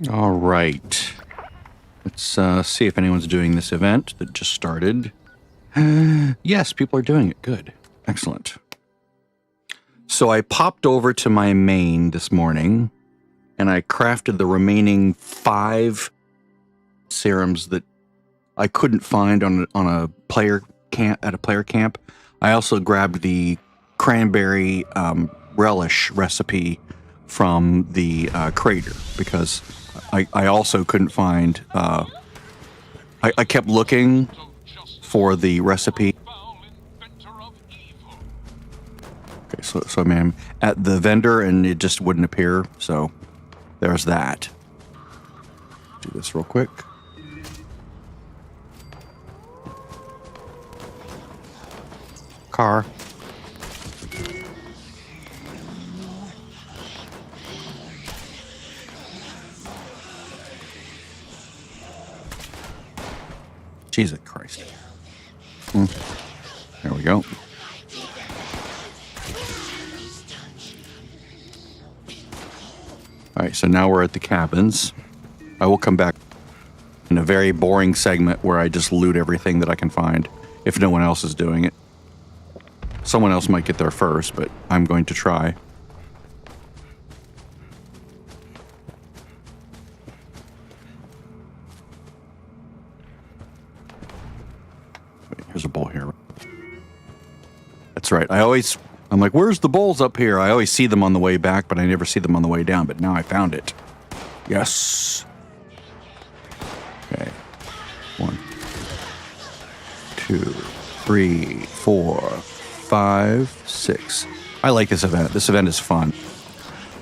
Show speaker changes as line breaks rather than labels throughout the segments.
All right. Let's see if anyone's doing this event that just started. Yes, people are doing it. Good. Excellent. So I popped over to my main this morning, and I crafted the remaining 5 serums that I couldn't find on a player camp at a player camp. I also grabbed the cranberry relish recipe from the crater because I also couldn't find. I kept looking for the recipe. Okay, so I'm at the vendor and it just wouldn't appear. So there's that. Do this real quick. Car. Jesus Christ. There we go. All right, so now we're at the cabins. I will come back in a very boring segment where I just loot everything that I can find if no one else is doing it. Someone else might get there first, but I'm going to try. Wait, here's a bowl here. That's right. I'm like, where's the bowls up here? I always see them on the way back, but I never see them on the way down. But now I found it. Yes. Okay. 1, 2, 3, 4, 5, 6. I like this event. This event is fun.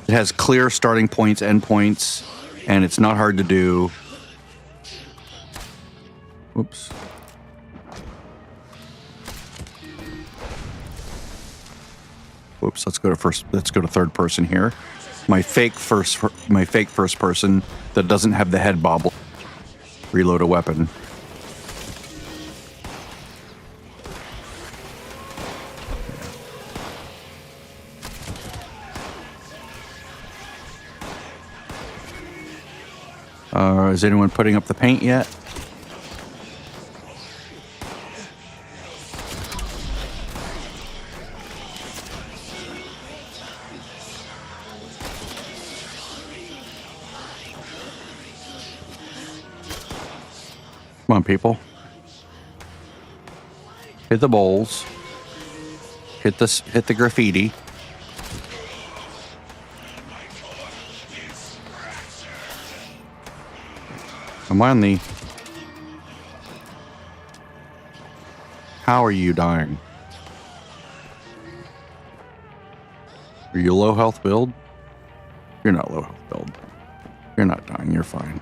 It has clear starting points, end points, and it's not hard to do. Whoops. Whoops. Let's go to third person here. My fake first person that doesn't have the head bobble. Reload a weapon. Is anyone putting up the paint yet? Come on, people. Hit the bowls. Hit the graffiti. Come on, How are you dying? Are you low health build? You're not low health build. You're not dying, you're fine.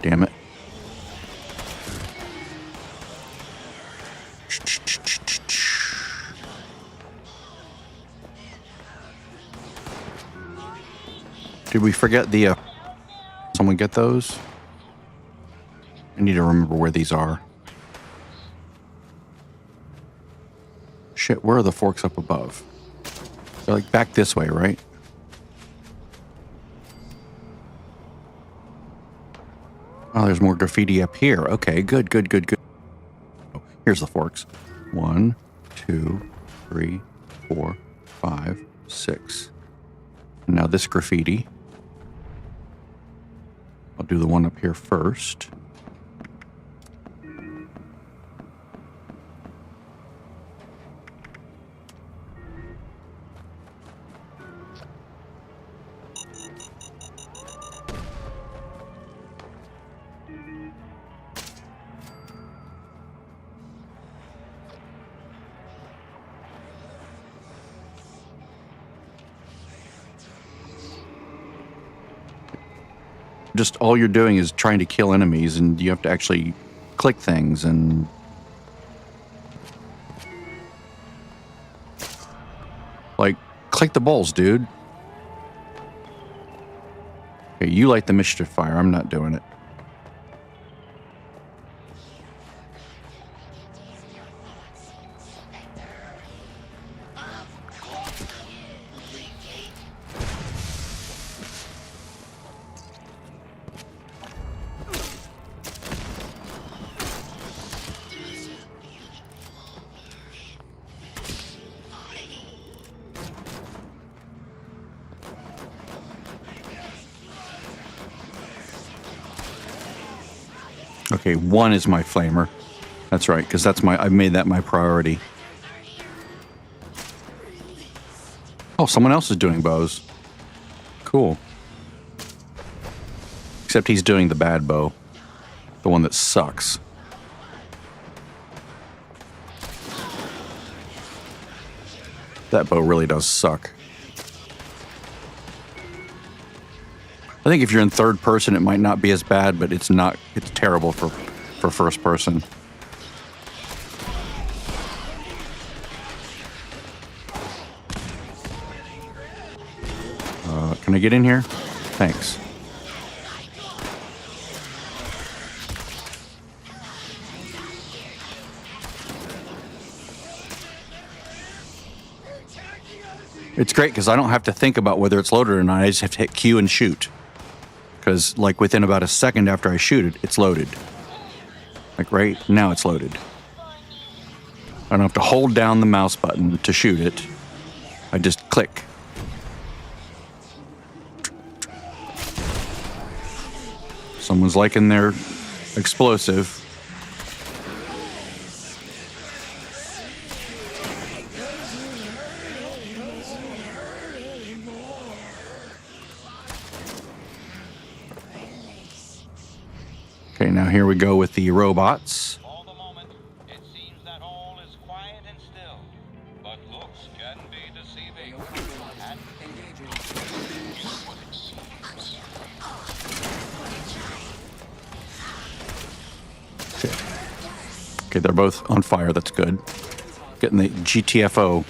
Damn it. Did we forget the, someone get those? I need to remember where these are. Shit, where are the forks up above? They're like back this way, right? Oh, there's more graffiti up here. Okay, good. Oh, here's the forks. 1, 2, 3, 4, 5, 6. And now this graffiti. I'll do the one up here first. Just all you're doing is trying to kill enemies, and you have to actually click things and like click the bowls, dude. Okay, you light the mischief fire. I'm not doing it. Okay, 1 is my flamer. That's right, because that's my, I've made that my priority. Oh, someone else is doing bows. Cool. Except he's doing the bad bow. The one that sucks. That bow really does suck. I think if you're in third person, it might not be as bad, but it's not, it's terrible for first person. Can I get in here? Thanks. It's great because I don't have to think about whether it's loaded or not. I just have to hit Q and shoot. Because, like, within about a second after I shoot it, it's loaded. Like, right now it's loaded. I don't have to hold down the mouse button to shoot it. I just click. Someone's liking their explosive. Okay, now here we go with the robots.
For the moment, it seems that all is quiet and still, but looks can be deceiving. And engaging. What it seems.
Okay, they're both on fire. That's good. Getting the GTFO.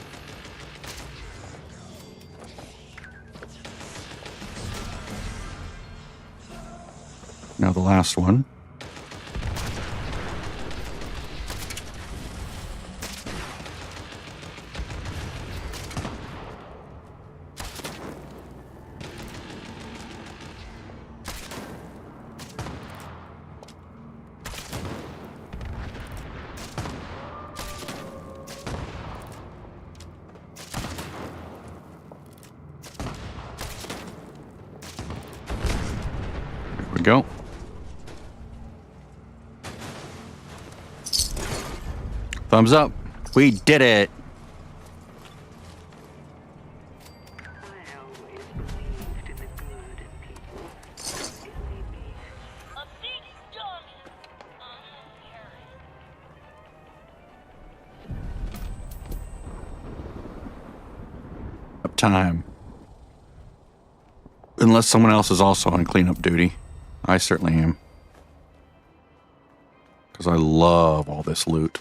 Now the last one. There we go. Thumbs up. We did it.
I always believed in the good in people. It made me
A big dummy.
Up time. Unless someone else is also on cleanup duty. I certainly am. Because I love all this loot.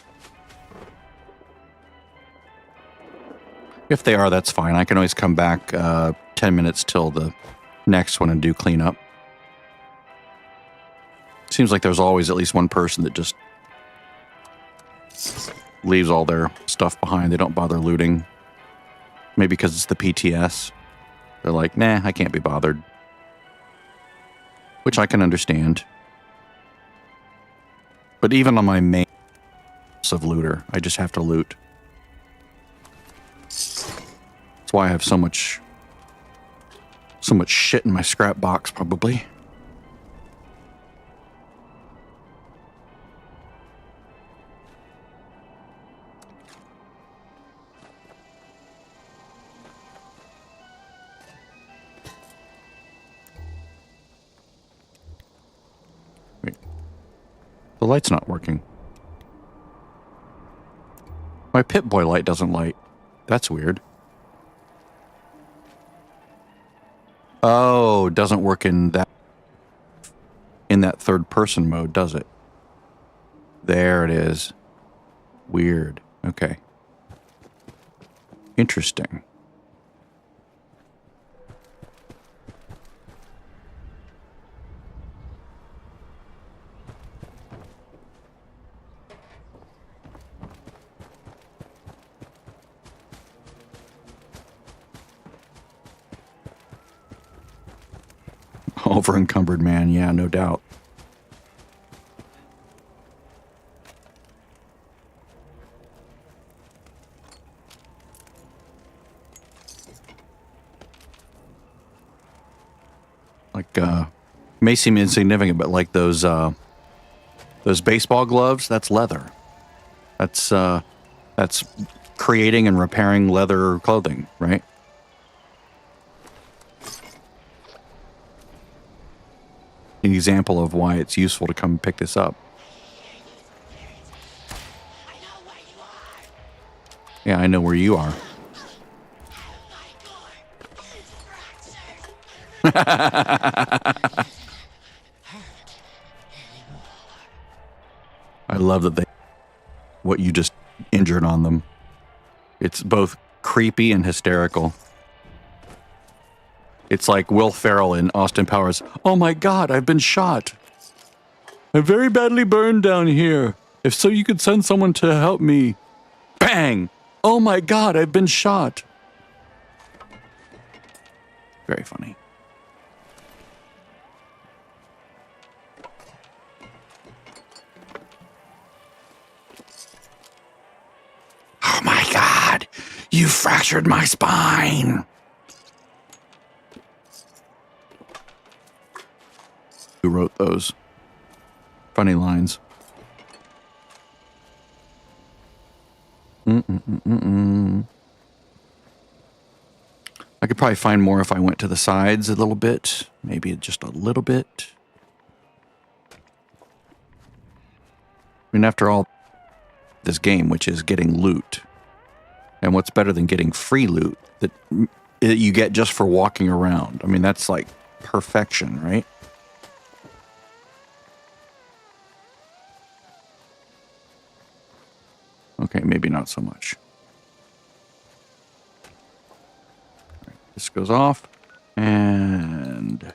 If they are, that's fine. I can always come back 10 minutes till the next one and do cleanup. Seems like there's always at least one person that just leaves all their stuff behind. They don't bother looting. Maybe because it's the PTS. They're like, nah, I can't be bothered. Which I can understand. But even on my main of looter, I just have to loot. That's why I have so much shit in my scrap box, probably. Wait. The light's not working. My Pip-Boy light doesn't light. That's weird. Oh, it doesn't work in that third person mode, does it? There it is. Weird. Okay. Interesting. Over encumbered man, yeah, no doubt. Like, may seem insignificant, but like those Those baseball gloves, that's leather. That's creating and repairing leather clothing, right? An example of why it's useful to come pick this up. Yeah, I know where you are. I love that what you just injured on them. It's both creepy and hysterical. It's like Will Ferrell in Austin Powers. Oh my God, I've been shot. I'm very badly burned down here. If so, you could send someone to help me. Bang! Oh my God, I've been shot. Very funny. Oh my God, you fractured my spine. Who wrote those? Funny lines. I could probably find more if I went to the sides a little bit. Maybe just a little bit. I mean, after all, this game, which is getting loot. And what's better than getting free loot that you get just for walking around? I mean, that's like perfection, right? Okay, maybe not so much. Right, this goes off, and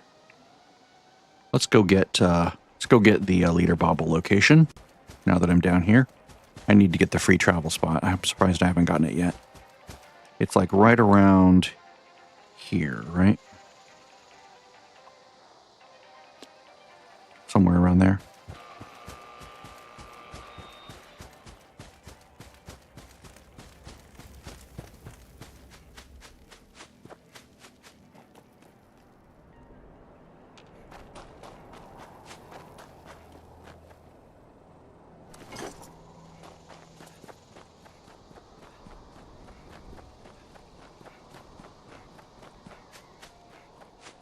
let's go get the leader bobble location. Now that I'm down here, I need to get the free travel spot. I'm surprised I haven't gotten it yet. It's like right around here, right? Somewhere around there.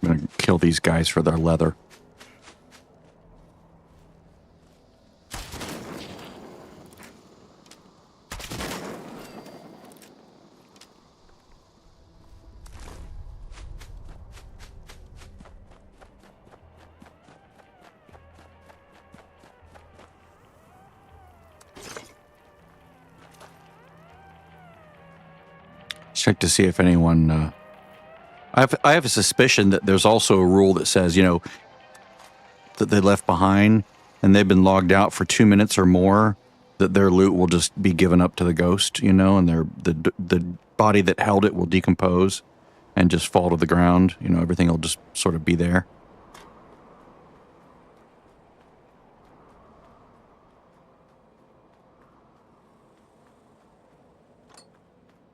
I'm gonna kill these guys for their leather. Check to see if anyone I have a suspicion that there's also a rule that says, you know, that they left behind and they've been logged out for 2 minutes or more, that their loot will just be given up to the ghost, you know, and the body that held it will decompose and just fall to the ground. You know, everything will just sort of be there.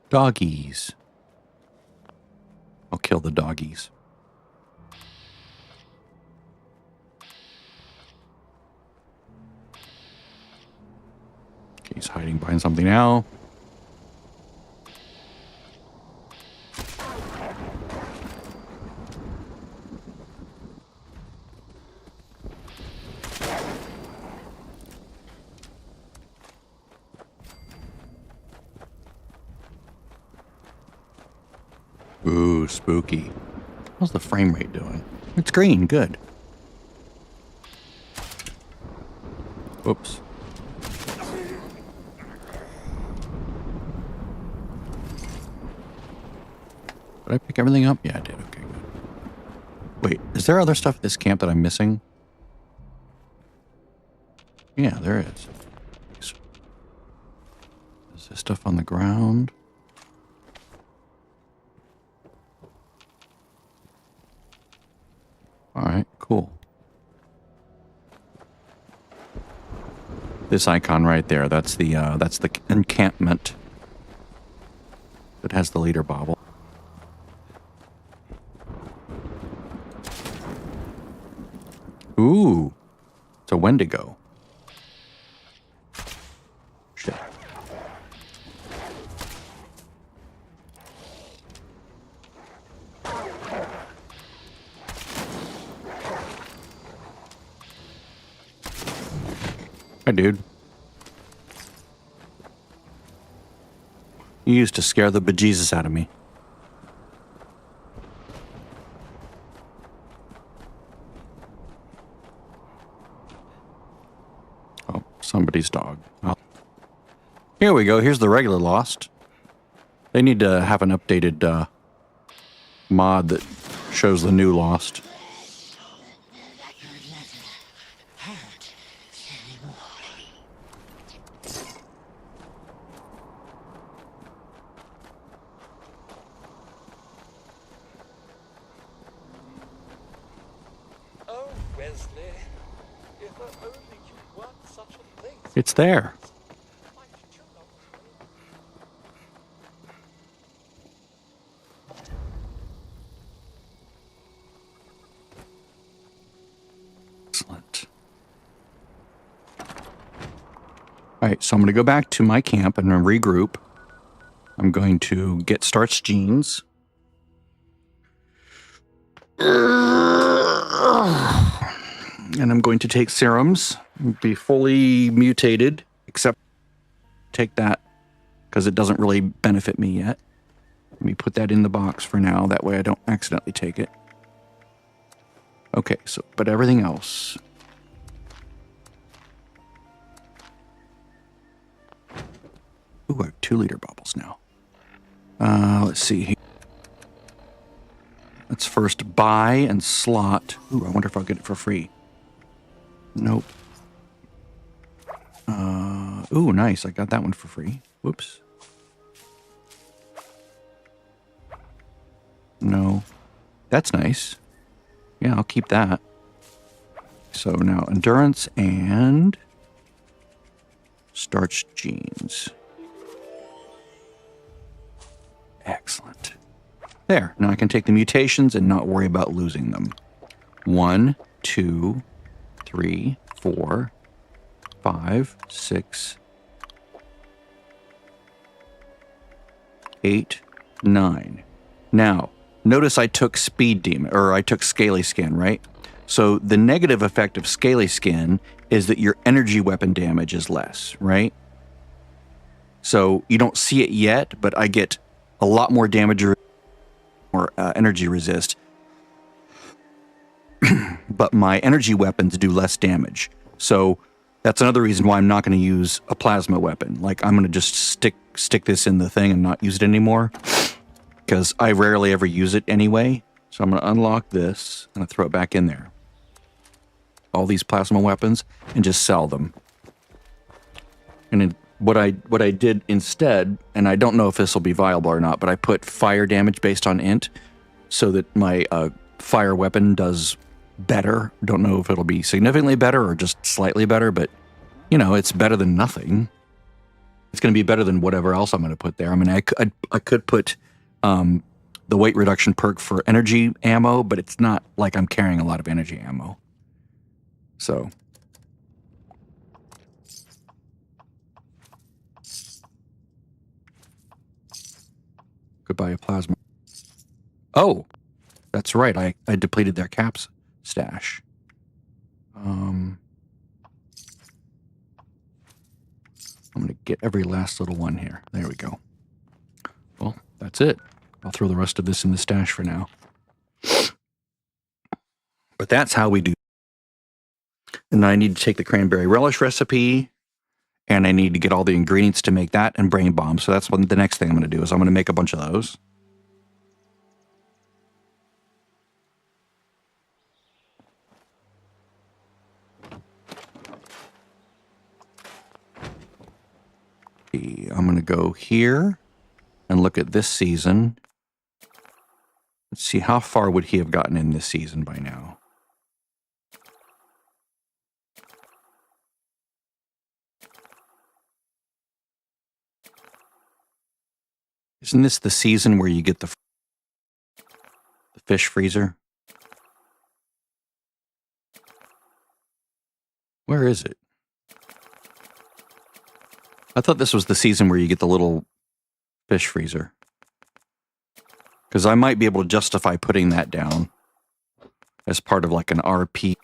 Doggies. I'll kill the doggies. Okay, he's hiding behind something now. Ooh, spooky. How's the frame rate doing? It's green, good. Oops. Did I pick everything up? Yeah, I did. Okay, good. Wait, is there other stuff at this camp that I'm missing? Yeah, there is. Is this stuff on the ground? All right, cool. This icon right there, that's the encampment that has the leader bobble. Ooh, it's a Wendigo. Hi, dude. You used to scare the bejesus out of me. Oh, somebody's dog. Oh. Here we go. Here's the regular Lost. They need to have an updated mod that shows the new Lost.
Oh, Wesley, if only you weren't such a lazy.
It's there.
Why did you not
Excellent. All right, so I'm going to go back to my camp and regroup. I'm going to get Starch Jeans. And I'm going to take serums, be fully mutated, except take that because it doesn't really benefit me yet. Let me put that in the box for now. That way I don't accidentally take it. Okay, so, but everything else. Ooh, I have 2-liter bottles now. Let's see. Let's first buy and slot. Ooh, I wonder if I'll get it for free. Nope. Ooh, nice. I got that one for free. Whoops. No. That's nice. Yeah, I'll keep that. So now endurance and starch jeans. Excellent. There. Now I can take the mutations and not worry about losing them. 1, 2, 3, 4, 5, 6, 8, 9. Now, notice I took speed demon, or I took scaly skin, right? So the negative effect of scaly skin is that your energy weapon damage is less, right? So you don't see it yet, but I get a lot more damage or energy resist. But my energy weapons do less damage. So that's another reason why I'm not going to use a plasma weapon. Like, I'm going to just stick this in the thing and not use it anymore. Because I rarely ever use it anyway. So I'm going to unlock this and throw it back in there. All these plasma weapons and just sell them. And then what I did instead, and I don't know if this will be viable or not, but I put fire damage based on int so that my fire weapon does better. Don't know if it'll be significantly better or just slightly better, but you know, it's better than nothing. It's going to be better than whatever else I'm going to put there. I mean, I could put the weight reduction perk for energy ammo, but it's not like I'm carrying a lot of energy ammo. So goodbye a plasma. Oh, that's right. I depleted their caps stash. I'm going to get every last little one here. There we go. Well, that's it. I'll throw the rest of this in the stash for now. But that's how we do. And I need to take the cranberry relish recipe, and I need to get all the ingredients to make that and brain bomb. So that's what the next thing I'm going to do is I'm going to make a bunch of those. I'm going to go here and look at this season. Let's see, how far would he have gotten in this season by now? Isn't this the season where you get the fish freezer? Where is it? I thought this was the season where you get the little fish freezer. Because I might be able to justify putting that down as part of like an RP,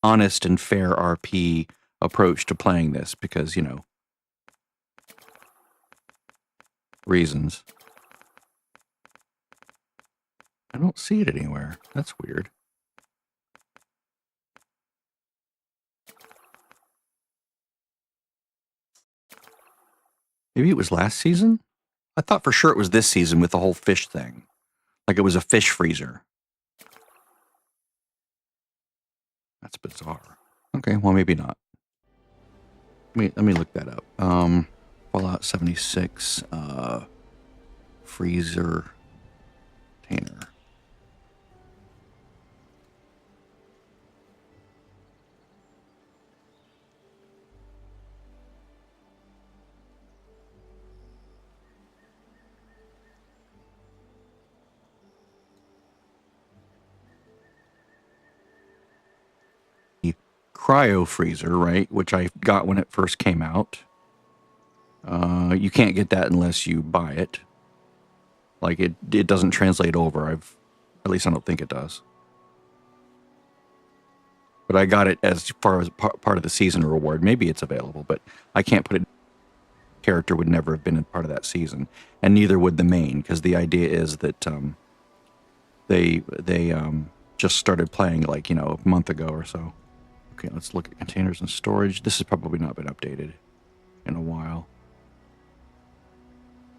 honest and fair RP approach to playing this because, you know, reasons. I don't see it anywhere. That's weird. Maybe it was last season? I thought for sure it was this season with the whole fish thing. Like it was a fish freezer. That's bizarre. Okay, well maybe not. Let me look that up. Fallout 76 freezer container. Cryo freezer, right? Which I got when it first came out. You can't get that unless you buy it. Like it doesn't translate over. At least I don't think it does. But I got it as far as part of the season reward. Maybe it's available, but I can't put it. Character would never have been a part of that season, and neither would the main, because the idea is that they just started playing like, you know, a month ago or so. Okay, let's look at containers and storage. This has probably not been updated in a while.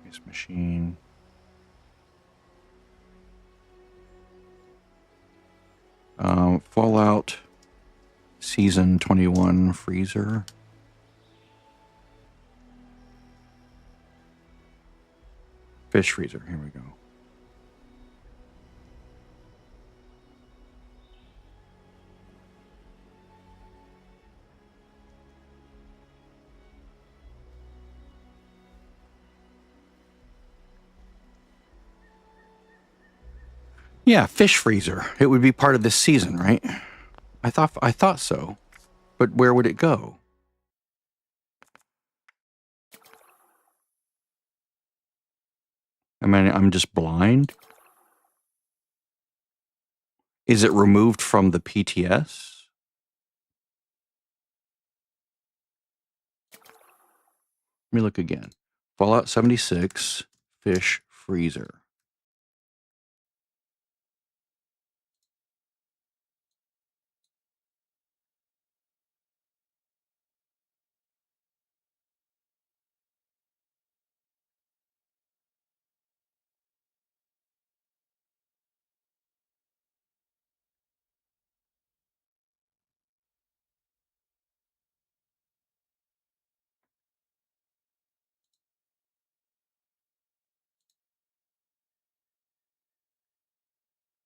This machine. Fallout Season 21 freezer. Fish freezer, here we go. Yeah, fish freezer. It would be part of this season, right? I thought so. But where would it go? I mean, I'm just blind. Is it removed from the PTS? Let me look again. Fallout 76 fish freezer.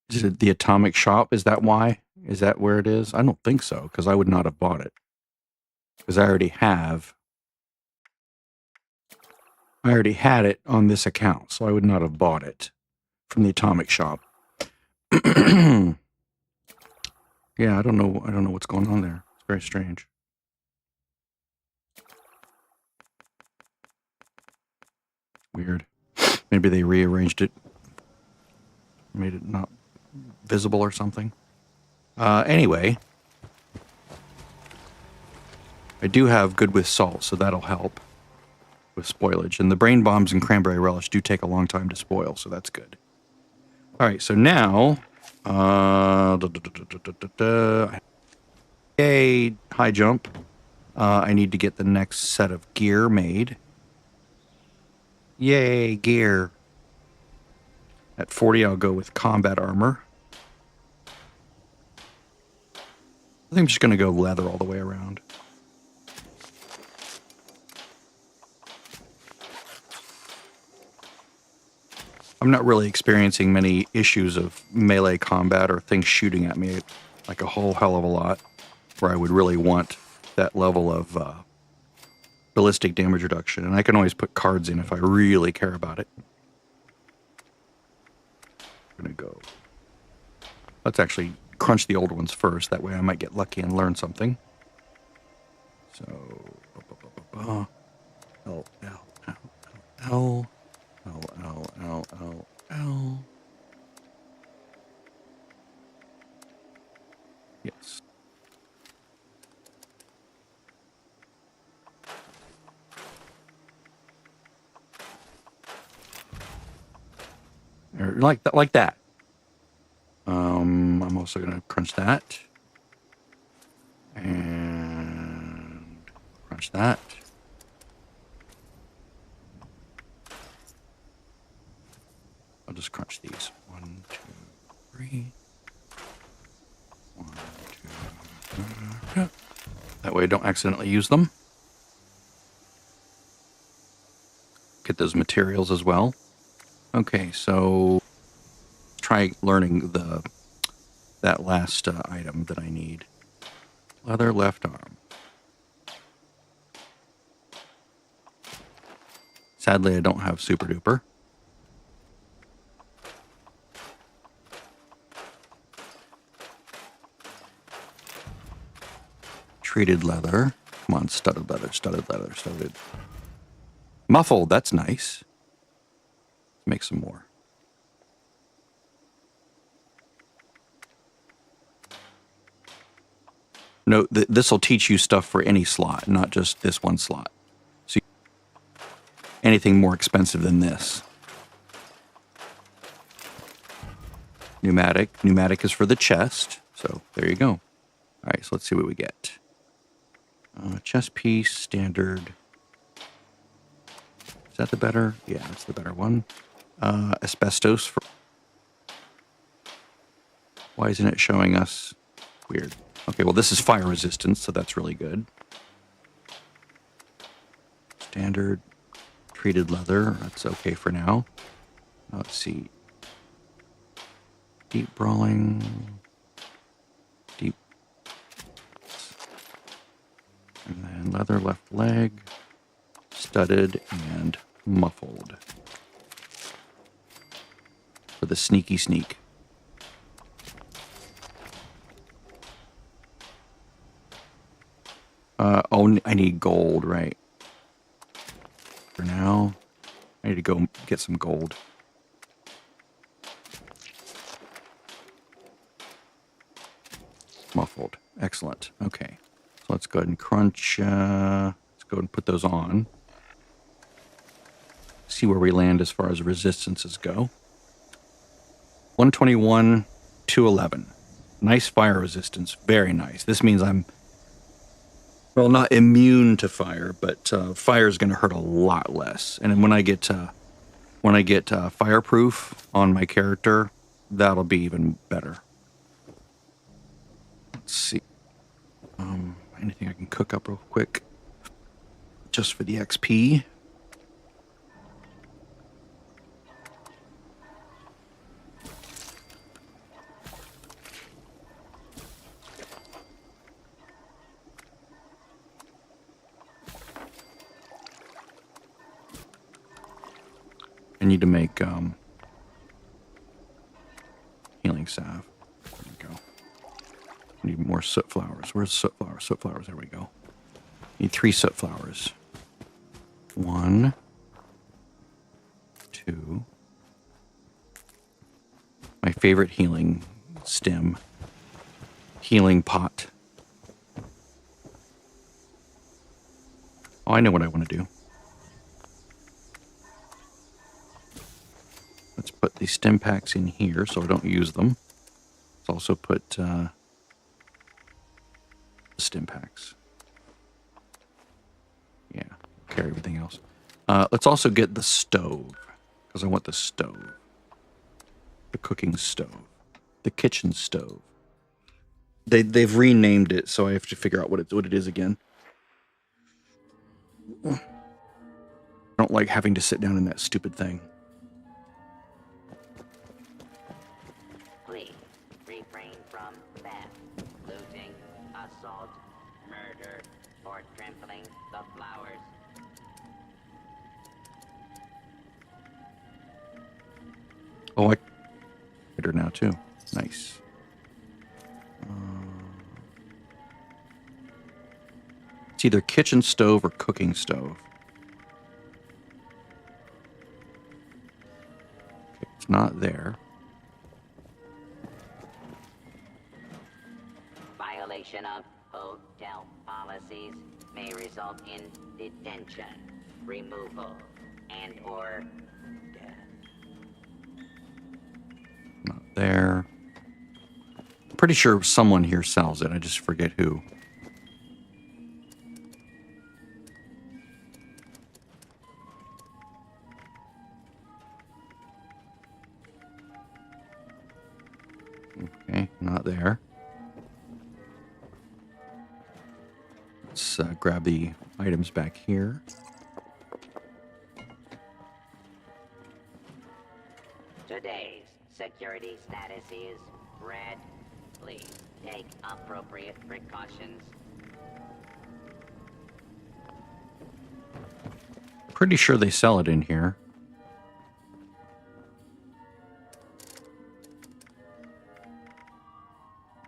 Is it the Atomic Shop? Is that why? Is that where it is? I don't think so, because I would not have bought it. Because I already had it on this account, so I would not have bought it from the Atomic Shop. Yeah, I don't know what's going on there. It's very strange. Weird. Maybe they rearranged it, made it not visible or something. Anyway, I do have good with salt, so that'll help with spoilage. And the brain bombs and cranberry relish do take a long time to spoil, so that's good. All right, so now, yay, high jump. I need to get the next set of gear made. Yay, gear. At 40, I'll go with combat armor. I think I'm just going to go leather all the way around. I'm not really experiencing many issues of melee combat or things shooting at me like a whole hell of a lot, where I would really want that level of ballistic damage reduction. And I can always put cards in if I really care about it. I'm going to go. Let's actually crunch the old ones first. That way I might get lucky and learn something. So, L, L, L, L, L, L, L, L, L. Yes. Or like that, like that. I'm also gonna crunch that. And crunch that. I'll just crunch these. 1, 2, 3. 1, 2, 3. That way I don't accidentally use them. Get those materials as well. Okay, so try learning that last item that I need. Leather left arm. Sadly, I don't have super duper. Treated leather. Come on, studded leather, studded leather, studded. Muffled, that's nice. Let's make some more. Note that this will teach you stuff for any slot, not just this one slot. So anything more expensive than this. Pneumatic. Pneumatic is for the chest. So there you go. All right, so let's see what we get. Chest piece, standard. Is that the better? Yeah, that's the better one. Asbestos. Why isn't it showing us? Weird. Okay, well, this is fire resistance, so that's really good. Standard treated leather. That's okay for now. Let's see. Deep brawling. Deep. And then leather left leg. Studded and muffled. For the sneaky sneak. Oh, I need gold, right? For now, I need to go get some gold. Muffled. Excellent. Okay. So let's go ahead and crunch. Let's go ahead and put those on. See where we land as far as resistances go. 121, 211. Nice fire resistance. Very nice. This means I'm, well, not immune to fire, but fire is going to hurt a lot less. And when I get fireproof on my character, that'll be even better. Let's see. Anything I can cook up real quick, just for the XP. I need to make healing salve. There we go. I need more soot flowers. Where's soot flowers? Soot flowers. There we go. Need 3 soot flowers. 1, 2. My favorite healing stem. Healing pot. Oh, I know what I want to do. Let's put these stem packs in here so I don't use them. Let's also put stem packs. Yeah, carry everything else. Let's also get the stove, because I want the stove. The cooking stove. The kitchen stove. They've renamed it, so I have to figure out what it is again. I don't like having to sit down in that stupid thing.
Please refrain from theft, looting, assault, murder, or trampling the flowers.
Oh, I hit her now too. Nice. It's either kitchen stove or cooking stove. Okay, it's not there.
Violation of hotel policies may result in detention, removal, and/or death.
there. Pretty sure someone here sells it. I just forget who. Okay, not there. Let's grab the items back here.
Today's security status is red. Please take appropriate precautions.
Pretty sure they sell it in here.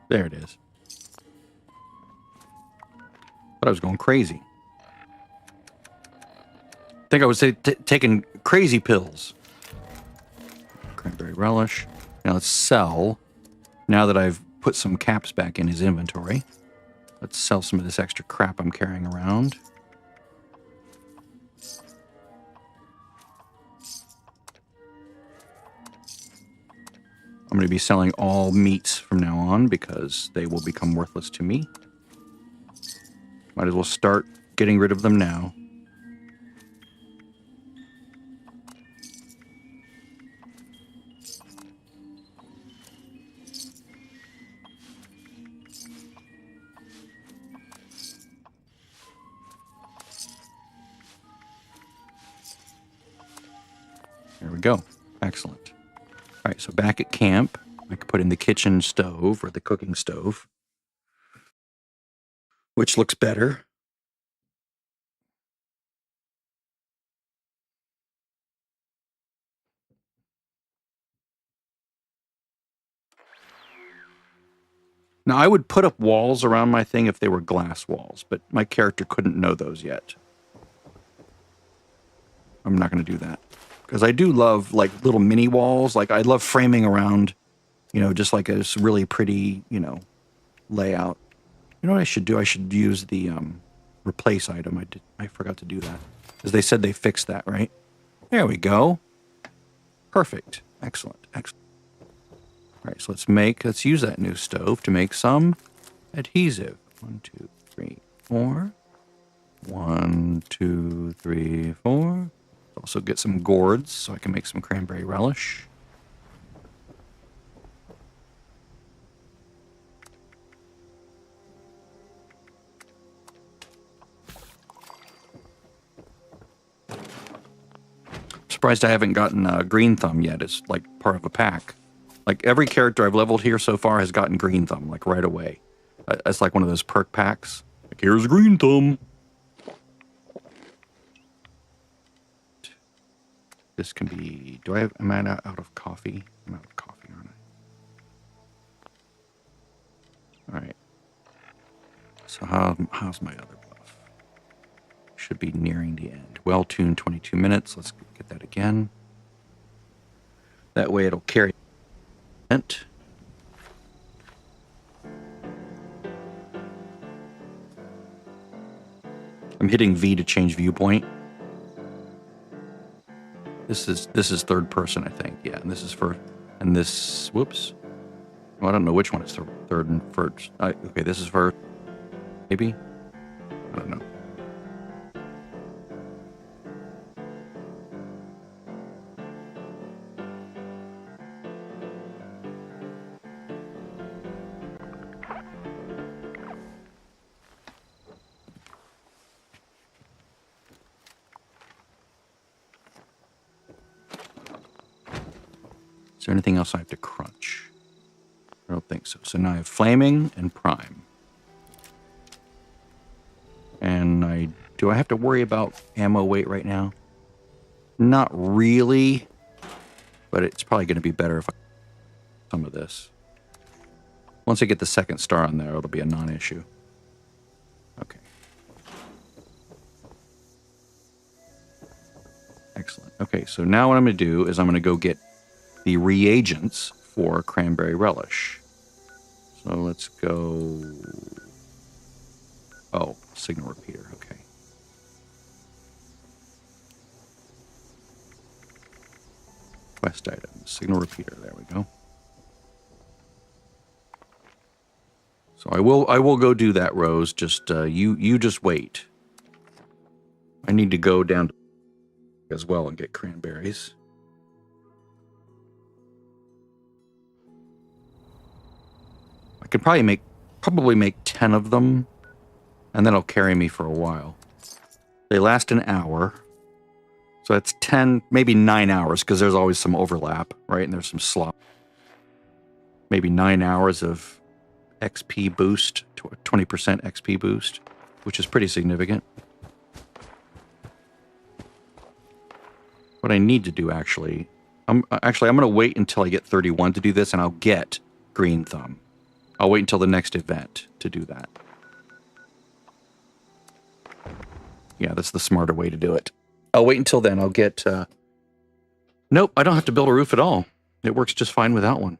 There it is. But I was going crazy. I think I was taking crazy pills. Cranberry relish. Now let's sell. Now that I've put some caps back in his inventory, let's sell some of this extra crap I'm carrying around. I'm going to be selling all meats from now on because they will become worthless to me. Might as well start getting rid of them now. There we go. Excellent. All right, so back at camp, I could put in the kitchen stove or the cooking stove, which looks better. Now, I would put up walls around my thing if they were glass walls, but my character couldn't know those yet. I'm not going to do that. Because I do love, like, little mini walls. Like, I love framing around, you know, just like a really pretty, you know, layout. You know what I should do? I should use the replace item. I forgot to do that. Because they said they fixed that, right? There we go. Perfect. Excellent. Excellent. All right, so let's use that new stove to make some adhesive. 1, 2, 3, 4. 1, 2, 3, 4. Also get some gourds so I can make some cranberry relish. Surprised I haven't gotten green thumb yet. It's like part of a pack. Like every character I've leveled here so far has gotten green thumb, like right away. It's like one of those perk packs. Like, here's green thumb. This can be, am I out of coffee? I'm out of coffee, aren't I? All right. So how's my other buff? Should be nearing the end. Well-tuned 22 minutes. Let's get that again. That way it'll carry. I'm hitting V to change viewpoint. This is third person, I think. Yeah, and this is whoops. Well, I don't know which one is third and first. Okay, this is first. Maybe? I don't know. Is there anything else I have to crunch? I don't think so. So now I have flaming and prime. And do I have to worry about ammo weight right now? Not really, but it's probably going to be better if I some of this. Once I get the second star on there, it'll be a non-issue. Okay. Excellent. Okay, so now what I'm going to do is I'm going to go get the reagents for cranberry relish. So let's go. Oh, signal repeater. Okay. Quest items. Signal repeater. There we go. So I will go do that, Rose. Just you just wait. I need to go down as well and get cranberries. I could probably make 10 of them, and then it'll carry me for a while. They last an hour. So that's 10, maybe 9 hours, because there's always some overlap, right? And there's some slop. Maybe 9 hours of XP boost, 20% XP boost, which is pretty significant. What I need to do, I'm going to wait until I get 31 to do this, and I'll get Green Thumb. I'll wait until the next event to do that. Yeah, that's the smarter way to do it. I'll wait until then. I'll get... Nope, I don't have to build a roof at all. It works just fine without one.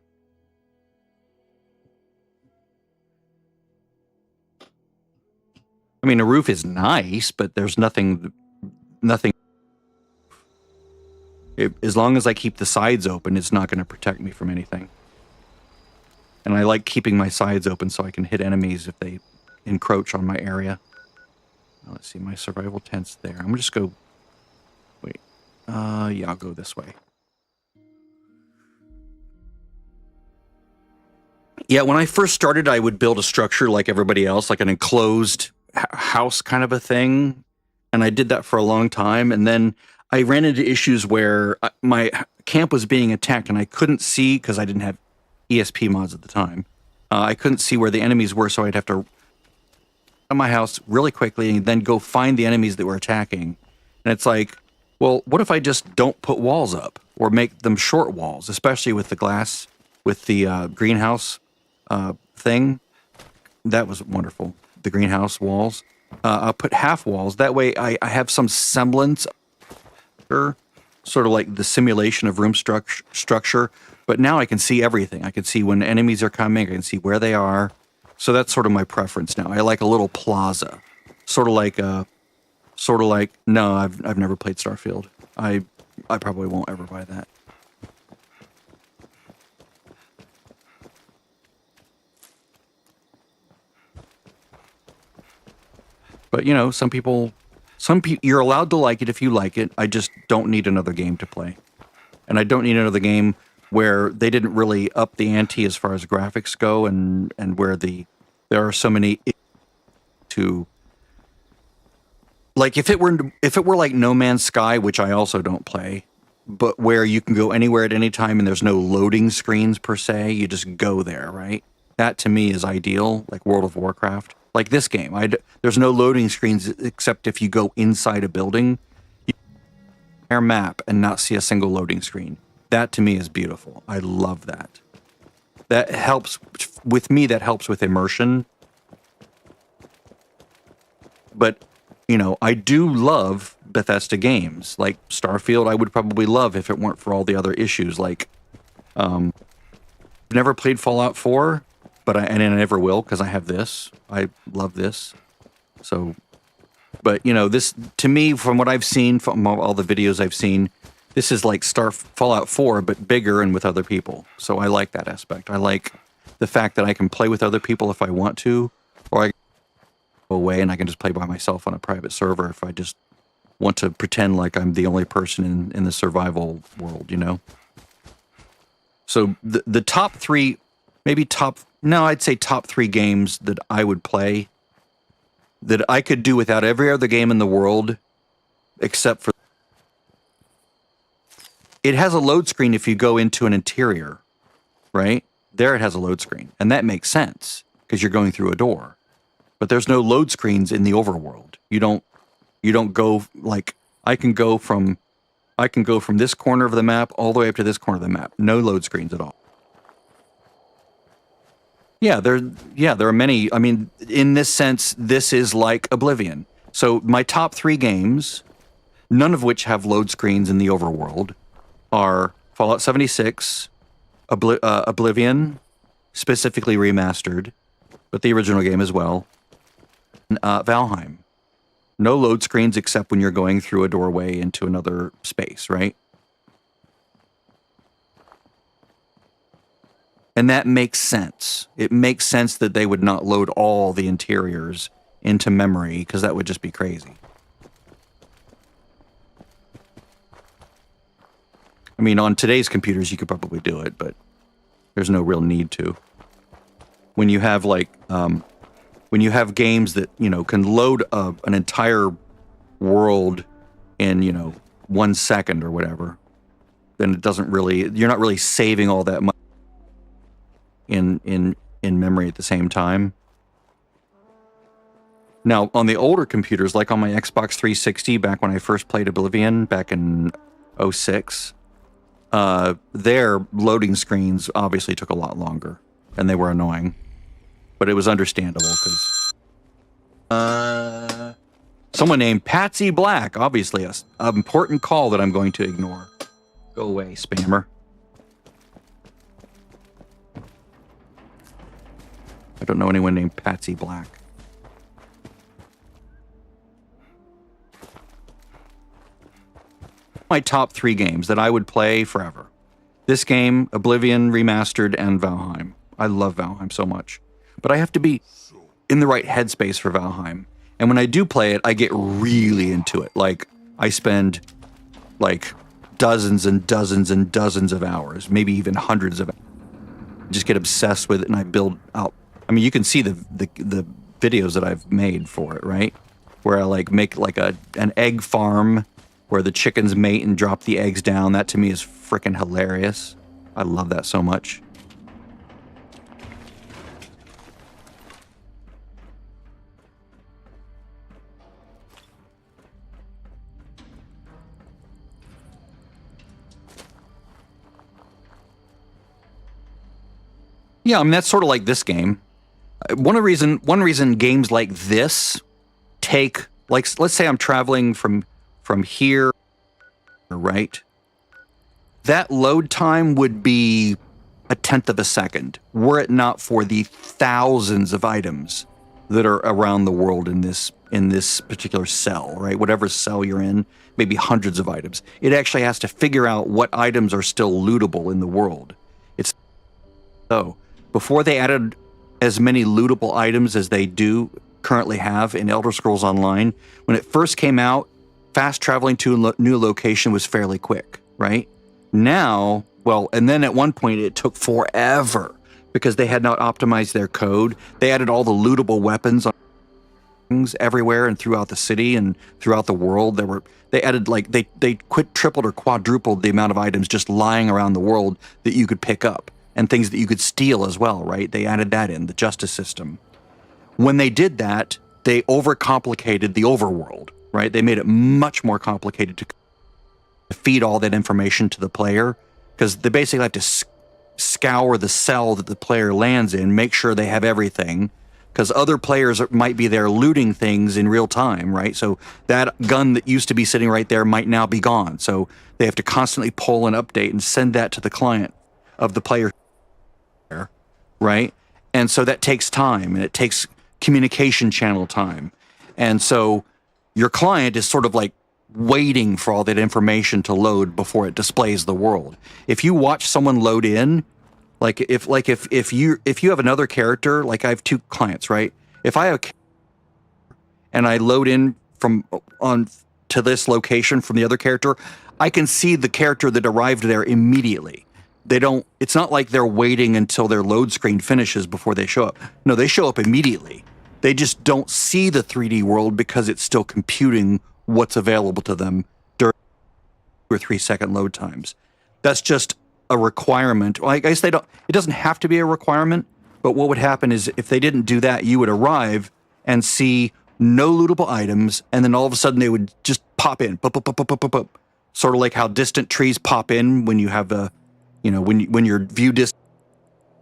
I mean, a roof is nice, but there's nothing... As long as I keep the sides open, it's not going to protect me from anything. And I like keeping my sides open so I can hit enemies if they encroach on my area. Let's see, my survival tent's there. I'm going to just go... Wait. Yeah, I'll go this way. Yeah, when I first started, I would build a structure like everybody else, like an enclosed house kind of a thing. And I did that for a long time. And then I ran into issues where my camp was being attacked and I couldn't see, because I didn't have ESP mods at the time. I couldn't see where the enemies were, so I'd have to out of my house really quickly and then go find the enemies that were attacking. And it's like, well, what if I just don't put walls up or make them short walls, especially with the glass, with the greenhouse thing? That was wonderful. The greenhouse walls. I'll put half walls. That way I have some semblance, sort of like the simulation of room structure. But now I can see everything. I can see when enemies are coming. I can see where they are. So that's sort of my preference now. I like a little plaza, sort of like. No, I've never played Starfield. I probably won't ever buy that. But you know, some people, you're allowed to like it if you like it. I just don't need another game to play, and I don't need another game where they didn't really up the ante as far as graphics go, and where there are so many to, like, if it were like No Man's Sky, which I also don't play, but where you can go anywhere at any time and there's no loading screens per se, you just go there, right? That to me is ideal, like World of Warcraft. Like this game, there's no loading screens except if you go inside a building, you can map and not see a single loading screen. That to me is beautiful. I love that. That helps with me. That helps with immersion. But you know, I do love Bethesda games like Starfield. I would probably love if it weren't for all the other issues. Like, I've never played Fallout 4, but I never will because I have this. I love this. So, but you know, this to me, from what I've seen, from all the videos I've seen, this is like Fallout 4, but bigger and with other people. So I like that aspect. I like the fact that I can play with other people if I want to, or I can go away and I can just play by myself on a private server if I just want to pretend like I'm the only person in the survival world, you know? So the top three, I'd say top 3 games that I would play that I could do without every other game in the world except for... It has a load screen if you go into an interior, right? There it has a load screen. And that makes sense because you're going through a door. But there's no load screens in the overworld. You don't go, like, I can go from this corner of the map all the way up to this corner of the map. No load screens at all. Yeah, there are many. I mean, in this sense, this is like Oblivion. So my top 3 games, none of which have load screens in the overworld, are Fallout 76, Oblivion, specifically remastered, but the original game as well, and Valheim. No load screens except when you're going through a doorway into another space, right? And that makes sense. It makes sense that they would not load all the interiors into memory, because that would just be crazy. I mean, on today's computers, you could probably do it, but there's no real need to. When you have like, when you have games that, you know, can load an entire world in, you know, 1 second or whatever, then it doesn't really, you're not really saving all that much in memory at the same time. Now, on the older computers, like on my Xbox 360, back when I first played Oblivion back in 06, their loading screens obviously took a lot longer, and they were annoying. But it was understandable, because someone named Patsy Black, obviously an important call that I'm going to ignore. Go away, spammer. I don't know anyone named Patsy Black. My top 3 games that I would play forever. This game, Oblivion Remastered, and Valheim. I love Valheim so much. But I have to be in the right headspace for Valheim. And when I do play it, I get really into it. Like, I spend, like, dozens and dozens and dozens of hours, maybe even hundreds of hours. I just get obsessed with it, and I build out. I mean, you can see the videos that I've made for it, right? Where I, like, make, like, an egg farm where the chickens mate and drop the eggs down. That, to me, is freaking hilarious. I love that so much. Yeah, I mean, that's sort of like this game. One reason games like this take, like, let's say I'm traveling from here, right? That load time would be 1/10 of a second, were it not for the thousands of items that are around the world in this particular cell, right? Whatever cell you're in, maybe hundreds of items. It actually has to figure out what items are still lootable in the world. It's so. Before they added as many lootable items as they do currently have in Elder Scrolls Online, when it first came out, fast traveling to a new location was fairly quick, right? Now, well, and then at one point it took forever because they had not optimized their code. They added all the lootable weapons on things everywhere and throughout the city and throughout the world. They added, like, they tripled or quadrupled the amount of items just lying around the world that you could pick up. And things that you could steal as well, right? They added that in, the justice system. When they did that, they overcomplicated the overworld, right? They made it much more complicated to feed all that information to the player, because they basically have to scour the cell that the player lands in, make sure they have everything, because other players might be there looting things in real time, right? So that gun that used to be sitting right there might now be gone. So they have to constantly pull and update and send that to the client of the player, right? And so that takes time, and it takes communication channel time. And so your client is sort of like waiting for all that information to load before it displays the world. If you watch someone load in, if you have another character, like I have 2 clients, right? If I have and I load in to this location from the other character, I can see the character that arrived there immediately. It's not like they're waiting until their load screen finishes before they show up. No, they show up immediately. They just don't see the 3D world because it's still computing what's available to them during 2 or 3 second load times. That's just a requirement. Well, I guess it doesn't have to be a requirement, but what would happen is if they didn't do that, you would arrive and see no lootable items, and then all of a sudden they would just pop in. Sort of like how distant trees pop in when you have when your view distance,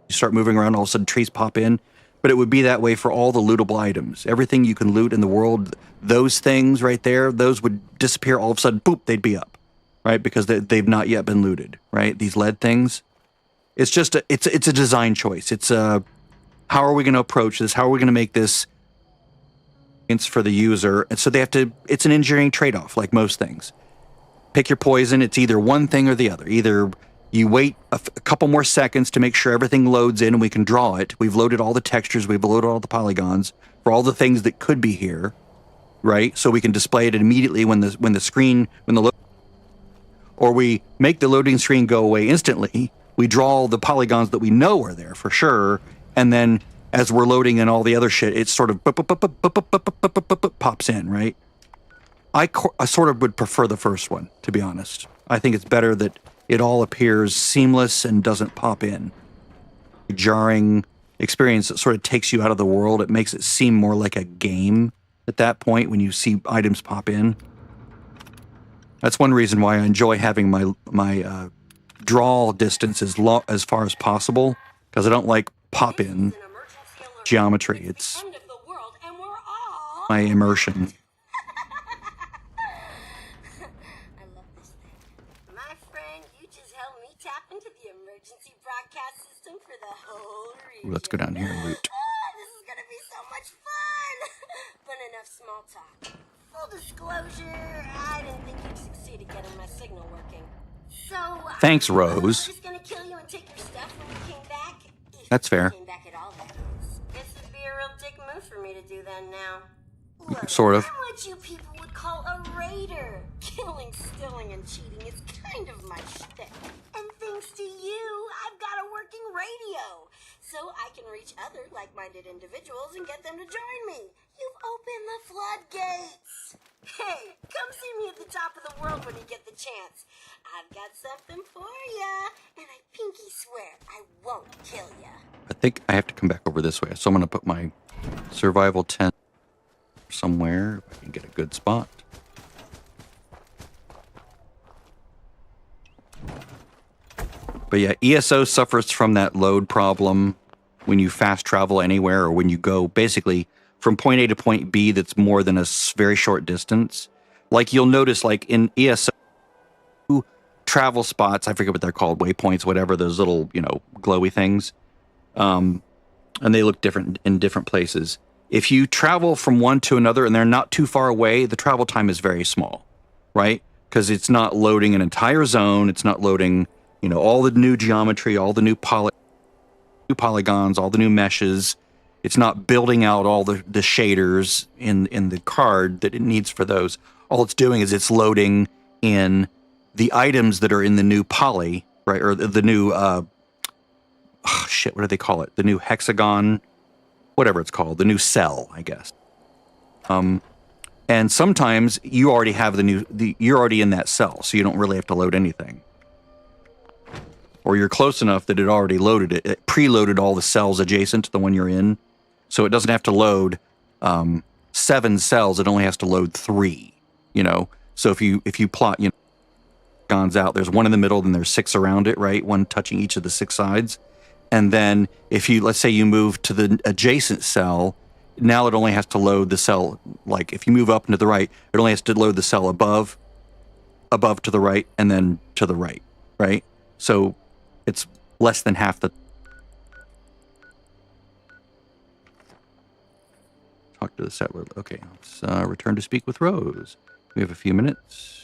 you start moving around, all of a sudden trees pop in. But it would be that way for all the lootable items. Everything you can loot in the world, those things right there, those would disappear. All of a sudden, boop, they'd be up, right? Because they've not yet been looted, right? These lead things. It's just it's a design choice. It's how are we going to approach this? How are we going to make this for the user? And so it's an engineering trade-off, like most things. Pick your poison. It's either one thing or the other. Either You wait a couple more seconds to make sure everything loads in and we can draw it. We've loaded all the textures, we've loaded all the polygons for all the things that could be here, right? So we can display it immediately when or we make the loading screen go away instantly. We draw all the polygons that we know are there for sure, and then as we're loading in all the other shit, it sort of pops in, right? I sort of would prefer the first one, to be honest. I think it's better that it all appears seamless and doesn't pop in. A jarring experience that sort of takes you out of the world. It makes it seem more like a game at that point when you see items pop in. That's one reason why I enjoy having my draw distance as far as possible, because I don't like pop-in geometry. It's my immersion.
I love this thing. My friend, you just helped me tap into the emergency broadcast system for the whole region.
Ooh, let's go down here and loot.
This is gonna be so much fun! But enough small talk. Full disclosure, I didn't think you'd succeed at getting my signal working. So,
thanks,
I
Rose.
was just gonna kill you and take your stuff when you came back. If
That's fair.
You came back at all, that is. This would be a real dick move for me to do then now. Look,
Sort of.
I'm what you people would call a raider. Killing, stealing, and cheating is kind of my shtick. And thanks to you, I've got a working radio. So I can reach other like-minded individuals and get them to join me. You've opened the floodgates. Hey, come see me at the top of the world when you get the chance. I've got something for ya, and I pinky swear I won't kill ya.
I think I have to come back over this way. So I'm going to put my survival tent somewhere if I can get a good spot. But yeah, ESO suffers from that load problem when you fast travel anywhere, or when you go basically from point A to point B that's more than a very short distance. Like you'll notice, like in ESO travel spots, I forget what they're called, waypoints, whatever, those little, glowy things. And they look different in different places. If you travel from one to another and they're not too far away, the travel time is very small, right? Because it's not loading an entire zone. It's not loading, all the new geometry, all the new polygons, all the new meshes. It's not building out all the shaders in the card that it needs for those. All it's doing is it's loading in the items that are in the new poly, right? Or the new, what do they call it? The new hexagon, whatever it's called, the new cell, I guess. And sometimes you already have you're already in that cell, so you don't really have to load anything. Or you're close enough that it already loaded it. It preloaded all the cells adjacent to the one you're in. So it doesn't have to load 7 cells, it only has to load 3, So if you plot, gons out, there's one in the middle, then there's 6 around it, right? One touching each of the 6 sides. And then if let's say you move to the adjacent cell, now it only has to load the cell, like if you move up and to the right, it only has to load the cell above to the right, and then to the right, right? So it's less than half the... Talk to the settler. Okay, let's return to speak with Rose. We have a few minutes.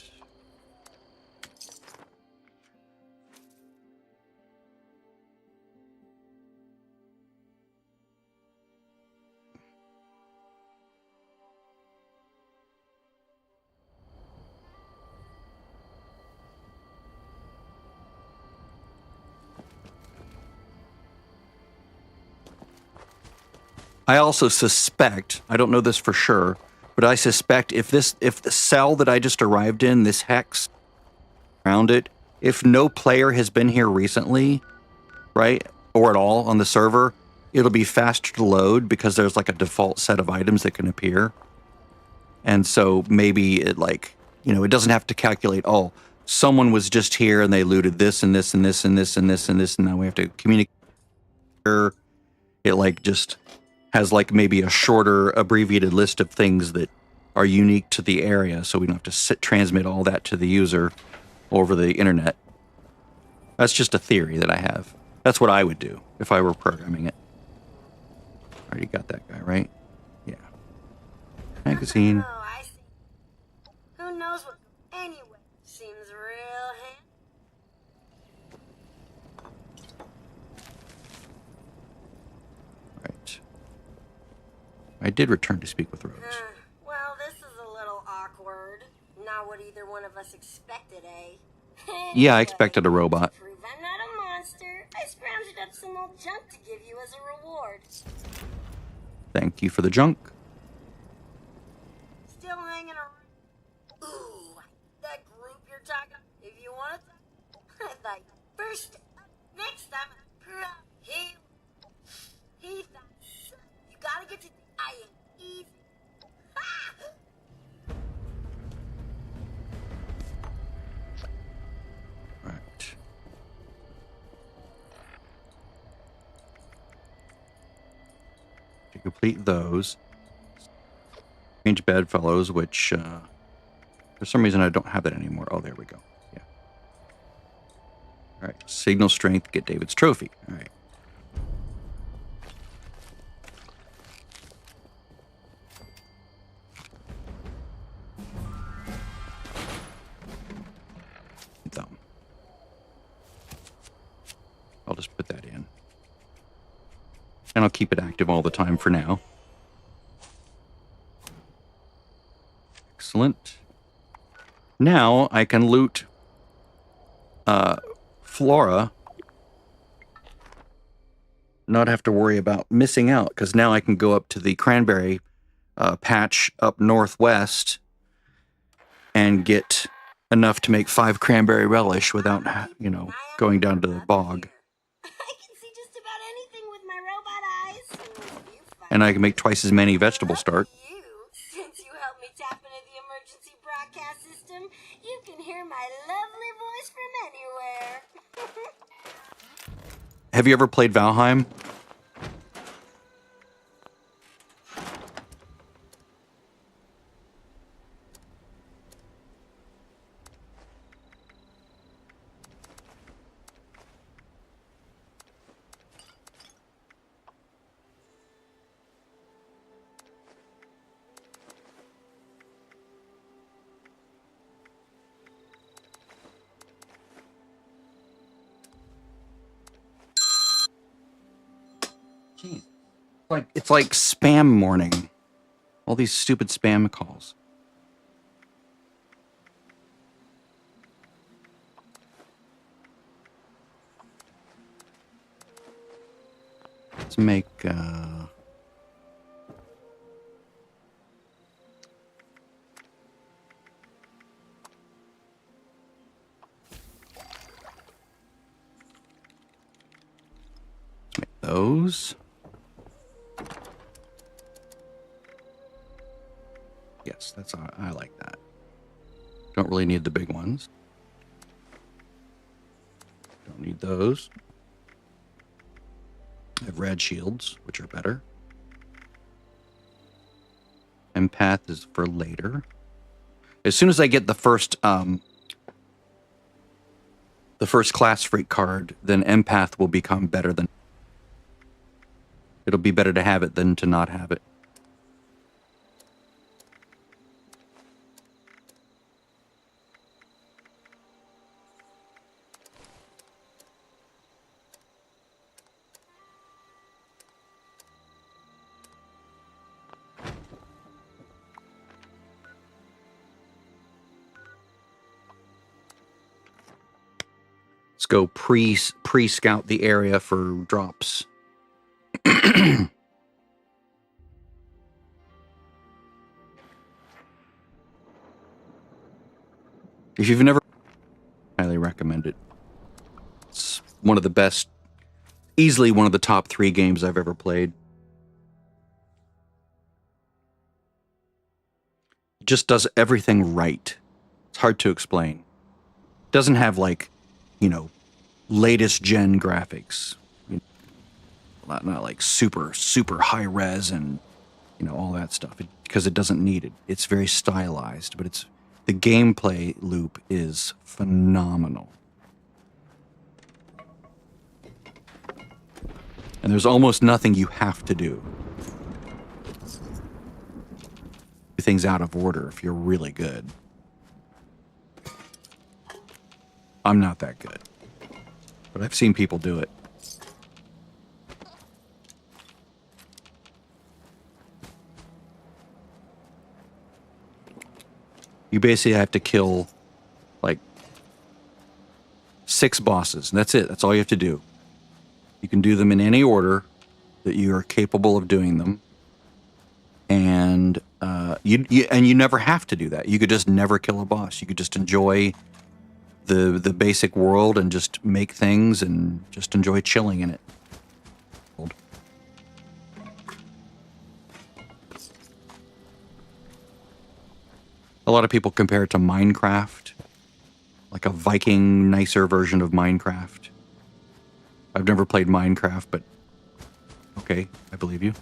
I also suspect, I don't know this for sure, but I suspect if the cell that I just arrived in, this hex around it, if no player has been here recently, right, or at all on the server, it'll be faster to load because there's like a default set of items that can appear. And so maybe it it doesn't have to calculate, someone was just here and they looted this and this and this and this and this and this, and now we have to communicate. It just has maybe a shorter abbreviated list of things that are unique to the area, so we don't have to transmit all that to the user over the internet. That's just a theory that I have. That's what I would do if I were programming it. Already got that guy, right? Yeah. Magazine.
Oh, I see. Who knows what... Anyway, seems real
did return to speak with Rose.
Well, this is a little awkward. Not what either one of us expected, eh?
Yeah, I
Anyway,
expected a robot.
to prove I'm not a monster, I scrounged up some old junk to give you as a reward.
Thank you for the junk.
Still hanging around. Ooh, that group you're talking. If you want to, I thought first, next time, he thought you gotta get to I easy.
Right. To complete those, change bedfellows, which for some reason I don't have that anymore. Oh, there we go. Yeah. All right. Signal strength. Get David's trophy. All right. Thumb. I'll just put that in. And I'll keep it active all the time for now. Excellent. Now I can loot Flora. Not have to worry about missing out, because now I can go up to the cranberry patch up northwest and get enough to make 5 cranberry relish without, going down to the bog.
I can see just about anything with my robot eyes.
And I can make twice as many vegetable starch.
Since you helped me tap into the emergency broadcast system, you can hear my lovely voice from anywhere.
Have you ever played Valheim? It's like spam morning. All these stupid spam calls. Let's make those. Yes, I like that. Don't really need the big ones. Don't need those. I have rad shields, which are better. Empath is for later. As soon as I get the first class freak card, then empath will become better than. It'll be better to have it than to not have it. Let's go pre-scout the area for drops. If you've never, highly recommend it. It's one of the best, easily one of the top 3 games I've ever played. It just does everything right. It's hard to explain. It doesn't have latest gen graphics. Not like super high res and all that stuff, because it doesn't need it. It's very stylized, but the gameplay loop is phenomenal. And there's almost nothing you have to do. Things out of order if you're really good. I'm not that good, but I've seen people do it. You basically have to kill like 6 bosses. And that's it. That's all you have to do. You can do them in any order that you are capable of doing them. And you never have to do that. You could just never kill a boss. You could just enjoy the basic world and just make things and just enjoy chilling in it. A lot of people compare it to Minecraft, like a Viking, nicer version of Minecraft. I've never played Minecraft, but okay, I believe you.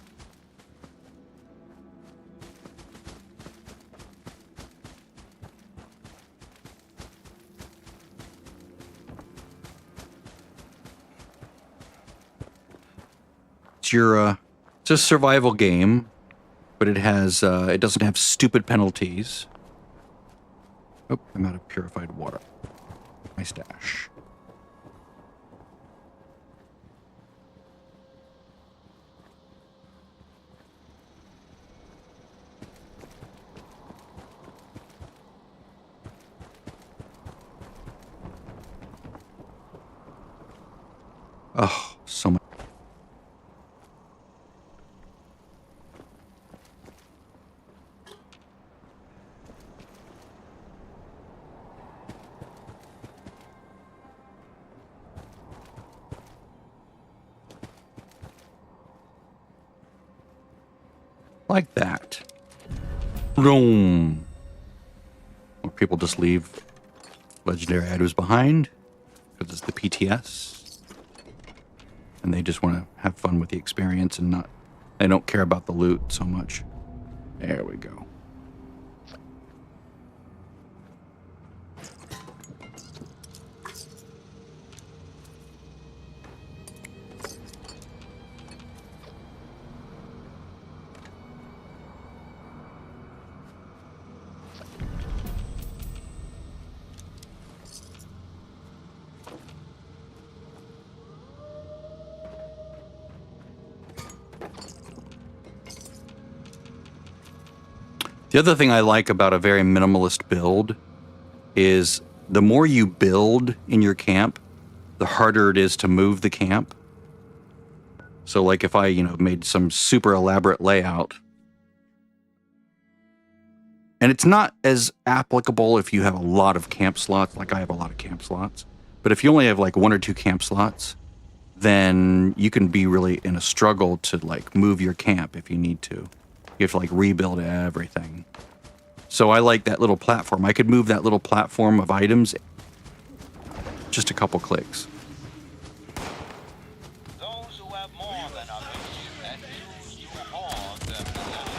It's a survival game, but it has it doesn't have stupid penalties. Oh, I'm out of purified water. My stash. Oh, so much. Like that. Boom. Or people just leave legendary items behind because it's the PTS. And they just want to have fun with the experience and they don't care about the loot so much. There we go. The other thing I like about a very minimalist build is the more you build in your camp, the harder it is to move the camp. So like if I, made some super elaborate layout, and it's not as applicable if you have a lot of camp slots, like I have a lot of camp slots, but if you only have like 1 or 2 camp slots, then you can be really in a struggle to like move your camp if you need to. You have to like rebuild everything. So I like that little platform. I could move that little platform of items just a couple clicks.
Those who have more than others and choose to hoard their possessions.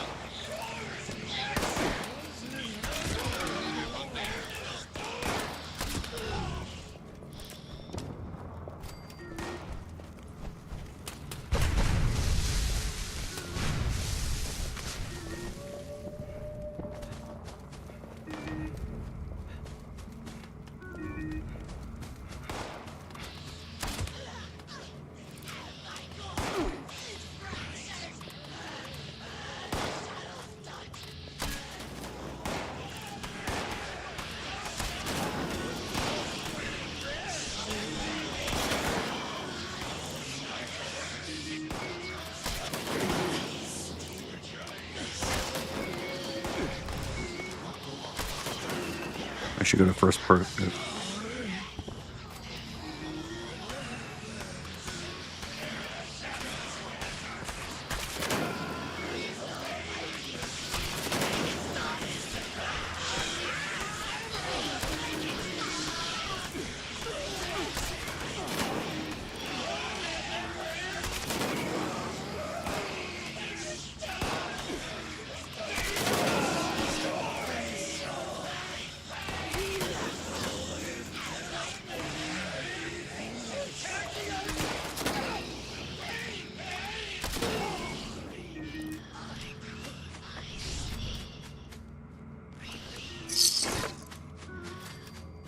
I should go to first person.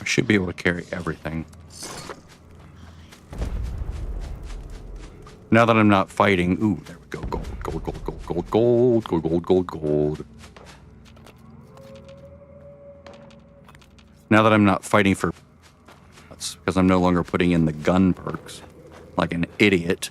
Should be able to carry everything. Now that I'm not fighting, ooh, there we go. Gold, gold, gold, gold, gold, gold, gold, gold, gold, gold. Now that I'm not fighting for... That's because I'm no longer putting in the gun perks like an idiot.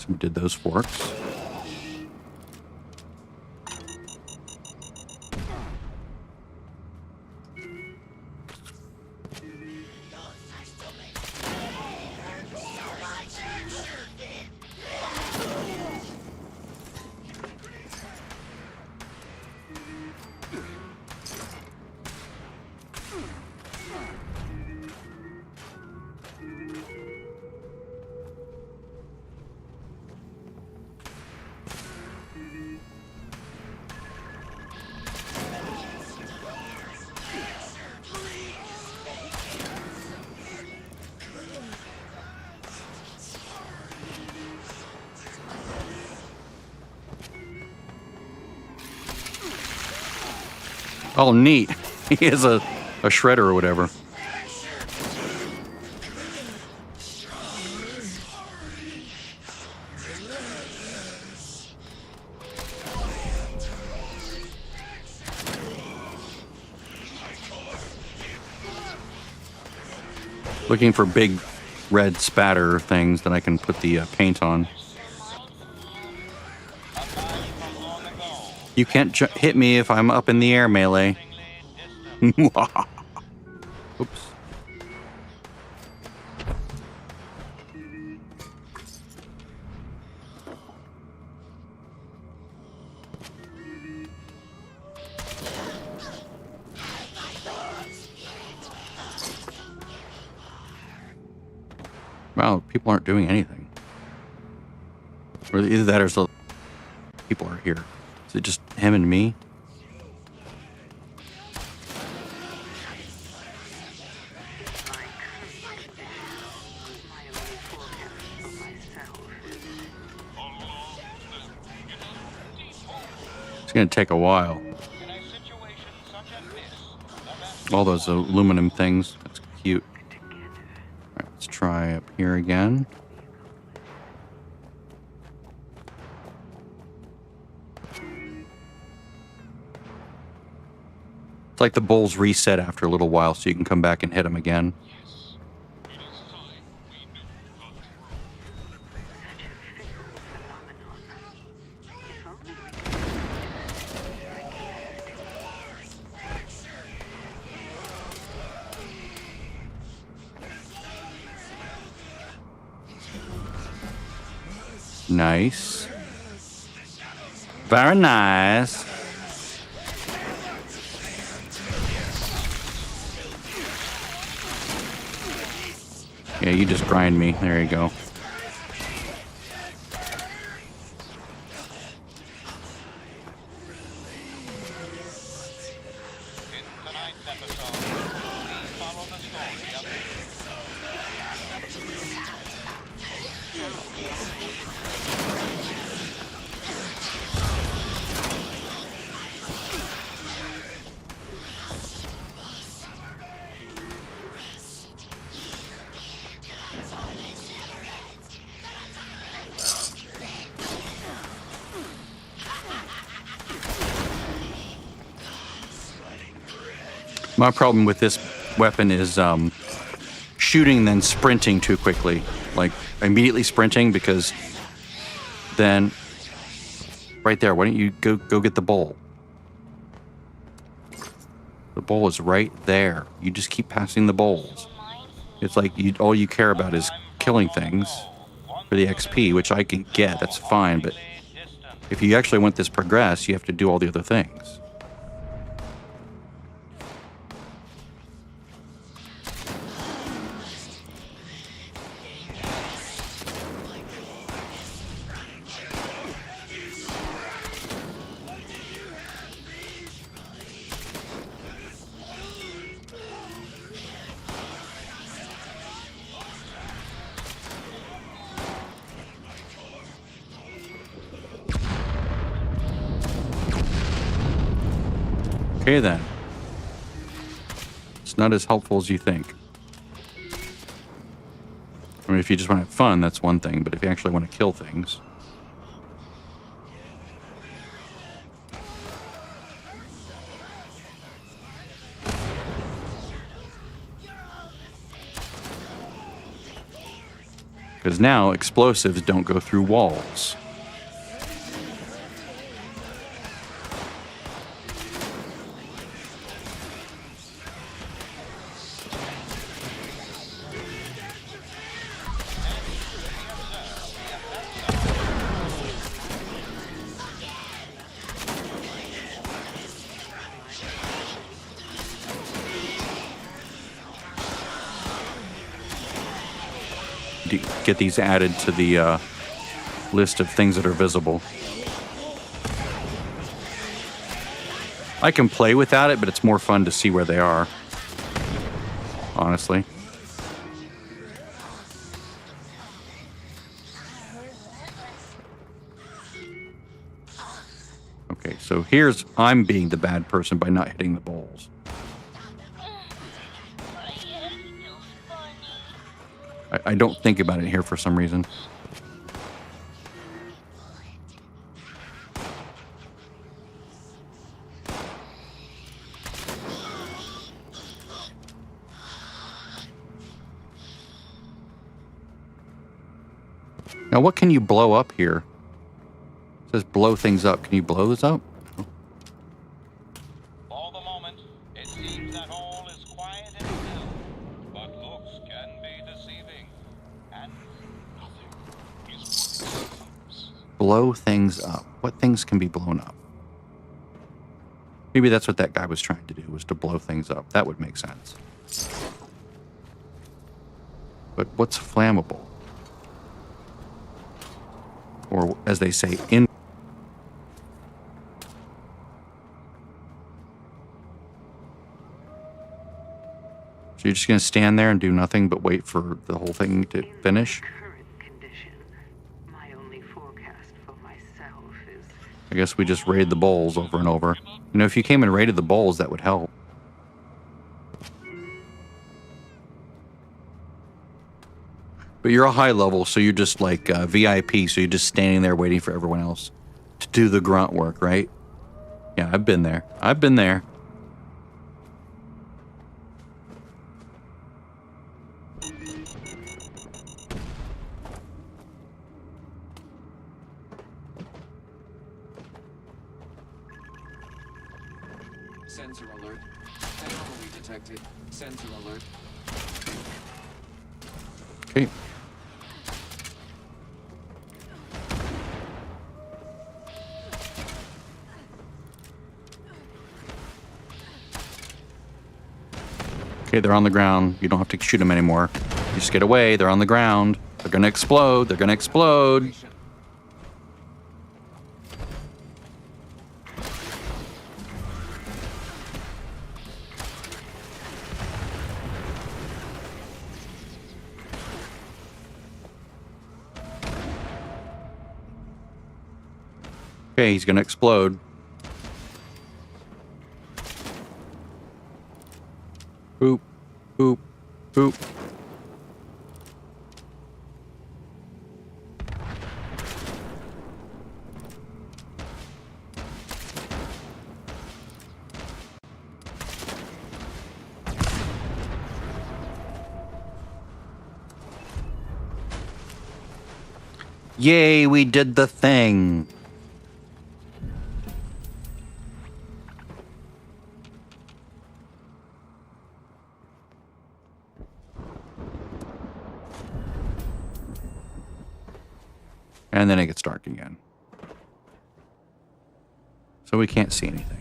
So we did those forks. Oh, neat. He has a shredder or whatever. Looking for big red spatter things that I can put the paint on. You can't hit me if I'm up in the air, melee. Oops. Wow, people aren't doing anything. Or either that or so people are here. Is it just him and me? It's gonna take a while. All those aluminum things. That's cute. Alright, let's try up here again. It's like the bowls reset after a little while, so you can come back and hit them again. Nice. Very nice. Yeah, you just grind me. There you go. My problem with this weapon is shooting then sprinting too quickly. Like, immediately sprinting, because then... Right there, why don't you go get the bowl? The bowl is right there. You just keep passing the bowls. It's like all you care about is killing things for the XP, which I can get, that's fine, but if you actually want this progress, you have to do all the other things. Okay then. It's not as helpful as you think. I mean, if you just want to have fun, that's one thing, but if you actually want to kill things... Because now explosives don't go through walls. Get these added to the list of things that are visible. I can play without it, but it's more fun to see where they are. Honestly. Okay, so here's I'm being the bad person by not hitting the bowls. I don't think about it here for some reason. Now, what can you blow up here? It says blow things up. Can you blow this up?
For the moment, it seems that all is quiet and still, but looks can be deceiving, and nothing is what it seems.
Blow things up. What things can be blown up? Maybe that's what that guy was trying to do, was to blow things up. That would make sense. But what's flammable? Or, as they say, in... So you're just going to stand there and do nothing but wait for the whole thing to finish?
Current condition, my only forecast for myself is
I guess we just raid the bowls over and over. You know, if you came and raided the bowls, that would help. But you're a high level, so you're just like VIP, so you're just standing there waiting for everyone else to do the grunt work, right? Yeah, I've been there. I've been there.
Sensor alert. Anomaly detected. Sensor alert.
Okay. Okay, they're on the ground. You don't have to shoot them anymore. You just get away. They're on the ground. They're gonna explode. They're gonna explode. Okay, he's gonna explode. Boop, boop, boop. Yay, we did the thing. And then it gets dark again. So we can't see anything.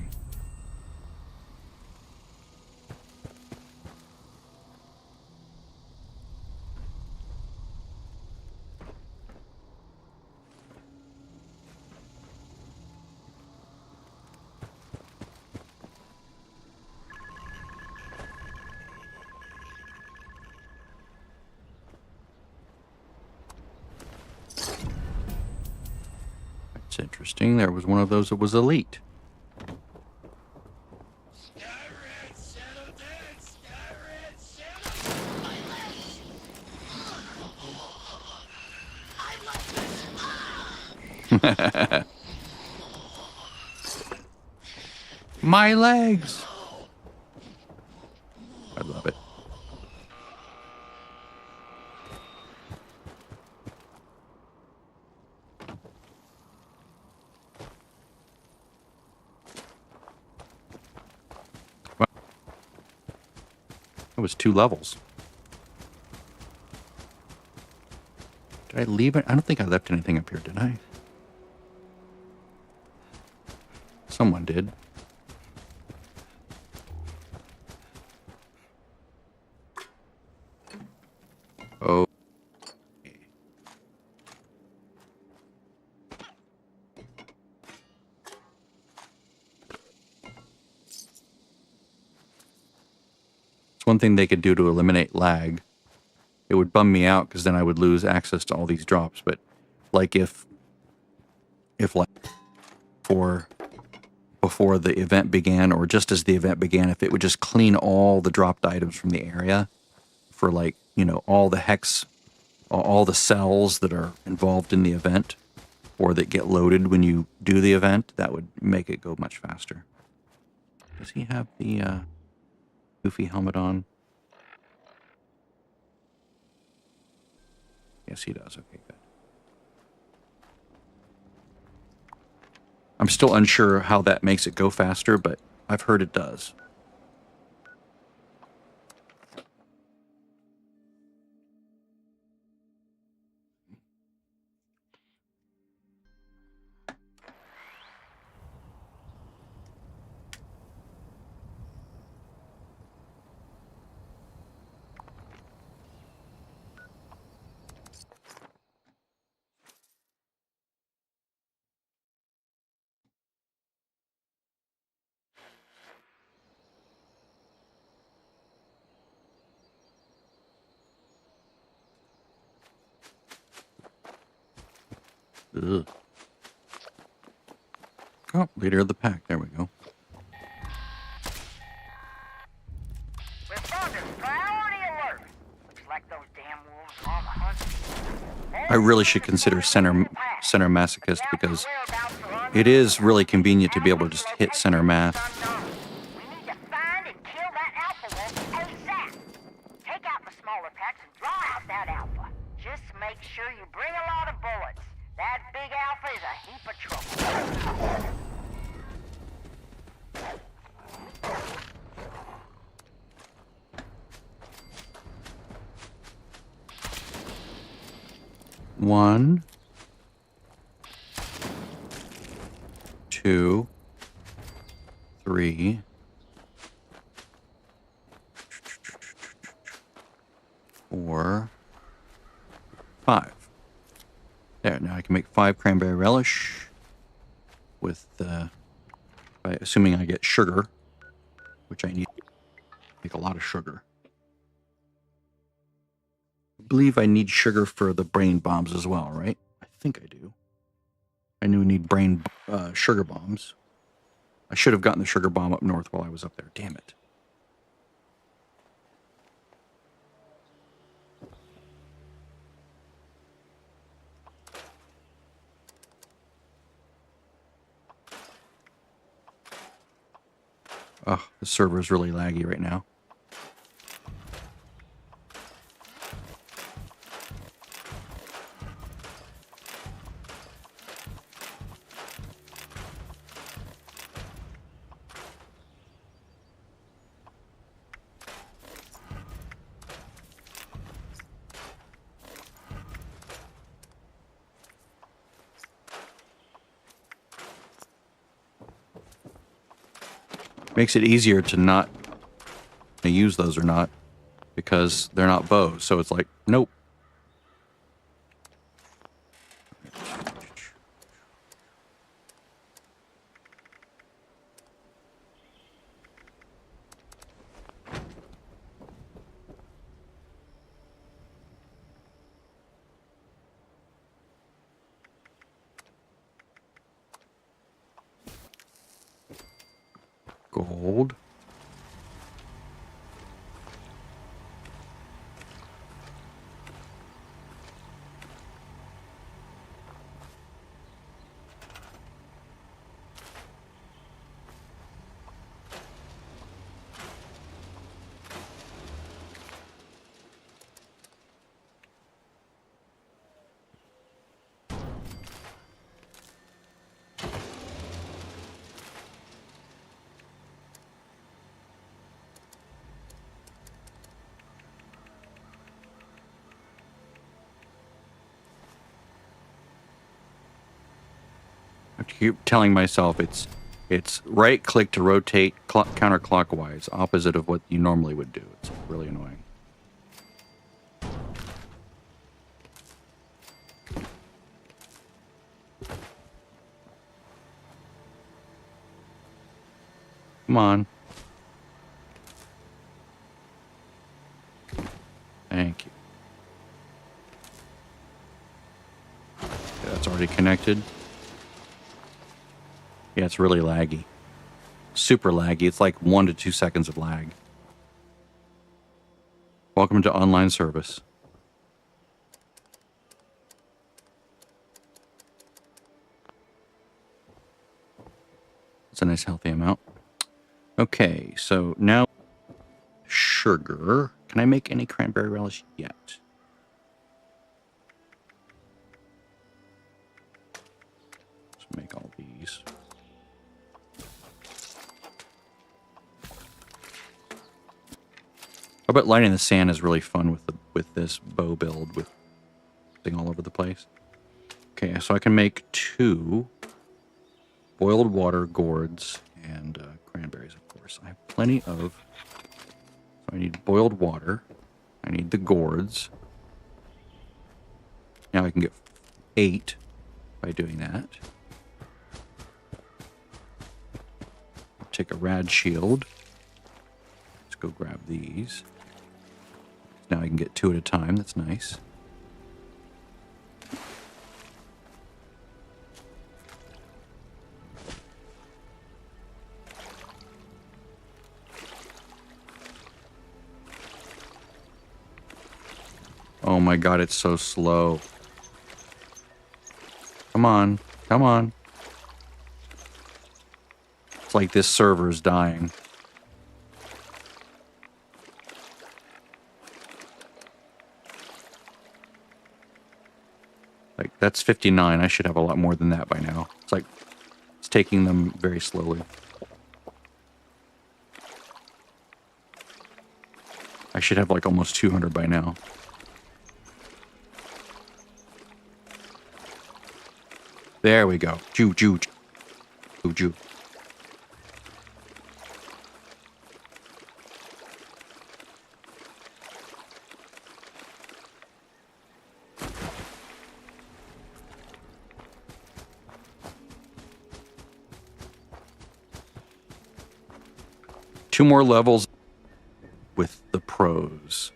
Interesting. There was one of those that was elite. My legs. I love it. Wow. That was 2 levels. Did I leave it? I don't think I left anything up here, did I? Someone did. Oh. It's one thing they could do to eliminate lag. It would bum me out because then I would lose access to all these drops. But like if like before the event began, or just as the event began, if it would just clean all the dropped items from the area for, like, you know, all the hex, all the cells that are involved in the event or that get loaded when you do the event, that would make it go much faster. Does he have the goofy helmet on? Yes, he does. Okay, good. I'm still unsure how that makes it go faster, but I've heard it does. Ugh. Oh, leader of the pack. There we go.
Responders, priority alert. Looks like those damn wolves are on the hunt.
I really should consider center masochist because it is really convenient to be able to just hit center mass.
We need to find and kill that alpha wolf ASAP. Take out the smaller packs and draw out that alpha. Just make sure you bring a lot of bullets. That big alpha is a heap of trouble.
One, 2, 3, 4, 5. There, now I can make 5 cranberry relish with, by assuming I get sugar, which I need to make a lot of sugar. I believe I need sugar for the brain bombs as well, right? I think I do. I knew I need brain sugar bombs. I should have gotten the sugar bomb up north while I was up there. Damn it. Oh, the server is really laggy right now. Makes it easier to not use those or not because they're not bows. So it's like, nope. Gold. keep telling myself it's right click to rotate counterclockwise, opposite of what you normally would do. It's really annoying. Come on. Thank you. Okay, that's already connected. Yeah, it's really laggy. Super laggy. It's like 1 to 2 seconds of lag. Welcome to online service. That's a nice healthy amount. Okay, so now sugar. Can I make any cranberry relish yet? Let's make all these. I bet lighting the sand is really fun with this bow build with thing all over the place. Okay, so I can make 2 boiled water gourds and cranberries, of course. I have plenty of. So I need boiled water. I need the gourds. Now I can get 8 by doing that. Take a rad shield. Let's go grab these. Now I can get 2 at a time. That's nice. Oh my god, it's so slow. Come on. Come on. It's like this server's dying. Like, that's 59. I should have a lot more than that by now. It's like, it's taking them very slowly. I should have like almost 200 by now. There we go. Ju. 2 more levels with the pros.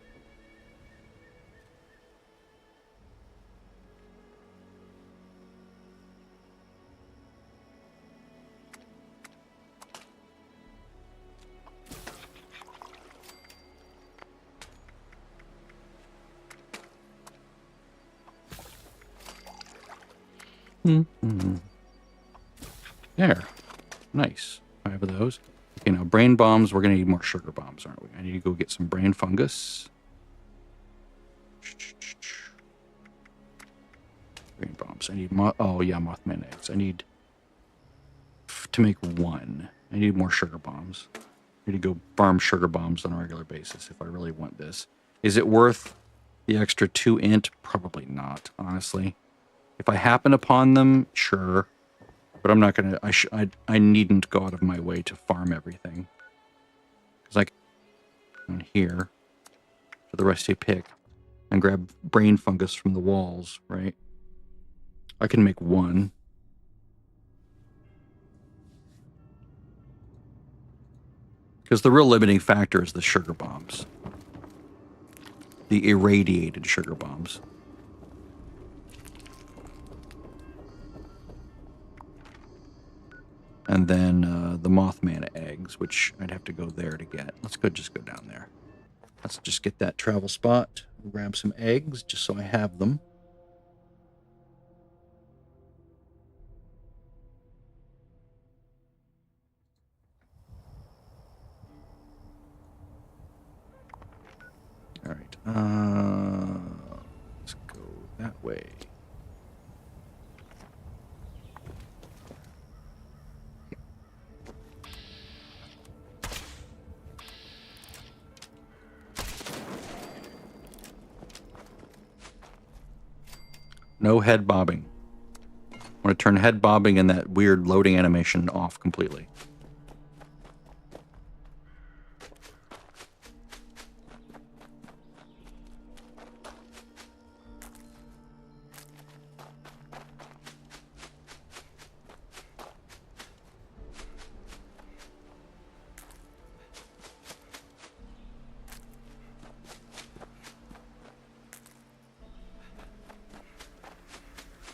There. Nice. 5 of those. Okay, now brain bombs. We're going to need more sugar bombs, aren't we? I need to go get some brain fungus. Brain bombs. I need Mothman eggs. I need to make 1. I need more sugar bombs. I need to go farm sugar bombs on a regular basis if I really want this. Is it worth the extra 2 int? Probably not, honestly. If I happen upon them, sure. But I'm not gonna. I needn't go out of my way to farm everything. Cause I can here for the rest you pick and grab brain fungus from the walls, right? I can make 1. Because the real limiting factor is the sugar bombs, the irradiated sugar bombs. And then the Mothman eggs, which I'd have to go there to get. Let's just go down there. Let's just get that travel spot. Grab some eggs, just so I have them. All right. Let's go that way. No head bobbing. I want to turn head bobbing and that weird loading animation off completely.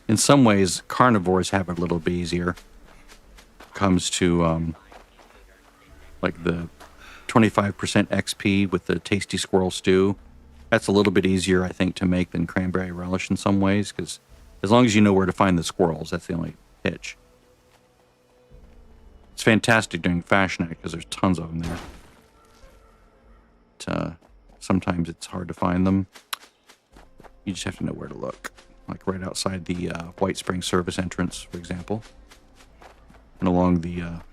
In some ways, carnivores have it a little bit easier. Comes to like the 25% XP with the tasty squirrel stew. That's a little bit easier, I think, to make than cranberry relish in some ways, because as long as you know where to find the squirrels, that's the only hitch. It's fantastic doing Fashion Act because there's tons of them there. But, sometimes it's hard to find them. You just have to know where to look. Like right outside the White Spring Service entrance, for example. And along the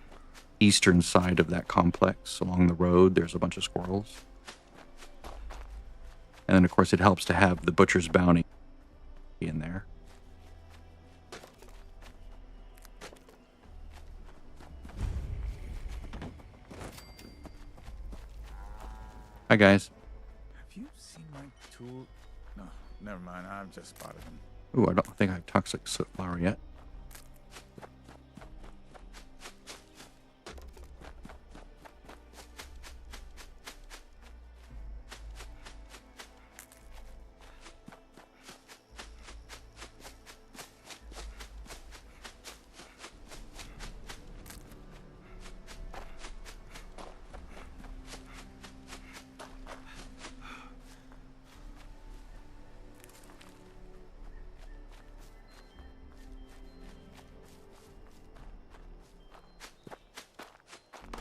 eastern side of that complex, along the road, there's a bunch of squirrels. And then, of course, it helps to have the Butcher's Bounty in there. Hi, guys.
Have you seen my tool? No, never mind. I've just spotted them.
Ooh, I don't think I have toxic soot flower yet.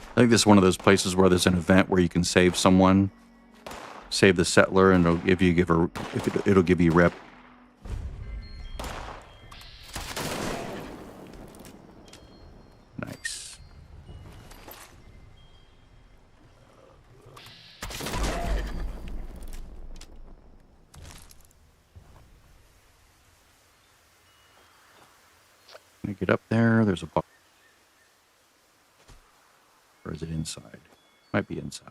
I think this is one of those places where there's an event where you can save someone, save the settler, and it'll give you rep. Nice. Gonna get up there. There's a box. Or is it inside? Might be inside.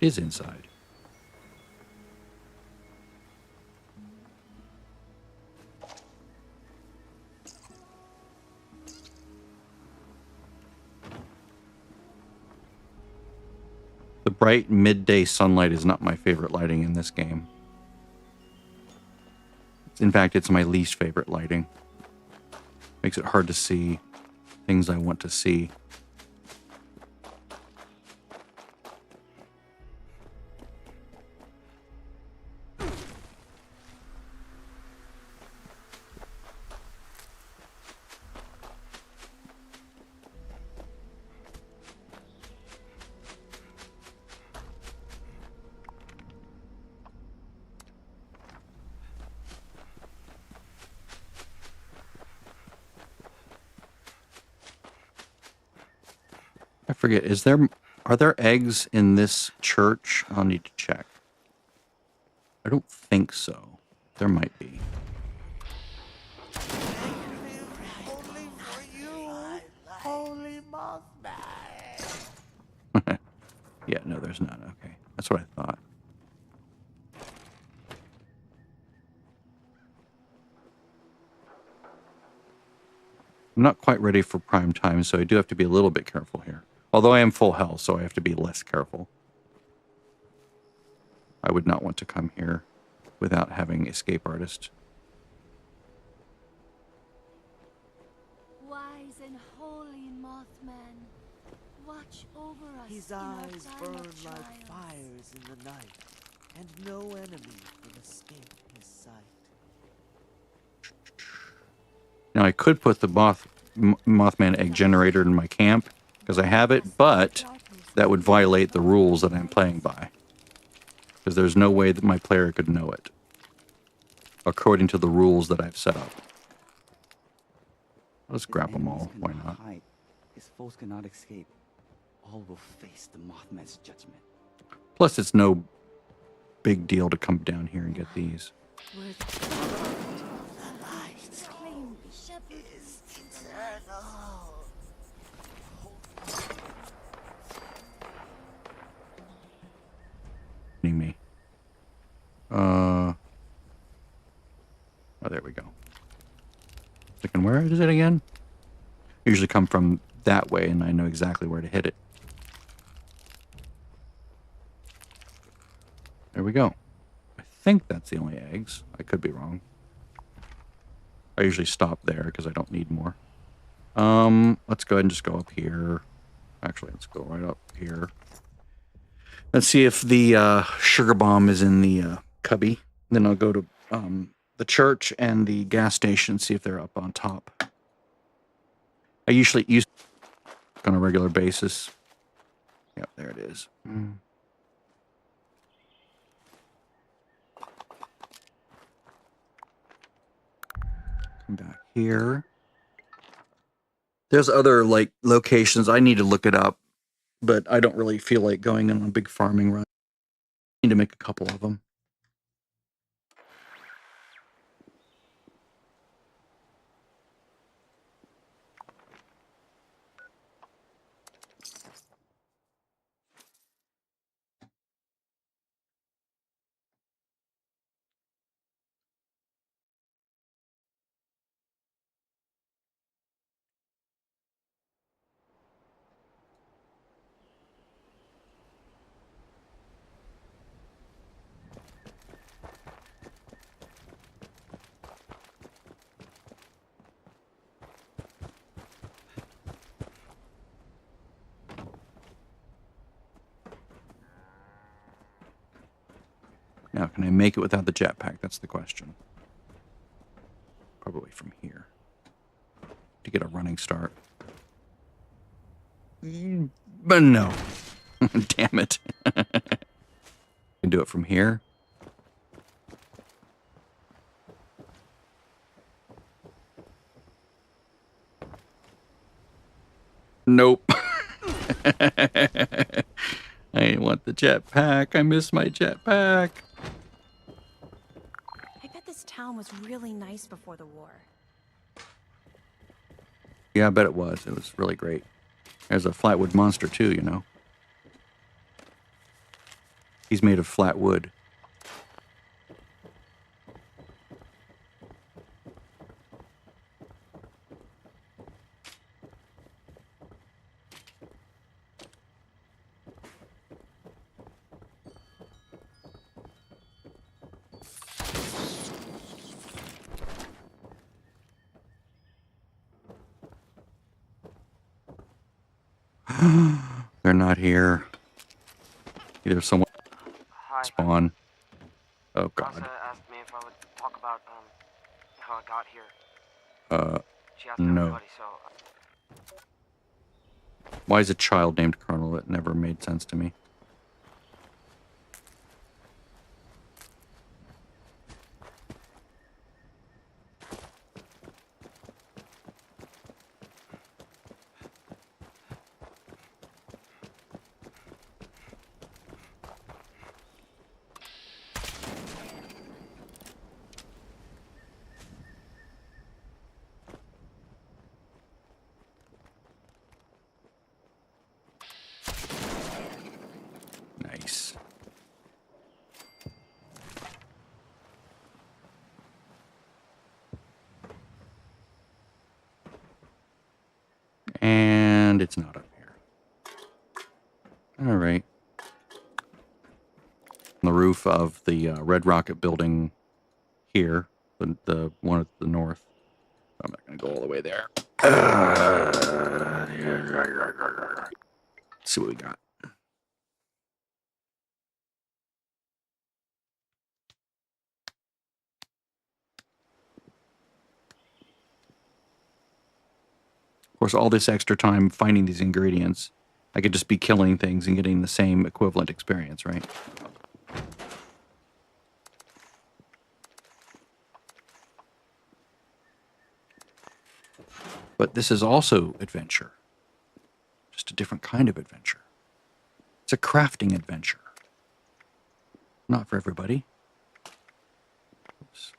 It is inside. The bright midday sunlight is not my favorite lighting in this game. In fact, it's my least favorite lighting. Makes it hard to see things I want to see. I forget, are there eggs in this church? I'll need to check. I don't think so. There might be.
Only for you, holy Mothman.
Yeah, no, there's none. Okay, that's what I thought. I'm not quite ready for prime time, so I do have to be a little bit careful here. Although I am full health, so I have to be less careful. I would not want to come here without having escape artist.
Wise and holy Mothman, watch over us.
His
in our
eyes
time
burn
of
like
trials.
fires in the night, and no enemy will escape his sight.
Now, I could put the Mothman egg generator in my camp, because I have it, but that would violate the rules that I'm playing by. Because there's no way that my player could know it, according to the rules that I've set up. Let's grab them all, why not?
Hide. His foes cannot escape. All will face the Mothman's judgment.
Plus, it's no big deal to come down here and get these. Me. Oh, there we go. Thinking, where is it again? I usually come from that way, and I know exactly where to hit it. There we go. I think that's the only eggs. I could be wrong. I usually stop there because I don't need more. Let's go ahead and just go up here. Actually, let's go right up here. Let's see if the sugar bomb is in the cubby. Then I'll go to the church and the gas station, see if they're up on top. I usually use on a regular basis. Yep, there it is. Come back here. There's other like locations. I need to look it up, but I don't really feel like going on a big farming run. I need to make a couple of them. Now, can I make it without the jetpack? That's the question. Probably from here. To get a running start. But no. Damn it. I can do it from here. Nope. I want the jetpack. I miss my jetpack.
I bet this town was really nice before the war.
Yeah, I bet it was. It was really great. There's a flatwood monster too, you know. He's made of flat wood. They're not here. Either someone spawn. Oh God.
Casa asked me if I would talk about how I got here. She asked
No.
everybody, so.
Why is a child named Colonel? It never made sense to me. Nice. And it's not up here. All right. On the roof of the Red Rocket building here, the one at the north. I'm not going to go all the way there. Let's see what we got. Of course, all this extra time finding these ingredients, I could just be killing things and getting the same equivalent experience, right? But this is also adventure. Just a different kind of adventure. It's a crafting adventure. Not for everybody. Oops.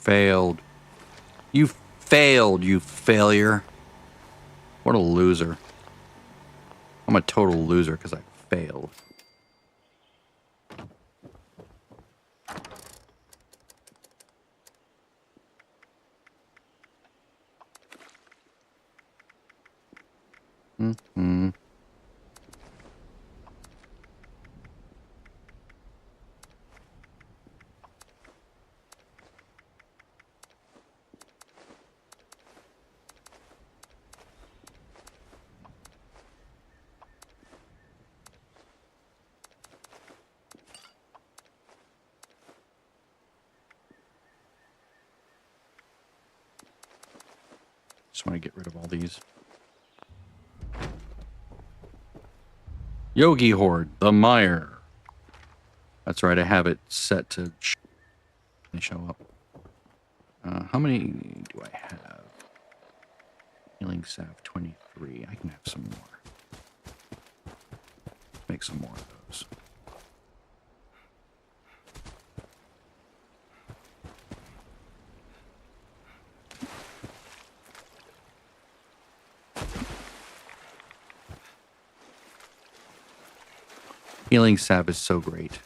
Failed. You failed, you failure. What a loser. I'm a total loser because I failed. Mm-hmm. Just want to get rid of all these. Yogi Horde, the Mire. That's right, I have it set to show up. How many do I have? Healing salve 23. I can have some more. Make some more of those. Healing salve is so great.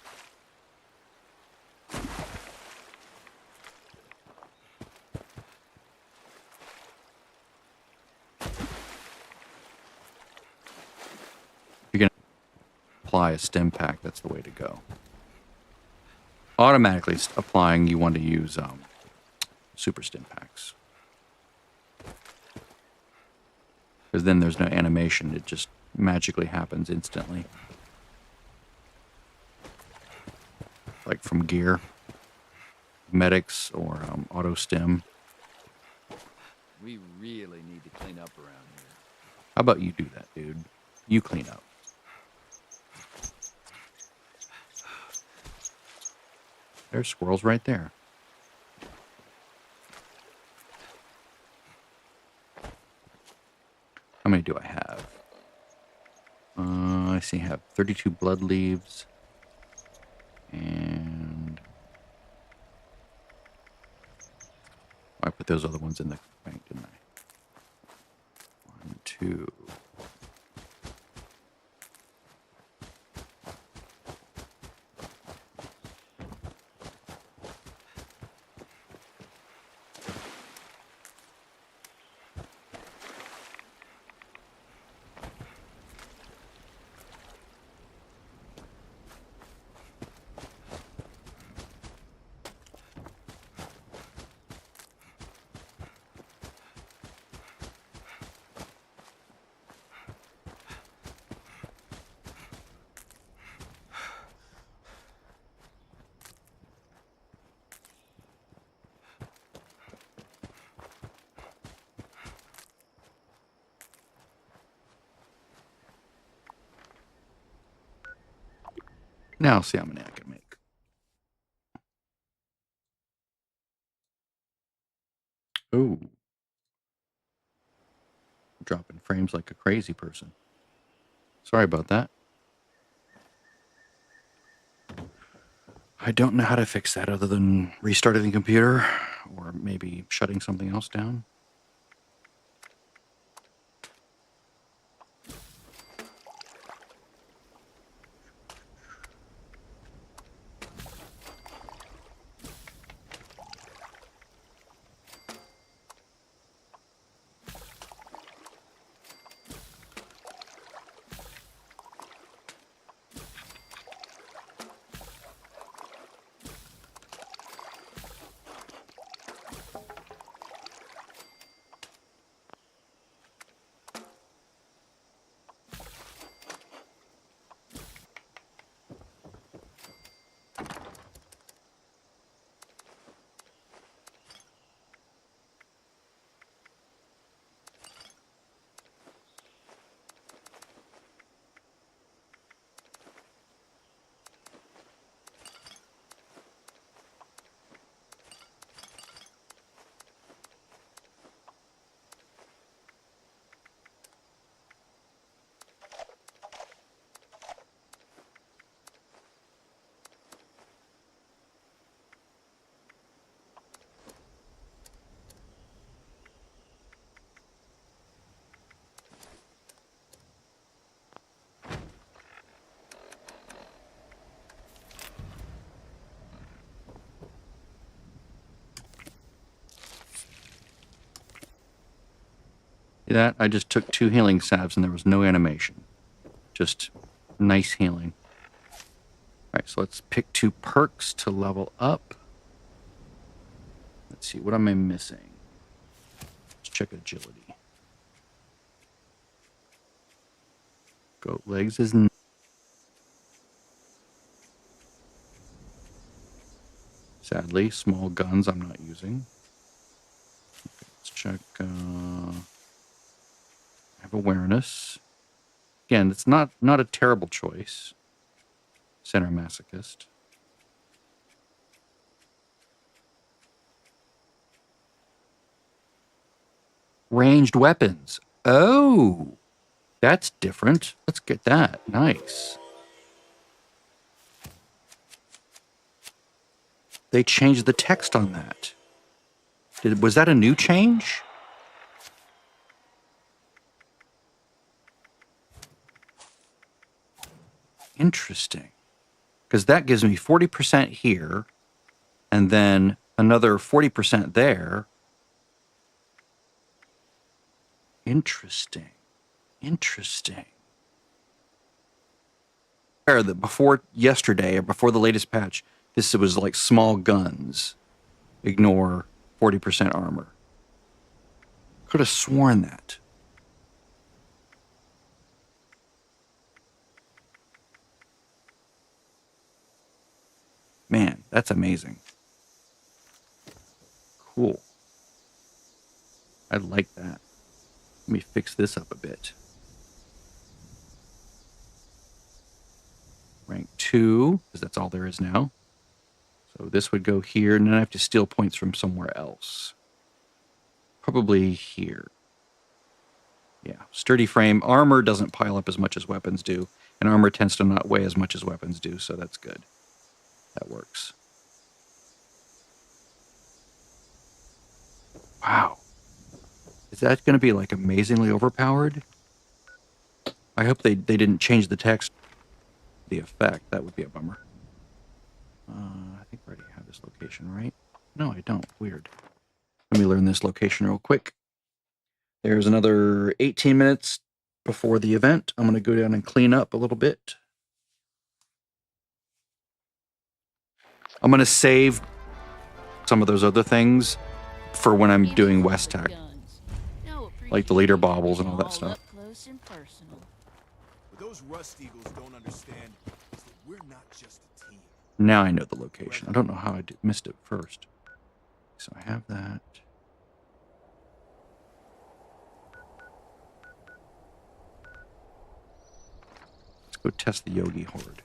You're going to apply a stim pack, that's the way to go. Automatically applying, you want to use super stim packs. Because then there's no animation, it just magically happens instantly. Like from gear, medics, or auto stim.
We really need to clean up around here.
How about you do that, dude? You clean up. There's squirrels right there. How many do I have? I see I have 32 blood leaves. And I put those other ones in the bank, didn't I? 1, 2. Now see how many I can make. Ooh. Dropping frames like a crazy person. Sorry about that. I don't know how to fix that other than restarting the computer or maybe shutting something else down. See that? I just took 2 healing salves and there was no animation. Just nice healing. Alright, so let's pick 2 perks to level up. Let's see, what am I missing? Let's check agility. Goat legs is... Sadly, small guns I'm not using. Okay, let's check... I have awareness. Again, it's not a terrible choice. Center masochist. Ranged weapons. Oh, that's different. Let's get that. Nice. They changed the text on that. Was that a new change? Interesting. Because that gives me 40% here, and then another 40% there. Interesting. Interesting. Before yesterday, or before the latest patch, this was like small guns. Ignore 40% armor. Could have sworn that. Man, that's amazing. Cool. I like that. Let me fix this up a bit. Rank 2, because that's all there is now. So this would go here, and then I have to steal points from somewhere else. Probably here. Yeah, sturdy frame. Armor doesn't pile up as much as weapons do, and armor tends to not weigh as much as weapons do, so that's good. That works. Wow. Is that going to be like amazingly overpowered? I hope they didn't change the text. The effect. That would be a bummer. I think I already have this location, right? No, I don't. Weird. Let me learn this location real quick. There's another 18 minutes before the event. I'm going to go down and clean up a little bit. I'm going to save some of those other things for when I'm doing West Tech. Like the leader baubles and all that stuff.
What those Rust Eagles don't understand is that we're not just a team.
Now I know the location. I don't know how I missed it first. So I have that. Let's go test the Yogi Horde.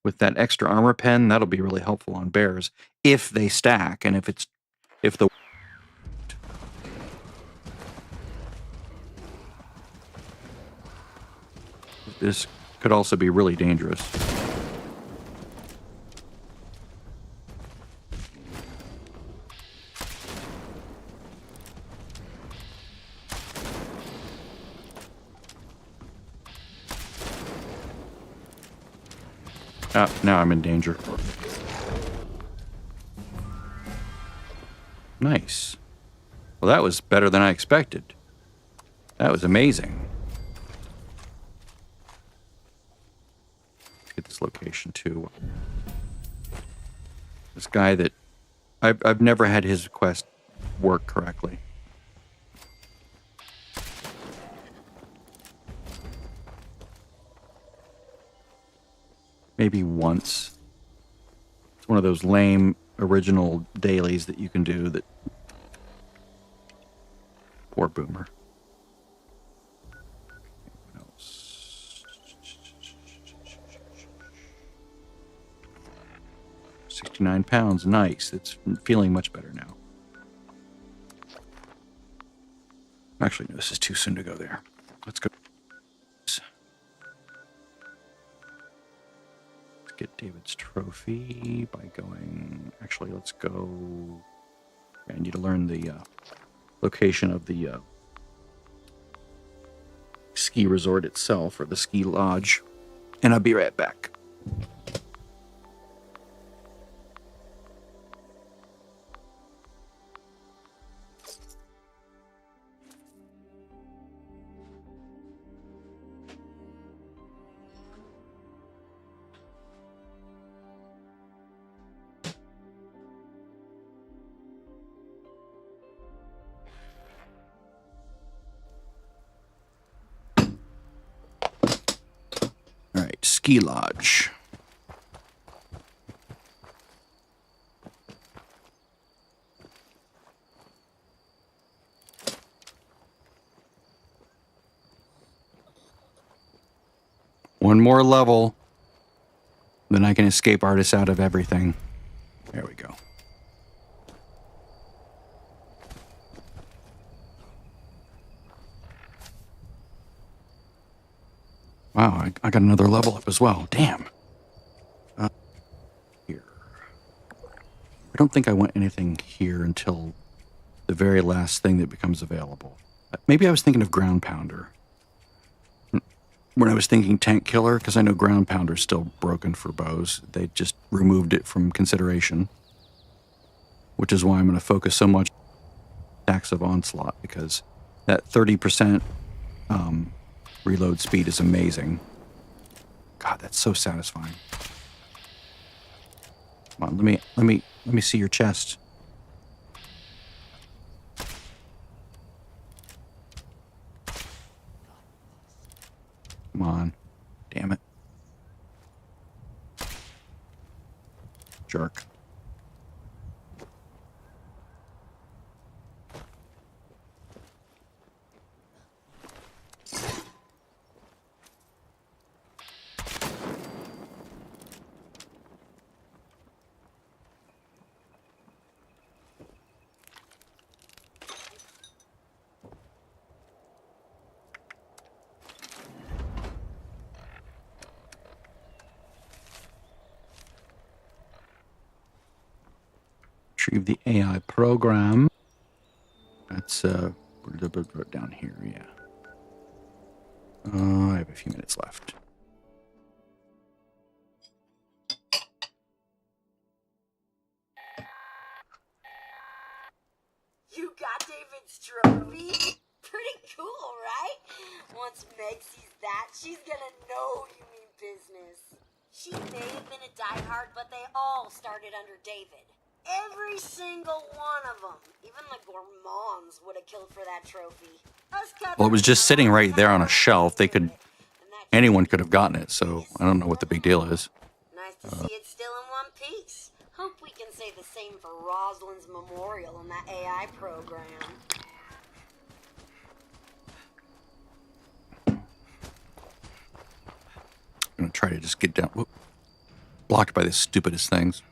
With that extra armor pen, that'll be really helpful on bears if they stack, and if the this could also be really dangerous. Now I'm in danger. Nice. Well, that was better than I expected. That was amazing. Let's get this location too. This guy that I've never had his quest work correctly. Maybe once. It's one of those lame original dailies that you can do that... Poor Boomer. What else? 69 pounds. Nice. It's feeling much better now. Actually, no, this is too soon to go there. Let's go. Get David's trophy by going... Actually, let's go... I need to learn the location of the ski resort itself, or the ski lodge. And I'll be right back. ski lodge. One more level, then I can escape artists out of everything. There we go. Wow, I got another level up as well. Damn. Here. I don't think I want anything here until the very last thing that becomes available. Maybe I was thinking of ground pounder. When I was thinking tank killer, because I know ground pounder's still broken for bows. They just removed it from consideration. Which is why I'm going to focus so much on stacks of onslaught, because that 30% reload speed is amazing. God, that's so satisfying. Come on, let me see your chest. Come on. Damn it. Jerk. Retrieve the AI program. That's down here, yeah. I have a few minutes left.
You got David's trophy? Pretty cool, right? Once Meg sees that, she's gonna know you mean business. She may have been a diehard, but they all started under David. Every single one of them. Even the gourmands would have killed for that trophy.
Well, it was just sitting right there on a shelf. Anyone could have gotten it, so I don't know what the big deal is.
Nice to see it still in one piece. Hope we can say the same for Rosalind's memorial in that AI program.
I'm gonna try to just get down. Whoop. Blocked by the stupidest things.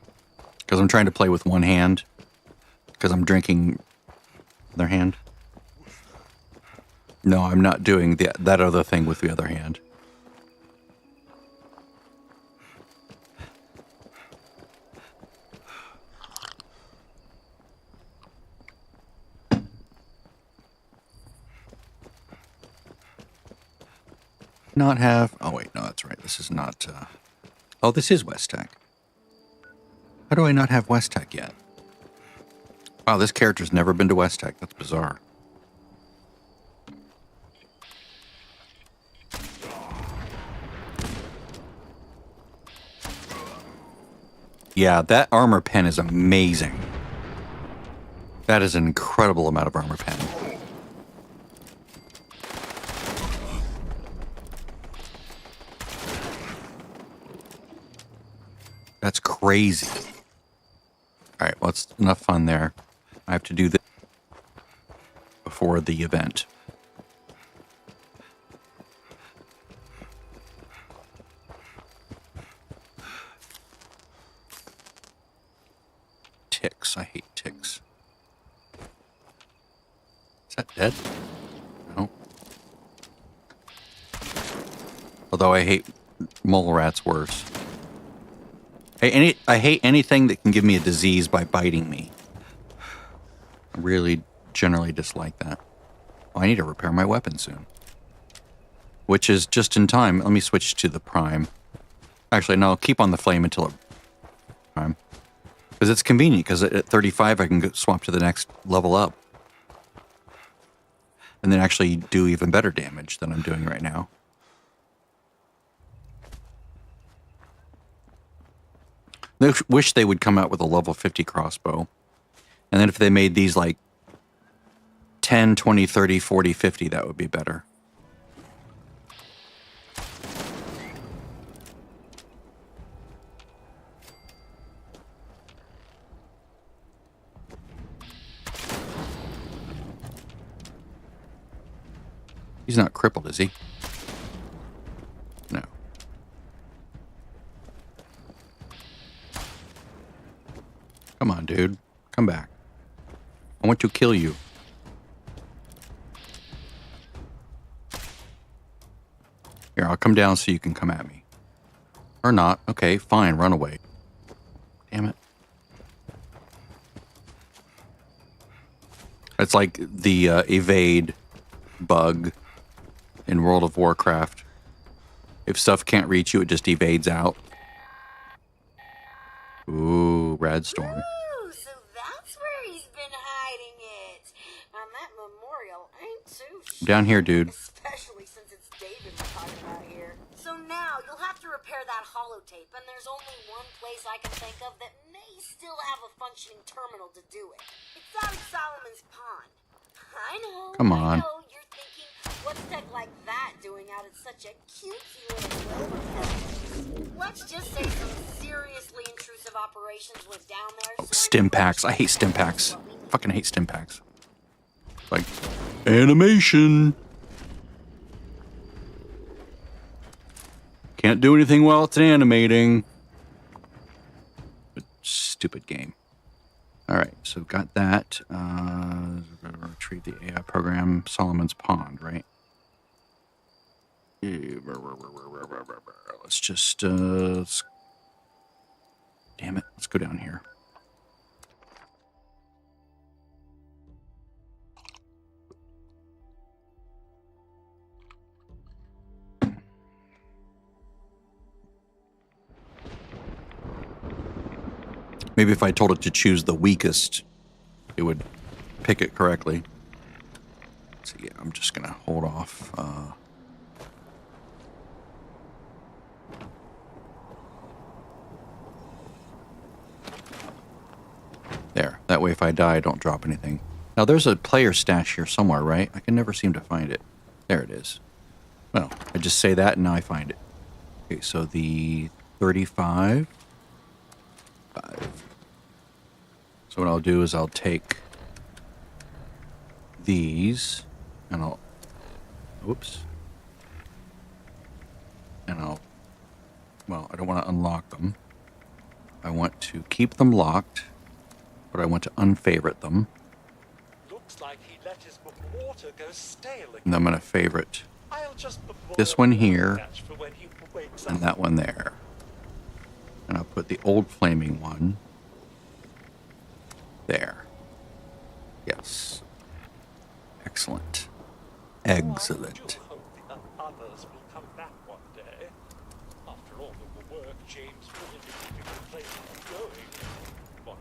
Because I'm trying to play with one hand. Because I'm drinking other hand. No, I'm not doing that other thing with the other hand. Not have... Oh, wait, no, that's right. This is not... Oh, this is West Tech. How do I not have West Tech yet? Wow, this character's never been to West Tech. That's bizarre. Yeah, that armor pen is amazing. That is an incredible amount of armor pen. That's crazy. All right, well, it's enough fun there. I have to do this before the event. Ticks. I hate ticks. Is that dead? No. Although I hate mole rats worse. I hate anything that can give me a disease by biting me. I really generally dislike that. Oh, I need to repair my weapon soon. Which is just in time. Let me switch to the prime. Actually, no, I'll keep on the flame until it prime. Because it's convenient, because at 35 I can go swap to the next level up. And then actually do even better damage than I'm doing right now. I wish they would come out with a level 50 crossbow. And then if they made these like 10, 20, 30, 40, 50, that would be better. He's not crippled, is he? No. Come on, dude. Come back. I want to kill you. Here, I'll come down so you can come at me. Or not. Okay, fine. Run away. Damn it. It's like the evade bug in World of Warcraft. If stuff can't reach you, it just evades out. Ooh, rad storm.
Ooh, so that's where he's been hiding it. And that memorial ain't too
I'm down here, dude.
especially since it's David we're talking about here. So now you'll have to repair that holotape, and there's only one place I can think of that may still have a functioning terminal to do it. It's out of Solomon's Pond. I know.
Come on.
I know. You're thinking, what's tech like that doing out at such a cutesy little Wilbur? Let's just say some seriously intrusive operations was down there. So
Stim packs. I hate stim packs. Fucking hate stim packs. Like, animation. Can't do anything while it's animating. But stupid game. Alright, so got that. Retrieve the AI program. Solomon's Pond, right? Let's just, damn it, let's go down here. Maybe if I told it to choose the weakest, it would pick it correctly. So yeah, I'm just gonna hold off. There. That way if I die, I don't drop anything. Now there's a player stash here somewhere, right? I can never seem to find it. There it is. Well, I just say that and now I find it. Okay, so the 35. 5. So what I'll do is I'll take these and I'll, whoops, and I'll, well, I don't want to unlock them. I want to keep them locked, but I want to unfavorite them.
Looks like he let his water go stale again.
And I'm going to favorite
I'll just
this one here
for when he wakes
and
up.
that one there. And I'll put the old flaming one there. Yes. Excellent. Excellent.
I do hope the others will come back one day. After all the work James put into keeping the place going. What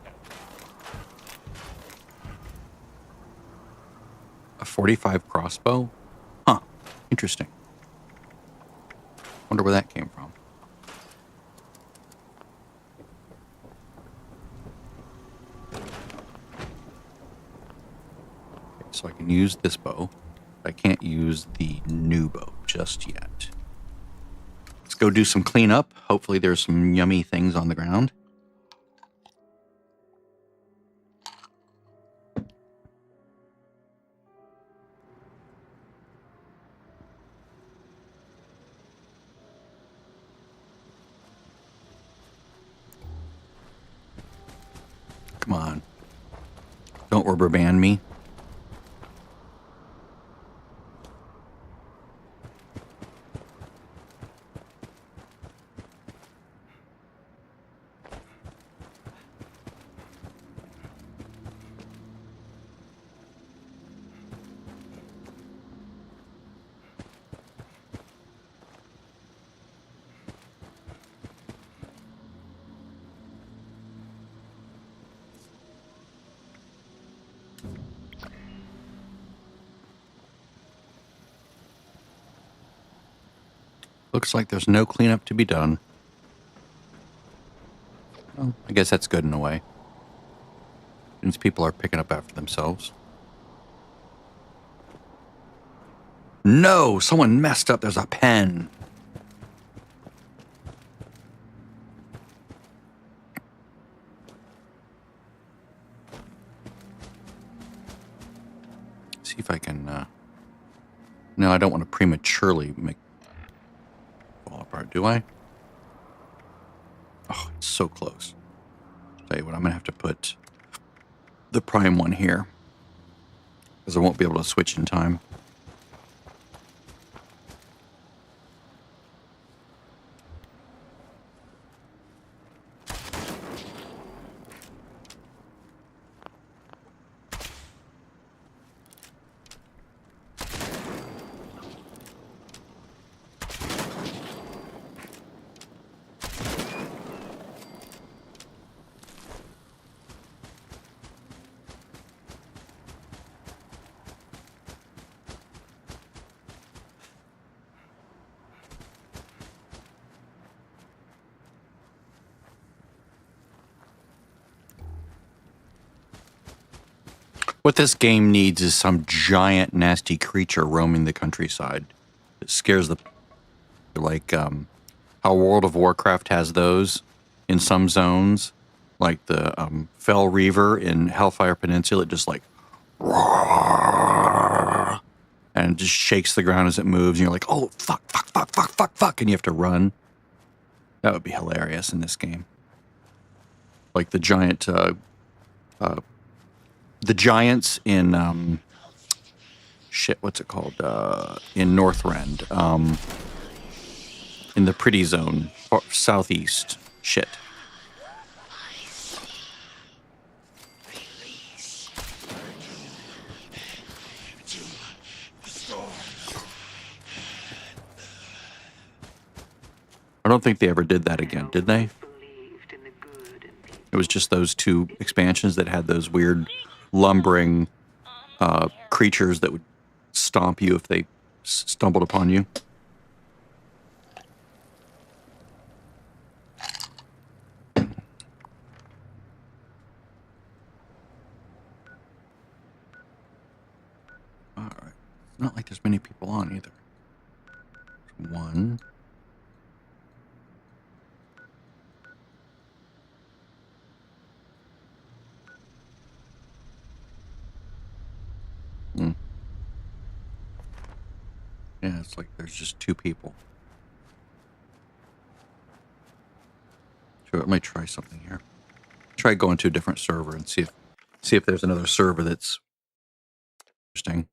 A 45 crossbow? Huh. Interesting. Wonder where that came from. So I can use this bow. I can't use the new bow just yet. Let's go do some cleanup. Hopefully there's some yummy things on the ground. Come on. Don't rubber band me. Looks like there's no cleanup to be done. Well, I guess that's good in a way. Means people are picking up after themselves. No! Someone messed up. There's a pen. See if I can No, I don't want to prematurely make fall apart, do I? Oh, it's so close. Tell you what, I'm going to have to put the prime one here because I won't be able to switch in time. What this game needs is some giant, nasty creature roaming the countryside. It scares the... Like, how World of Warcraft has those in some zones. Like the Fell Reaver in Hellfire Peninsula. It just like... Roar, and it just shakes the ground as it moves. And you're like, oh, fuck, fuck, fuck, fuck, fuck, fuck. And you have to run. That would be hilarious in this game. Like the giant... the giants in shit, what's it called? In Northrend, in the Pretty Zone, southeast. Shit. I don't think they ever did that again, did they? It was just those two expansions that had those weird lumbering creatures that would stomp you if they stumbled upon you. All right. It's not like there's many people on either. One. Yeah, it's like there's just two people. Sure, I might try something here. Try going to a different server and see if there's another server that's interesting.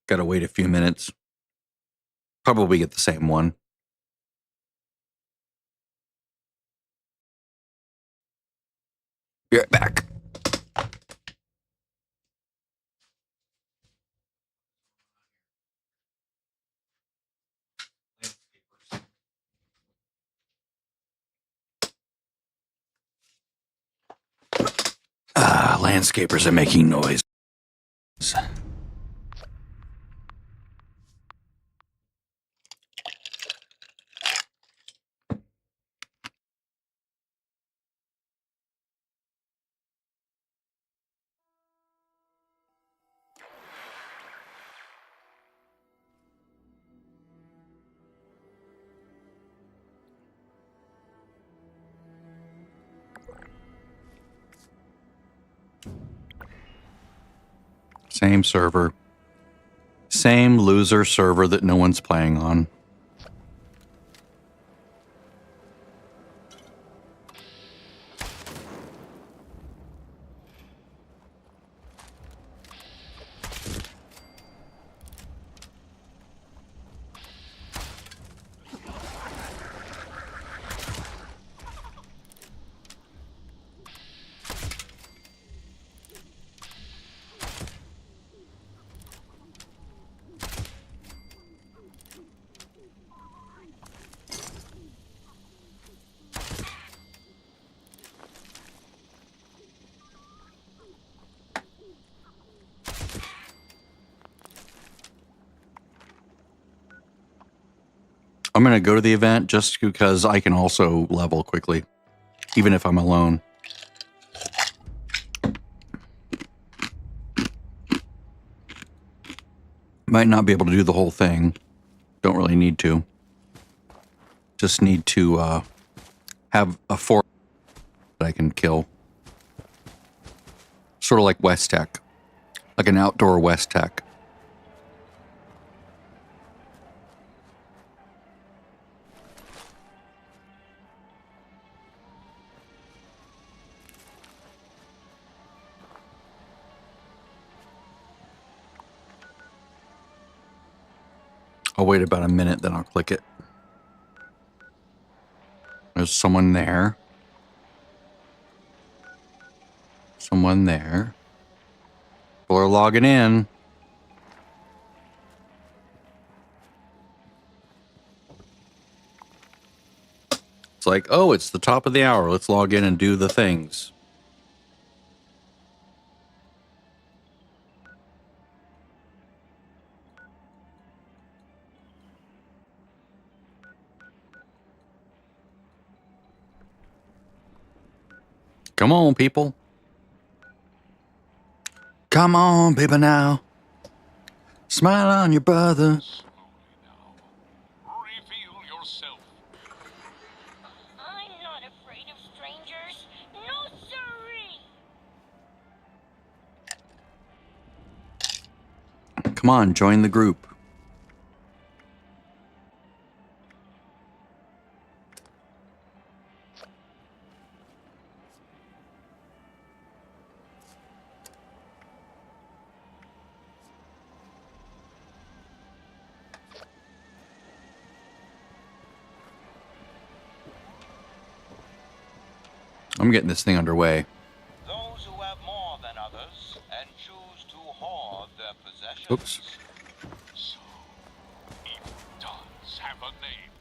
Gotta wait a few minutes. Probably get the same one. Be right back. Landscapers are making noise. Same server. Same loser server that no one's playing on. I'm going to go to the event just because I can also level quickly, even if I'm alone. Might not be able to do the whole thing. Don't really need to. Just need to have a forest that I can kill. Sort of like West Tech. Like an outdoor West Tech. I'll wait about a minute, then I'll click it. There's someone there. Someone there. People are logging in. It's like, oh, it's the top of the hour. Let's log in and do the things. Come on, people. Come on, people, now. Smile on your brother.
Reveal yourself.
I'm not afraid of strangers. No, sirree.
Come on, join the group. I'm getting this thing underway.
Those who have more than others and choose to hoard their possessions.
Oops.
So, it does have a name.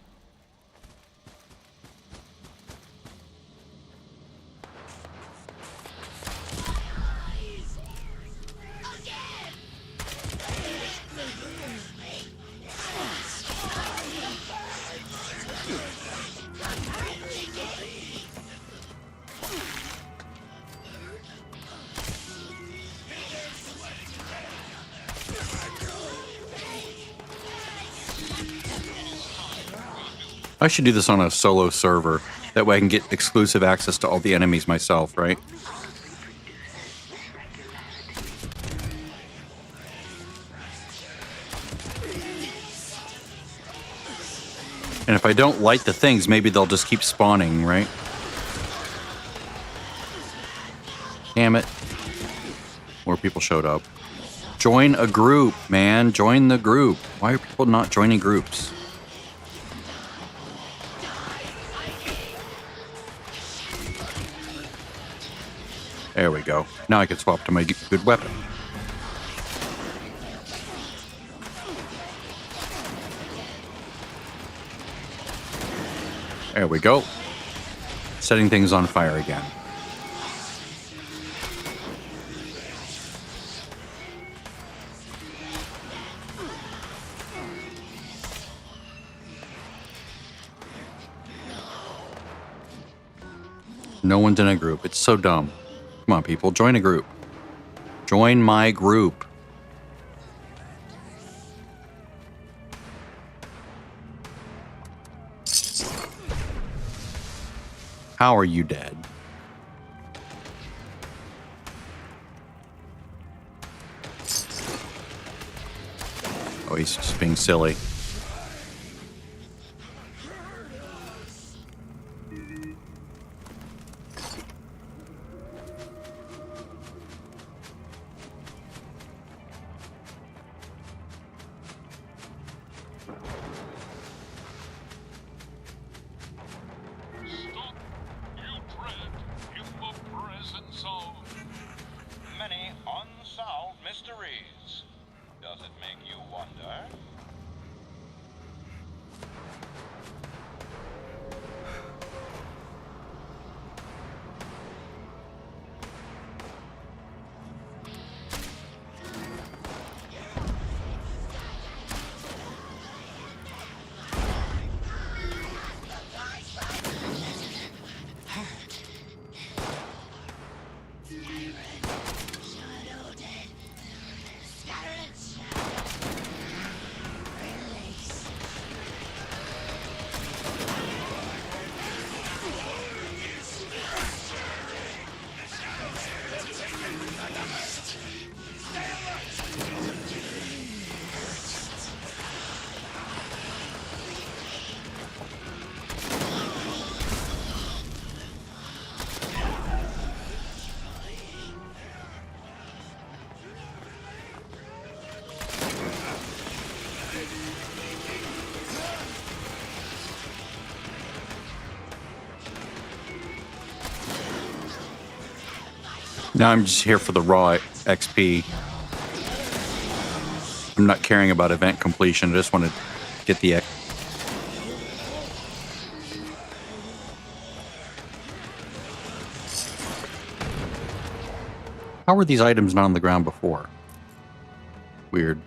I should do this on a solo server. That way I can get exclusive access to all the enemies myself, right? And if I don't light the things, maybe they'll just keep spawning, right? Damn it. More people showed up. Join a group, man. Join the group. Why are people not joining groups? There we go. Now I can swap to my good weapon. There we go. Setting things on fire again. No one's in a group. It's so dumb. Come on, people. Join a group. Join my group. How are you dead? Oh, he's just being silly.
Many unsolved mysteries. Does it make you wonder?
Now I'm just here for the raw XP. I'm not caring about event completion. I just want to get the X. How were these items not on the ground before? Weird.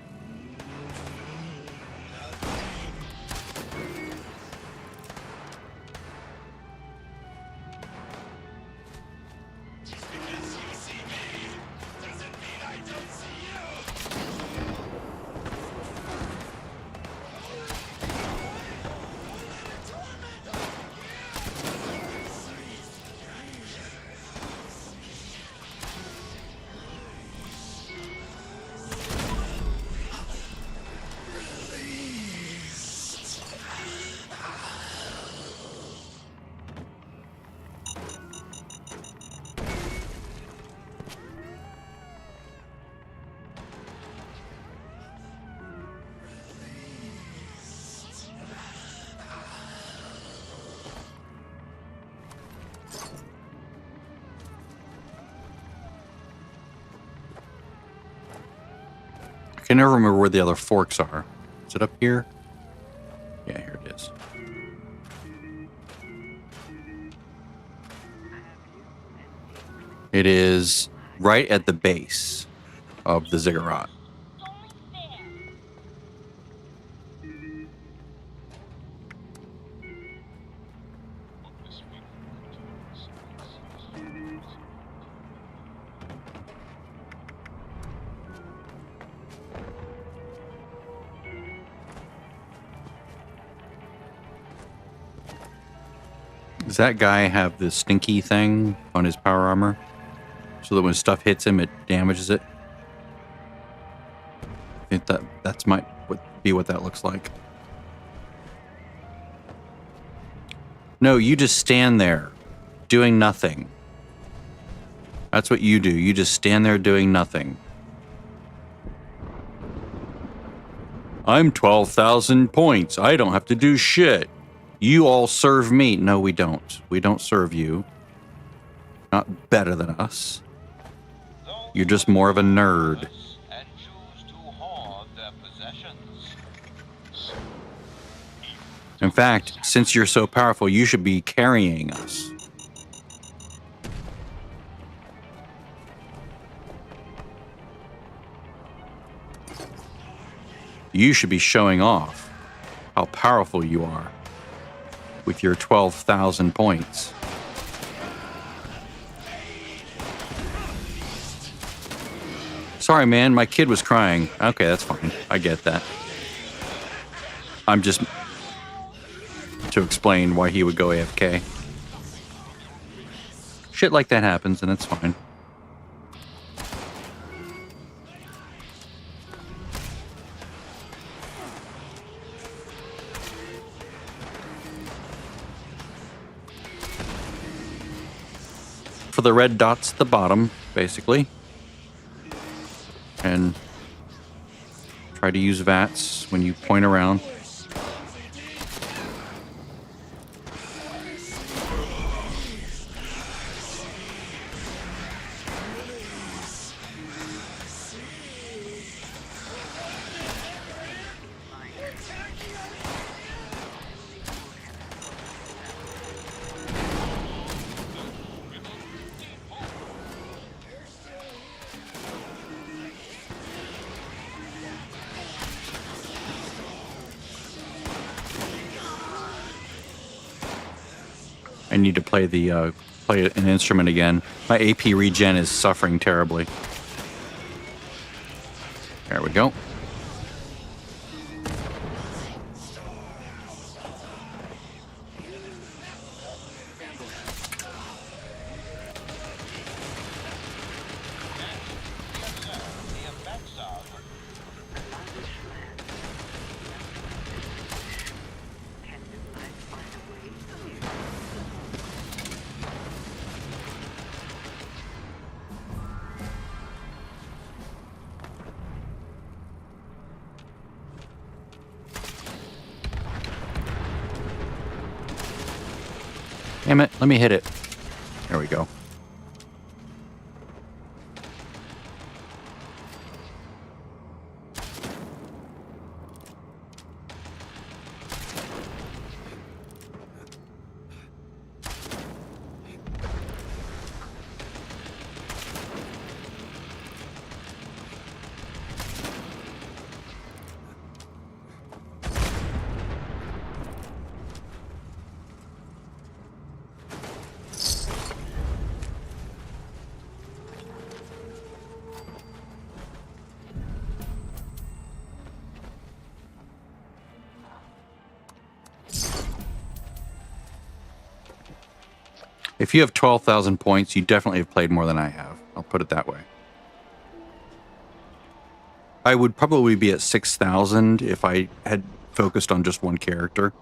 I can never remember where the other forks are. Is it up here? Yeah, here it is. It is right at the base of the ziggurat. Does that guy have the stinky thing on his power armor? So that when stuff hits him, it damages it? I think that's might be what that looks like. No, you just stand there, doing nothing. That's what you do. You just stand there doing nothing. I'm 12,000 points. I don't have to do shit. You all serve me. No, we don't. We don't serve you. Not better than us. You're just more of a nerd.
And choose to hoard their possessions.
In fact, since you're so powerful, you should be carrying us. You should be showing off how powerful you are with your 12,000 points. Sorry, man, my kid was crying. Okay, that's fine. I get that. I'm just to explain why he would go AFK. Shit like that happens, and it's fine. For the red dots at the bottom, basically. And try to use VATS when you point around. I need to play an instrument again. My AP regen is suffering terribly. There we go. Damn it, let me hit it. There we go. If you have 12,000 points, you definitely have played more than I have. I'll put it that way. I would probably be at 6,000 if I had focused on just one character.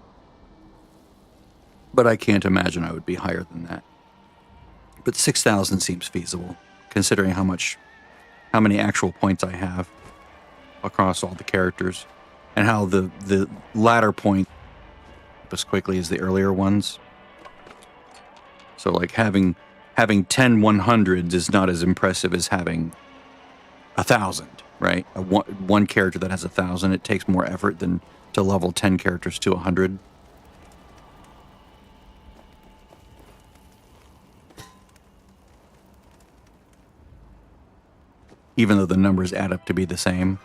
But I can't imagine I would be higher than that. But 6,000 seems feasible, considering how many actual points I have across all the characters, and how the latter point as quickly as the earlier ones. So like having 10 100s is not as impressive as having 1,000, right? One character that has 1,000, it takes more effort than to level 10 characters to 100. Even though the numbers add up to be the same.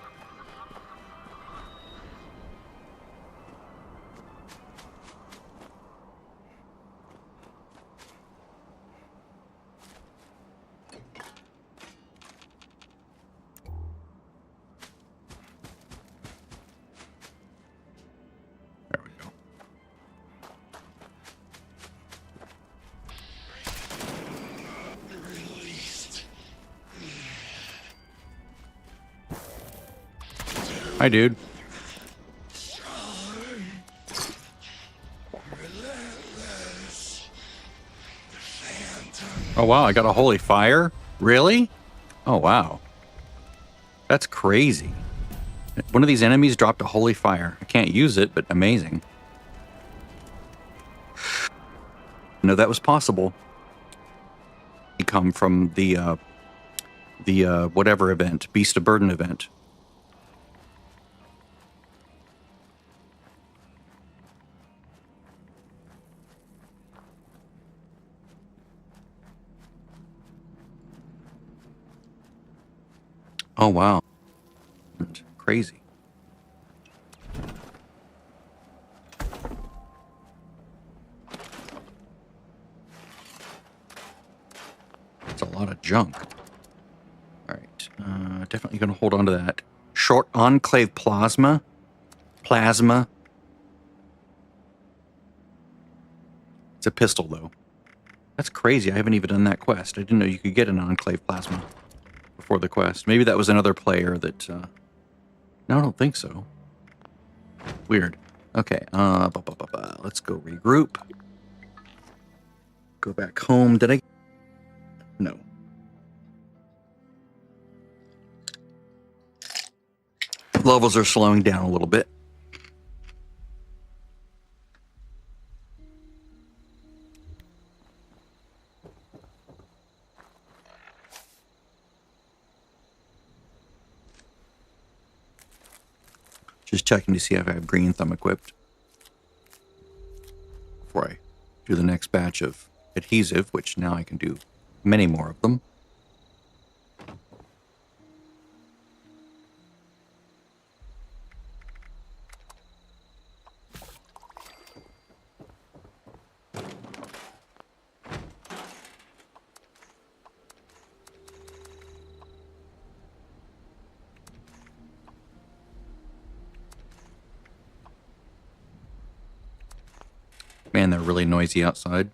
There we go. Hi, dude. Oh, wow. I got a holy fire? Really? Oh, wow. That's crazy. One of these enemies dropped a holy fire. I can't use it, but amazing. No, that was possible. You come from the whatever event, Beast of Burden event. Oh, wow. Crazy. That's a lot of junk. All right. Definitely going to hold on to that. Short Enclave Plasma. Plasma. It's a pistol, though. That's crazy. I haven't even done that quest. I didn't know you could get an Enclave Plasma before the quest. Maybe that was another player that... No, I don't think so. Weird. Okay. Let's go regroup. Go back home. Did I... No. Levels are slowing down a little bit. Just checking to see if I have green thumb equipped before I do the next batch of adhesive, which now I can do many more of them. Man, they're really noisy outside.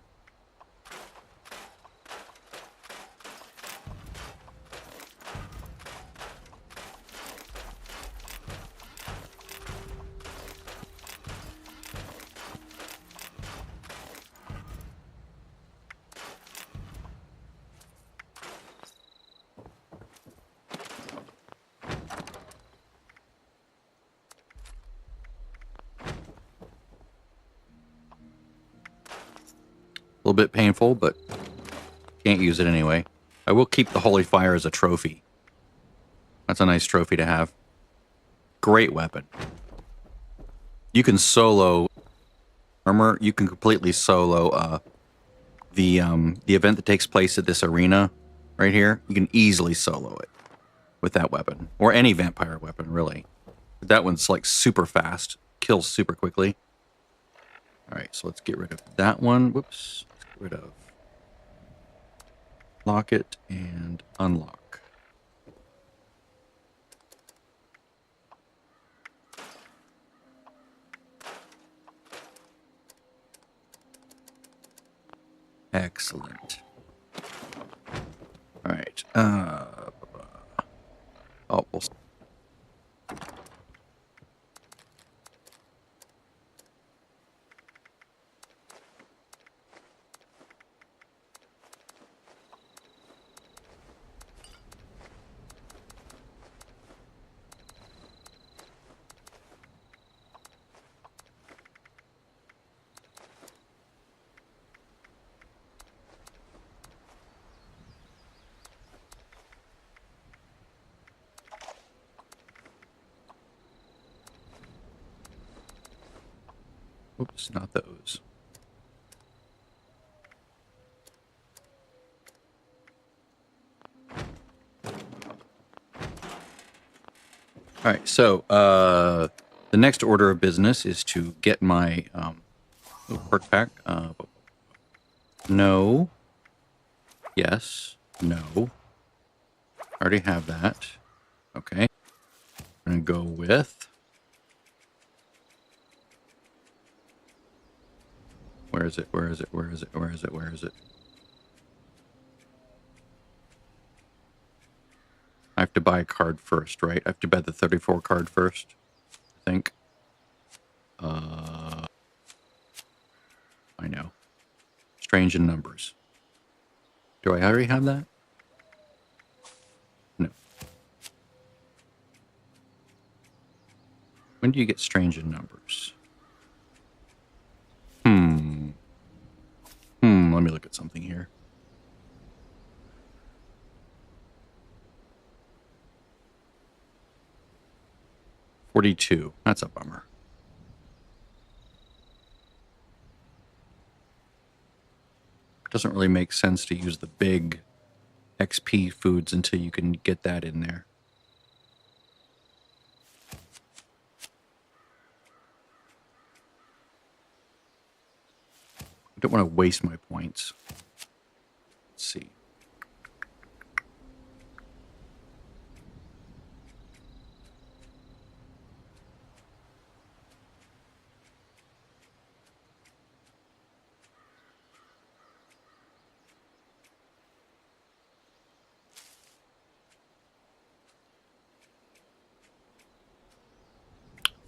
A little bit painful, but can't use it anyway. I will keep the Holy Fire as a trophy. That's a nice trophy to have. Great weapon. You can solo armor. You can completely solo the event that takes place at this arena right here. You can easily solo it with that weapon, or any vampire weapon, really. But that one's like super fast, kills super quickly. All right, so let's get rid of that one. Whoops. Let's get rid of lock it and unlock. Excellent. All right. Oh, we'll... Oops, not those. All right, so the next order of business is to get my perk pack. No. Yes. No. I already have that. Okay. I'm going to go with... Where is it? Where is it? Where is it? Where is it? Where is it? I have to buy a card first, right? I have to buy the 34 card first, I think. I know. Strange in numbers. Do I already have that? No. When do you get strange in numbers? Let me look at something here. $42. That's a bummer. It doesn't really make sense to use the big XP foods until you can get that in there. I don't want to waste my points. Let's see.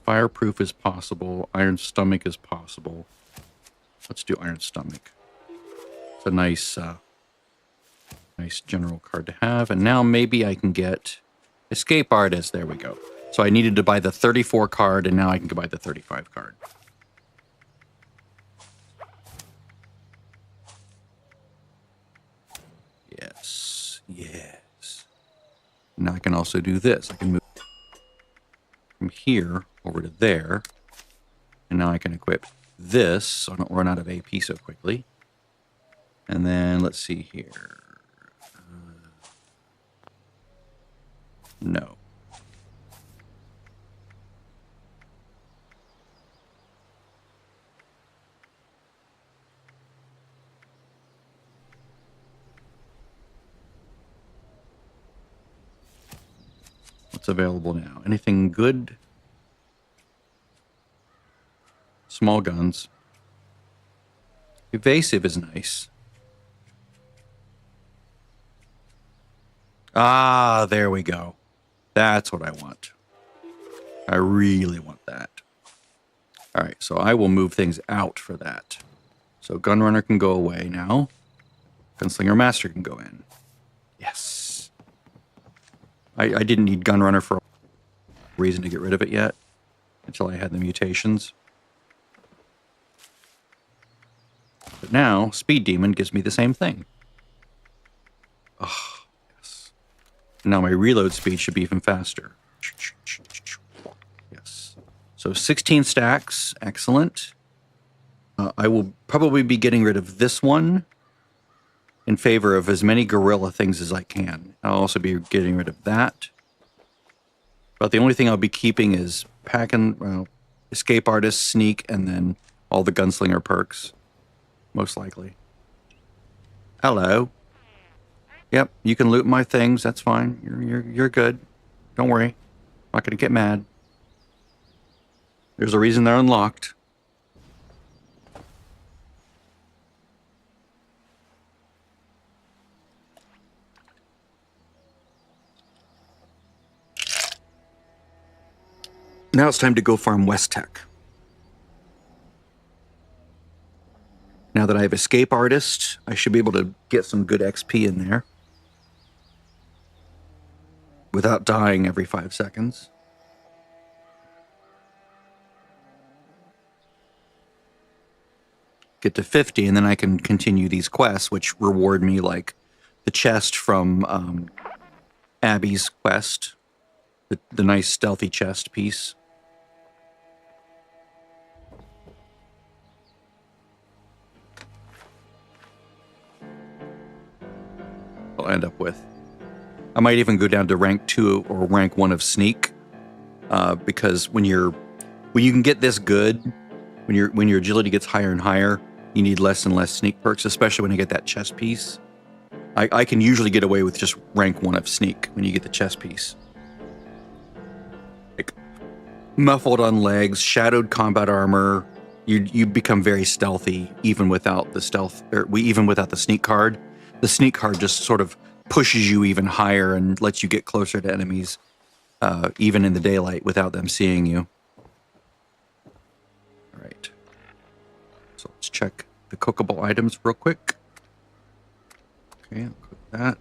Fireproof is possible. Iron Stomach is possible. Let's do Iron Stomach. It's a nice, nice general card to have. And now maybe I can get Escape Artist. There we go. So I needed to buy the 34 card, and now I can buy the 35 card. Yes. Yes. Now I can also do this. I can move from here over to there. And now I can equip this, so I don't run out of AP so quickly. And then let's see here. No. What's available now? Anything good? Small guns. Evasive is nice. Ah, there we go. That's what I want. I really want that. All right, so I will move things out for that. So Gunrunner can go away now. Gunslinger Master can go in. Yes. I didn't need Gunrunner for a reason to get rid of it yet, until I had the mutations. But now, Speed Demon gives me the same thing. Oh, yes. Now my reload speed should be even faster. Yes. So 16 stacks. Excellent. I will probably be getting rid of this one in favor of as many gorilla things as I can. I'll also be getting rid of that. But the only thing I'll be keeping is Escape Artist, Sneak, and then all the Gunslinger perks. Most likely. Hello. Yep, you can loot my things. That's fine. You're good. Don't worry. I'm not gonna get mad. There's a reason they're unlocked. Now it's time to go farm West Tech. Now that I have Escape Artist, I should be able to get some good XP in there without dying every 5 seconds. Get to 50, and then I can continue these quests, which reward me like the chest from Abby's quest, the nice stealthy chest piece. I'll end up with. I might even go down to rank 2 or rank 1 of sneak, because when you can get this good, when your agility gets higher and higher, you need less and less sneak perks, especially when I get that chest piece. I can usually get away with just rank 1 of sneak when you get the chest piece. Like muffled on legs, shadowed combat armor. You become very stealthy even without the stealth, or even without the sneak card. The sneak card just sort of pushes you even higher and lets you get closer to enemies, even in the daylight without them seeing you. All right. So let's check the cookable items real quick. Okay, I'll cook that.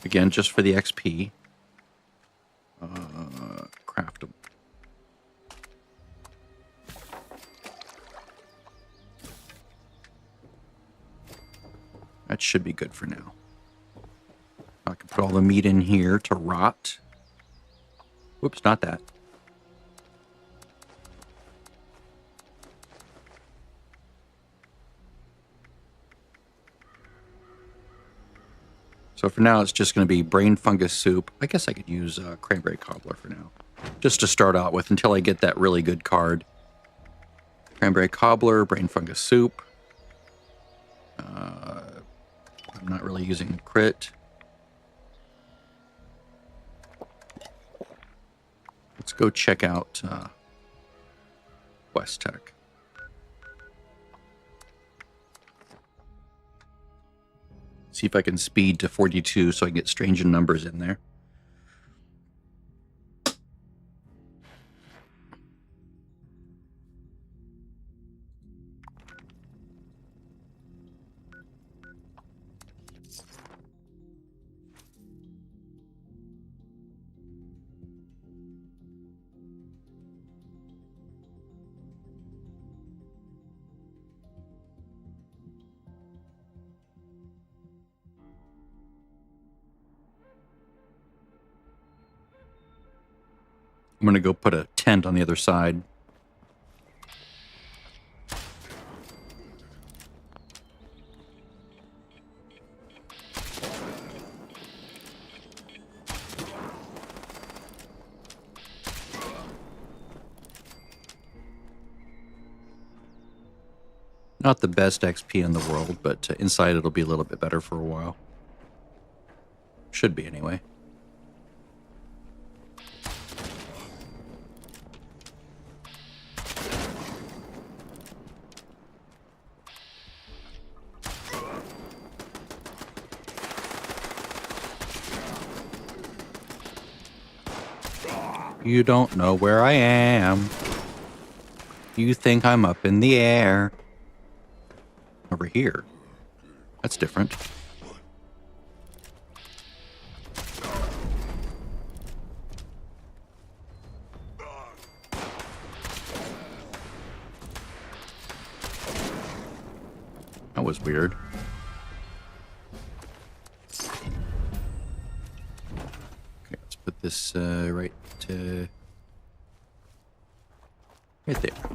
Again, just for the XP. Craftable. That should be good for now. I can put all the meat in here to rot. Whoops, not that. So for now, it's just going to be brain fungus soup. I guess I could use cranberry cobbler for now, just to start out with until I get that really good card. Cranberry cobbler, brain fungus soup. I'm not really using crit. Let's go check out West Tech. See if I can speed to 42 so I can get strange numbers in there. I'm going to go put a tent on the other side. Not the best XP in the world, but inside it'll be a little bit better for a while. Should be anyway. You don't know where I am. You think I'm up in the air. Over here. That's different. That was weird. Okay, let's put this right there.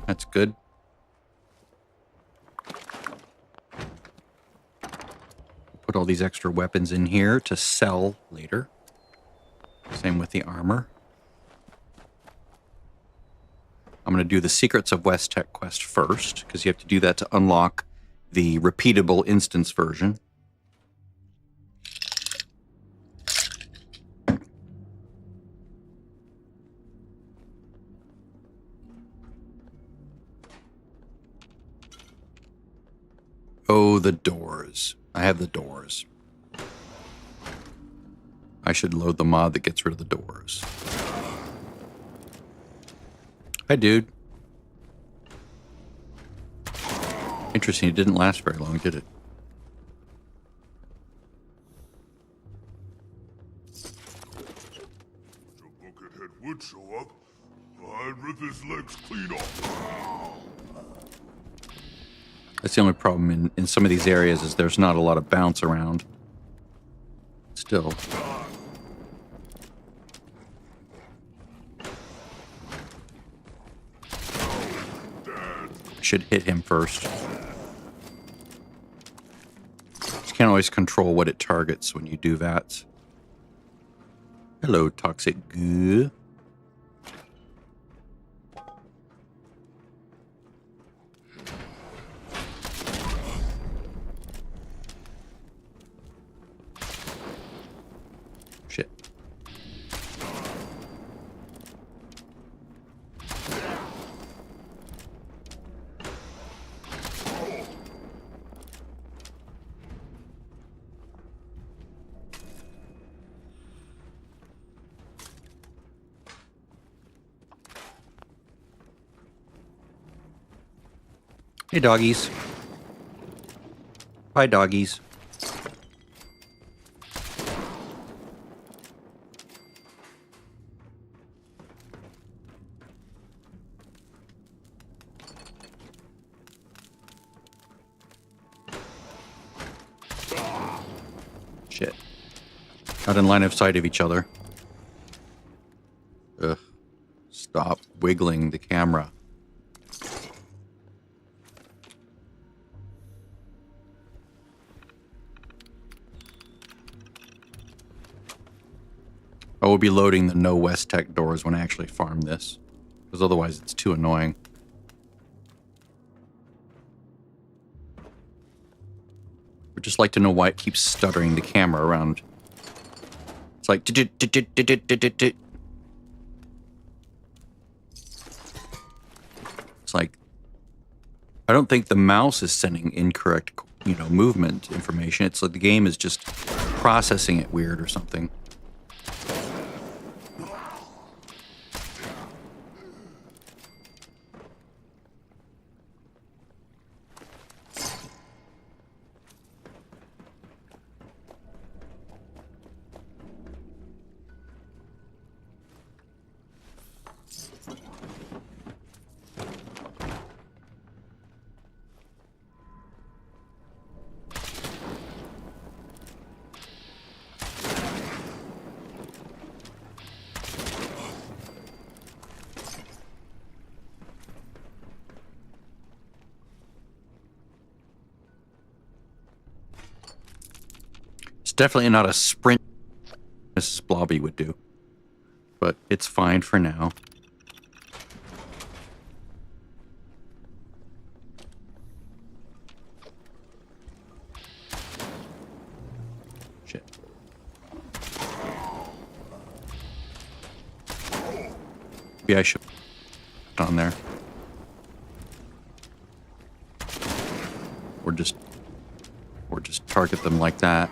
That's good. Put all these extra weapons in here to sell later. Same with the armor. I'm going to do the Secrets of West Tech quest first, because you have to do that to unlock the repeatable instance version. Oh, the doors. I have the doors. I should load the mod that gets rid of the doors. Hi, dude. Interesting, it didn't last very long, did it?
Buckethead would show up. I'd rip his legs clean off.
That's the only problem in some of these areas is there's not a lot of bounce around. Still. Should hit him first. You can't always control what it targets when you do that. Hello, toxic goo. Shit. Hey, doggies. Bye, doggies. Shit. Not in line of sight of each other. Ugh. Stop wiggling the camera. I will be loading the no West Tech doors when I actually farm this, because otherwise it's too annoying. I'd just like to know why it keeps stuttering the camera around. It's like... It's like... I don't think the mouse is sending incorrect, movement information. It's like the game is just processing it weird or something. Definitely not a sprint Mrs. Blobby would do, but it's fine for now. Shit. Maybe I should put it on there. Or just target them like that.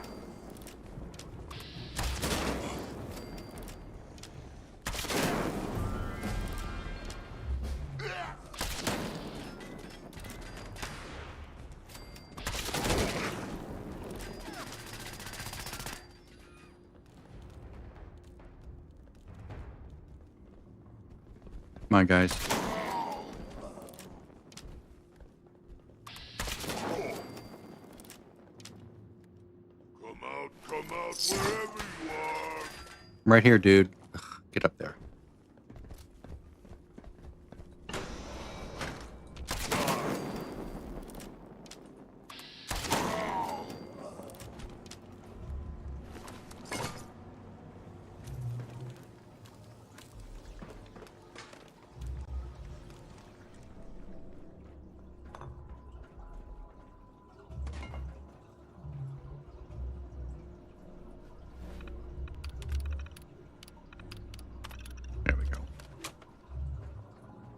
My guys.
Come out, wherever you are.
I'm right here, dude. Ugh, get up there.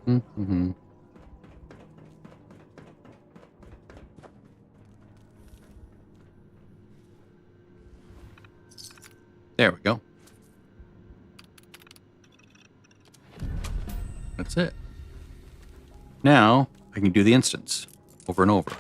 Mm-hmm. There we go. That's it. Now I can do the instance over and over.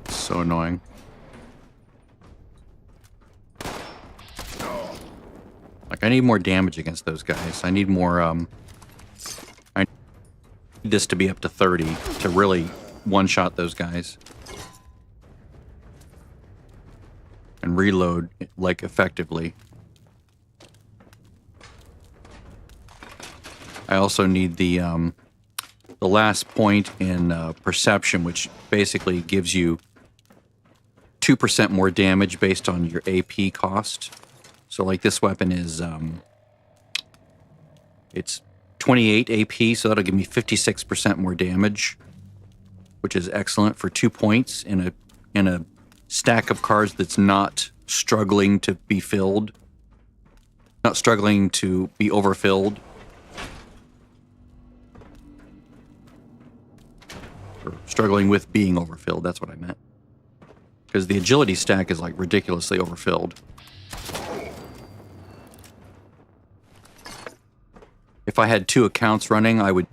So annoying. Like, I need more damage against those guys. I need more, I need this to be up to 30 to really one-shot those guys. And reload, like, effectively. I also need the last point in perception, which basically gives you 2% more damage based on your AP cost. So like this weapon is, it's 28 AP, so that'll give me 56% more damage, which is excellent for 2 points in a stack of cards that's not struggling to be filled, not struggling to be overfilled. Or struggling with being overfilled, that's what I meant. Because the agility stack is like ridiculously overfilled. If I had 2 accounts running, I would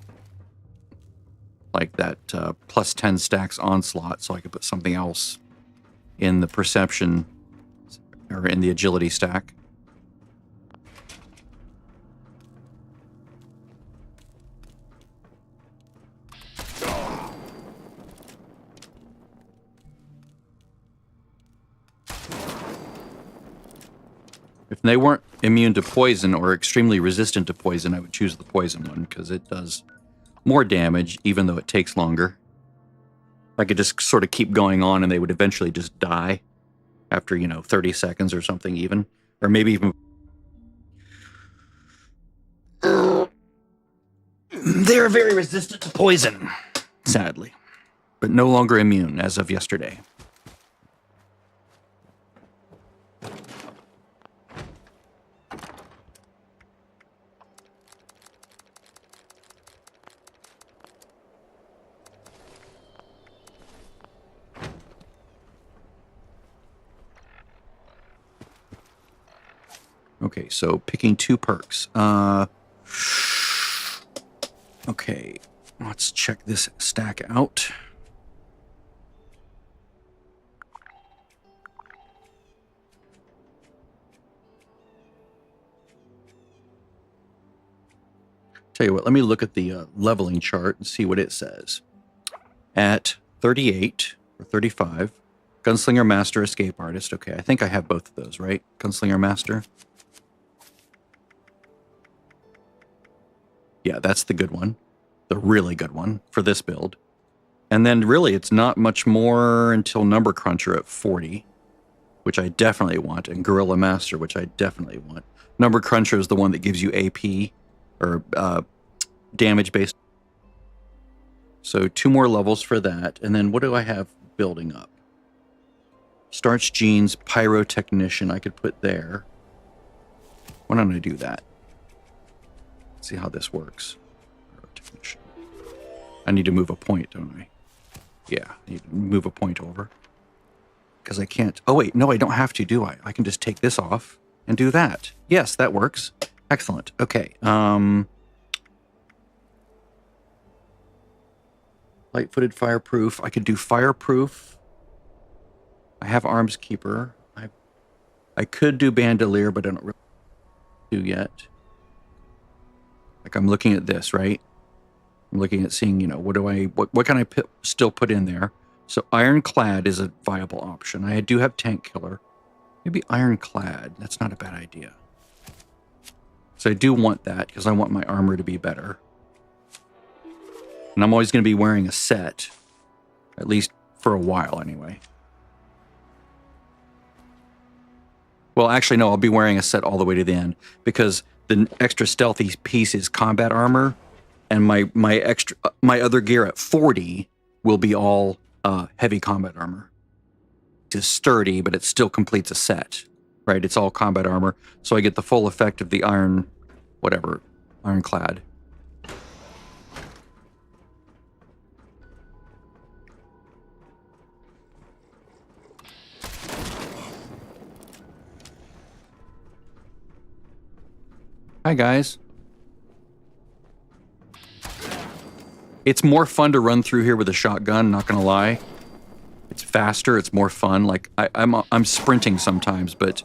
like that plus 10 stacks onslaught, so I could put something else in the perception or in the agility stack. If they weren't immune to poison or extremely resistant to poison, I would choose the poison one because it does more damage, even though it takes longer. I could just sort of keep going on and they would eventually just die after, 30 seconds or something even. Or maybe even... They're very resistant to poison, sadly. But no longer immune as of yesterday. Okay, so picking 2 perks. Okay, let's check this stack out. Tell you what, let me look at the leveling chart and see what it says. At 38 or 35, Gunslinger Master, Escape Artist. Okay, I think I have both of those, right? Gunslinger Master. Yeah, that's the good one. The really good one for this build. And then really it's not much more until Number Cruncher at 40, which I definitely want, and Gorilla Master, which I definitely want. Number Cruncher is the one that gives you AP, or damage based. So 2 more levels for that. And then what do I have building up? Starch Jeans, Pyrotechnician I could put there. Why don't I do that? See how this works. I need to move a point, don't I? Yeah, I need to move a point over. Because I can't... Oh, wait, no, I don't have to, do I? I can just take this off and do that. Yes, that works. Excellent. Okay. Light-footed fireproof. I could do fireproof. I have Arms Keeper. I could do Bandolier, but I don't really do yet. Like, I'm looking at this, right? I'm looking at seeing, what can I still put in there? So Ironclad is a viable option. I do have Tank Killer. Maybe Ironclad. That's not a bad idea. So I do want that because I want my armor to be better. And I'm always going to be wearing a set. At least for a while, anyway. Well, actually, no, I'll be wearing a set all the way to the end because the extra stealthy piece is combat armor, and my other gear at 40 will be all heavy combat armor. It's sturdy, but it still completes a set, right? It's all combat armor, so I get the full effect of the ironclad. Hi, guys. It's more fun to run through here with a shotgun, not gonna lie. It's faster, it's more fun. Like, I'm sprinting sometimes, but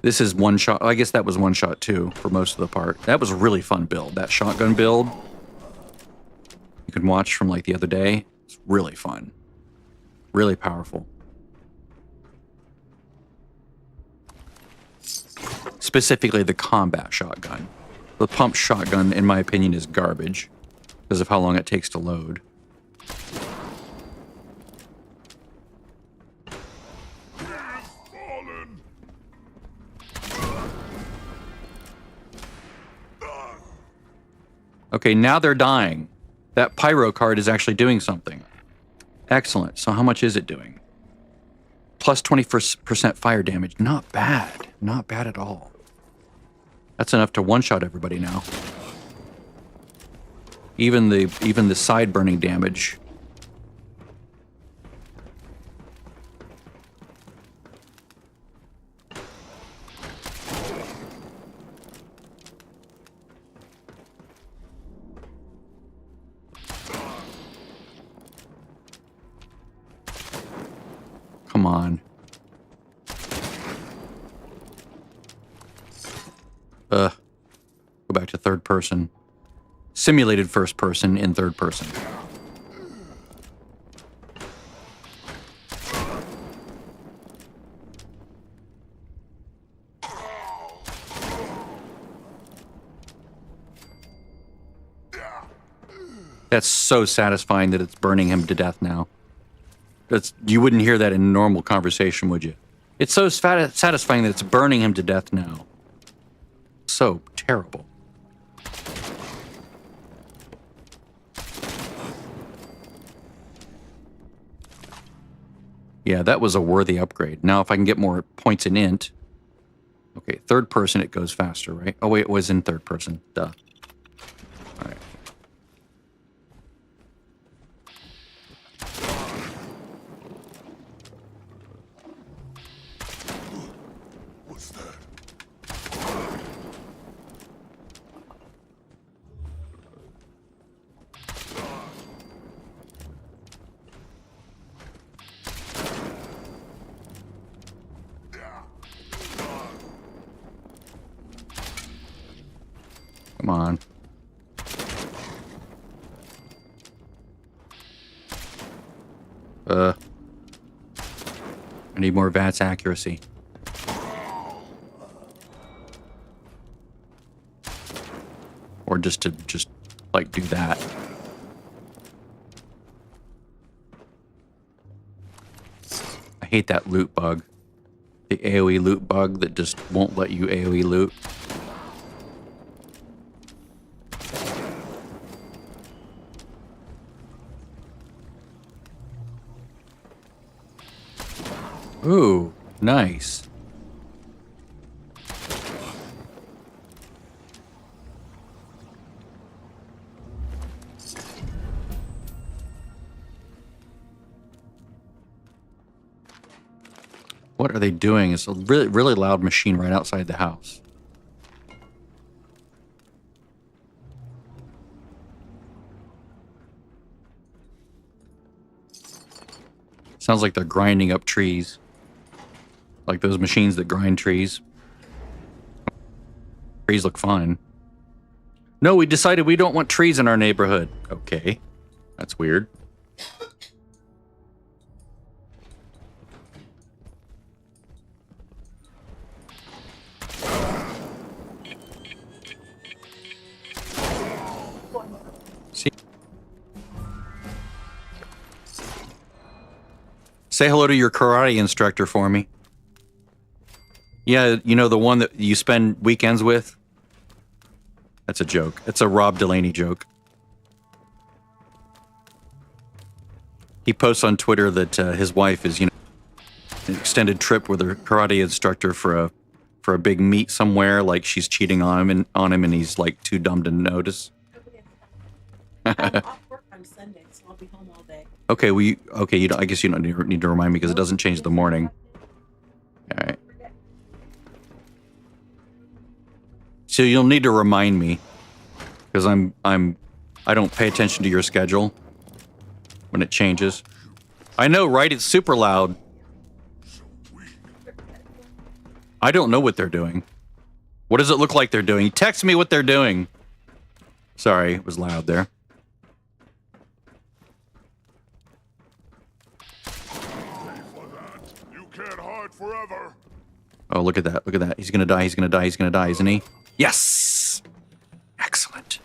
this is one shot. I guess that was one shot too, for most of the part. That was a really fun build. That shotgun build, you can watch from like the other day. It's really fun. Really powerful. Specifically the combat shotgun. The pump shotgun, in my opinion, is garbage because of how long it takes to load. Okay, now they're dying. That pyro card is actually doing something. Excellent. So how much is it doing? Plus 20% fire damage. Not bad. Not bad at all. That's enough to one-shot everybody now. Even the side burning damage. Come on. Go back to third person. Simulated first person in third person. That's so satisfying that it's burning him to death now. You wouldn't hear that in normal conversation, would you? It's so satisfying that it's burning him to death now. So terrible. Yeah, that was a worthy upgrade. Now if I can get more points in int. Okay, third person it goes faster, right? Oh wait, it was in third person. Duh. Alright.
What's that?
Come on. I need more VATS accuracy. Or just to like do that. I hate that loot bug. The AoE loot bug that just won't let you AoE loot. Ooh, nice. What are they doing? It's a really, really loud machine right outside the house. Sounds like they're grinding up trees. Like those machines that grind trees. Trees look fine. No, we decided we don't want trees in our neighborhood. Okay. That's weird. See? Say hello to your karate instructor for me. Yeah, you know the one that you spend weekends with? That's a joke. It's a Rob Delaney joke. He posts on Twitter that his wife is, an extended trip with her karate instructor for a big meet somewhere, like she's cheating on him and he's like too dumb to notice.
I'm off work on Sunday, so I'll be home all day.
Okay, I guess you don't need to remind me because it doesn't change the morning. All right. So you'll need to remind me because I don't pay attention to your schedule when it changes. I know, right? It's super loud. I don't know what they're doing. What does it look like they're doing? Text me what they're doing. Sorry, it was loud there.
You can't hide forever.
Oh, look at that. Look at that. He's going to die. He's going to die. He's going to die, isn't he? Yes! Excellent.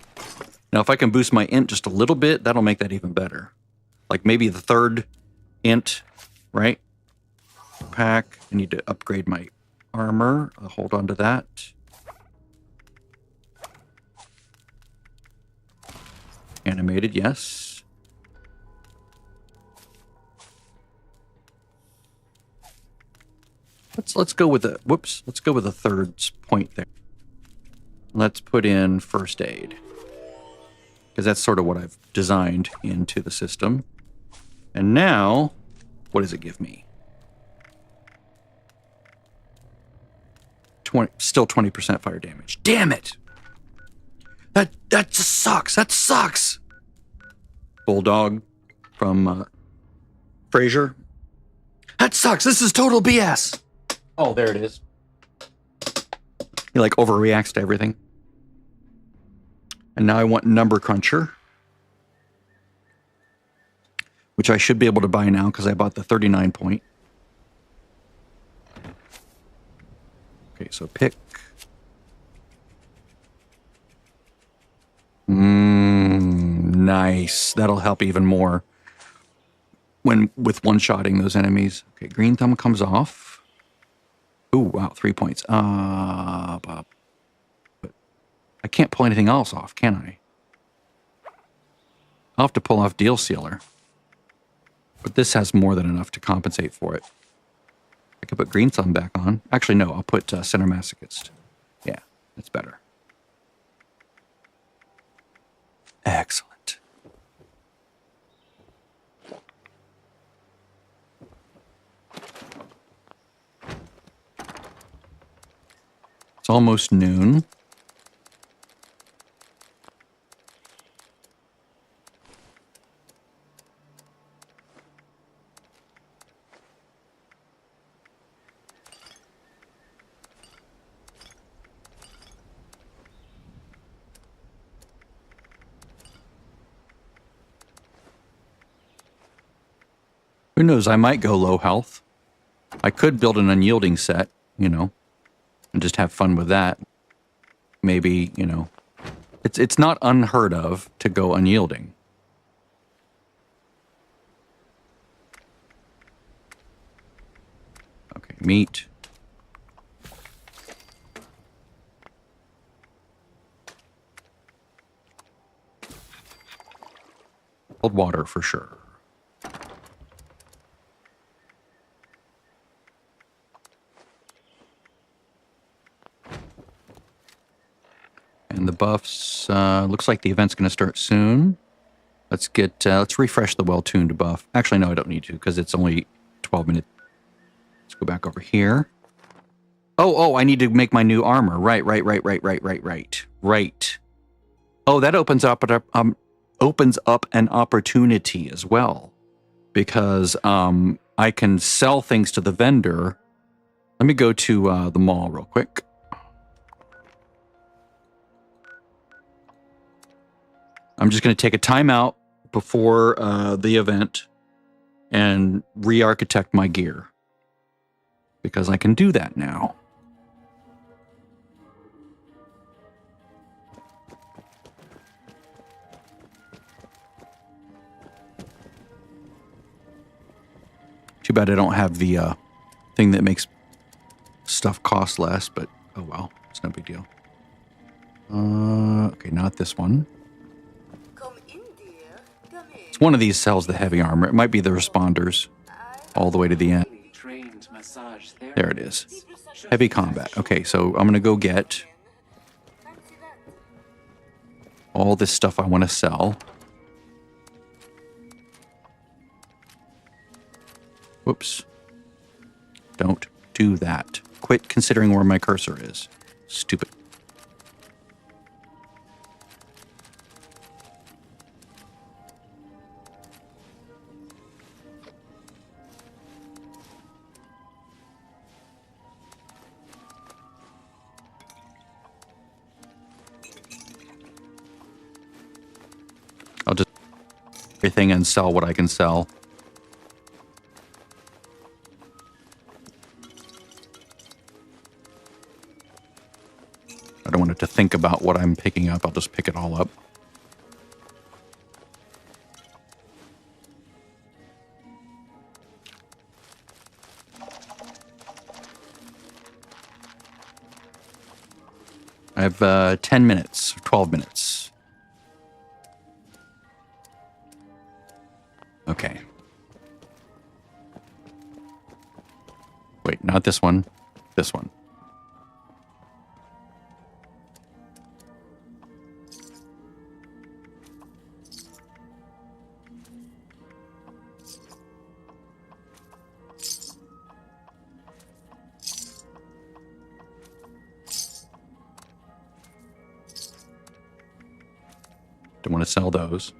Now, if I can boost my int just a little bit, that'll make that even better. Like maybe the third int, right? Pack. I need to upgrade my armor. I'll hold on to that. Animated, yes. Let's go with a let's go with a third point there. Let's put in first aid. Because that's sort of what I've designed into the system. And now, what does it give me? Still 20% fire damage. Damn it! That just sucks. That sucks. Bulldog from Frasier. That sucks. This is total BS. Oh, there it is. He like overreacts to everything. And now I want Number Cruncher, which I should be able to buy now because I bought the 39 point. Okay, so pick. Nice. That'll help even more with one-shotting those enemies. Okay, green thumb comes off. Ooh, wow, 3 points. But I can't pull anything else off, can I? I'll have to pull off Deal Sealer. But this has more than enough to compensate for it. I could put green thumb back on. Actually, no, I'll put Center Masochist. Yeah, that's better. Excellent. It's almost noon. Who knows, I might go low health. I could build an unyielding set, and just have fun with that. Maybe, it's not unheard of to go unyielding. Okay, meat. Cold water for sure. And the buffs, looks like the event's going to start soon. Let's refresh the well-tuned buff. Actually, no, I don't need to because it's only 12 minutes. Let's go back over here. Oh, I need to make my new armor. Right. Oh, that opens up an opportunity as well because I can sell things to the vendor. Let me go to the mall real quick. I'm just going to take a timeout before the event and re-architect my gear because I can do that now. Too bad I don't have the thing that makes stuff costs less, but oh well, it's no big deal. Okay, not this one. It's one of these sells the heavy armor. It might be the responders all the way to the end. There it is. Heavy combat. Okay, so I'm going to go get all this stuff I want to sell. Whoops. Don't do that. Quit considering where my cursor is. Stupid. I'll just everything and sell what I can sell. I don't want it to think about what I'm picking up. I'll just pick it all up. I have 10 minutes, 12 minutes. Okay. Wait, not this one. This one. Don't want to sell those.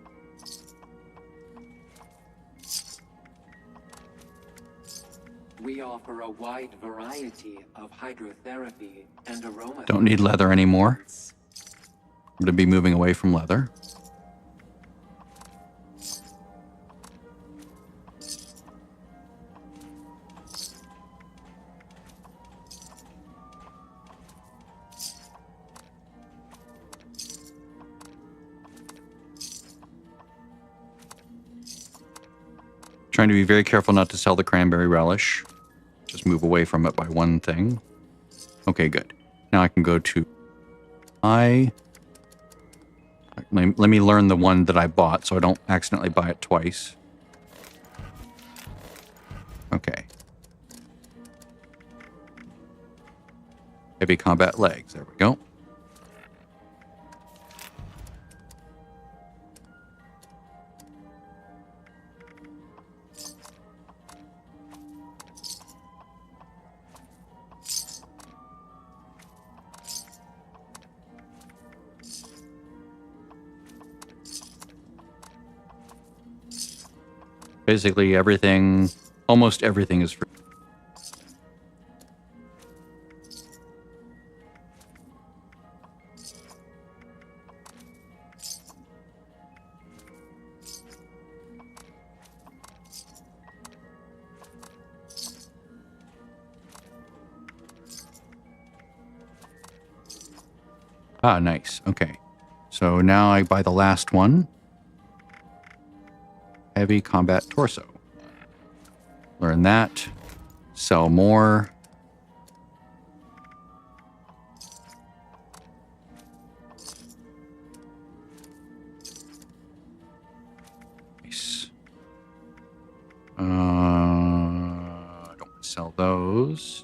We offer a wide variety of hydrotherapy and aroma.
Don't need leather anymore. I'm going to be moving away from leather. Trying to be very careful not to sell the cranberry relish. Just move away from it by one thing. Okay, good. Now I can go to let me learn the one that I bought so I don't accidentally buy it twice. Okay. Heavy combat legs. There we go. Basically everything, almost everything is free. Ah, nice. Okay. So now I buy the last one. Heavy combat torso. Learn that. Sell more. Nice. I don't want to sell those.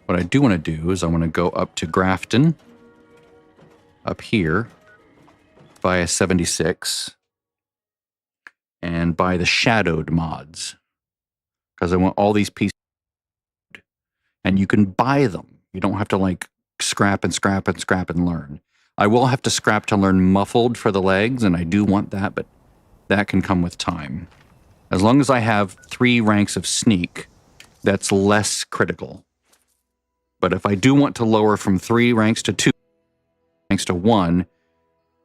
What I do want to do is I want to go up to Grafton. Up here. Buy a 76. And buy the shadowed mods. Because I want all these pieces. And you can buy them. You don't have to like scrap and scrap and scrap and learn. I will have to scrap to learn muffled for the legs, and I do want that, but that can come with time. As long as I have 3 ranks of sneak, that's less critical. But if I do want to lower from 3 ranks to 2 ranks to 1,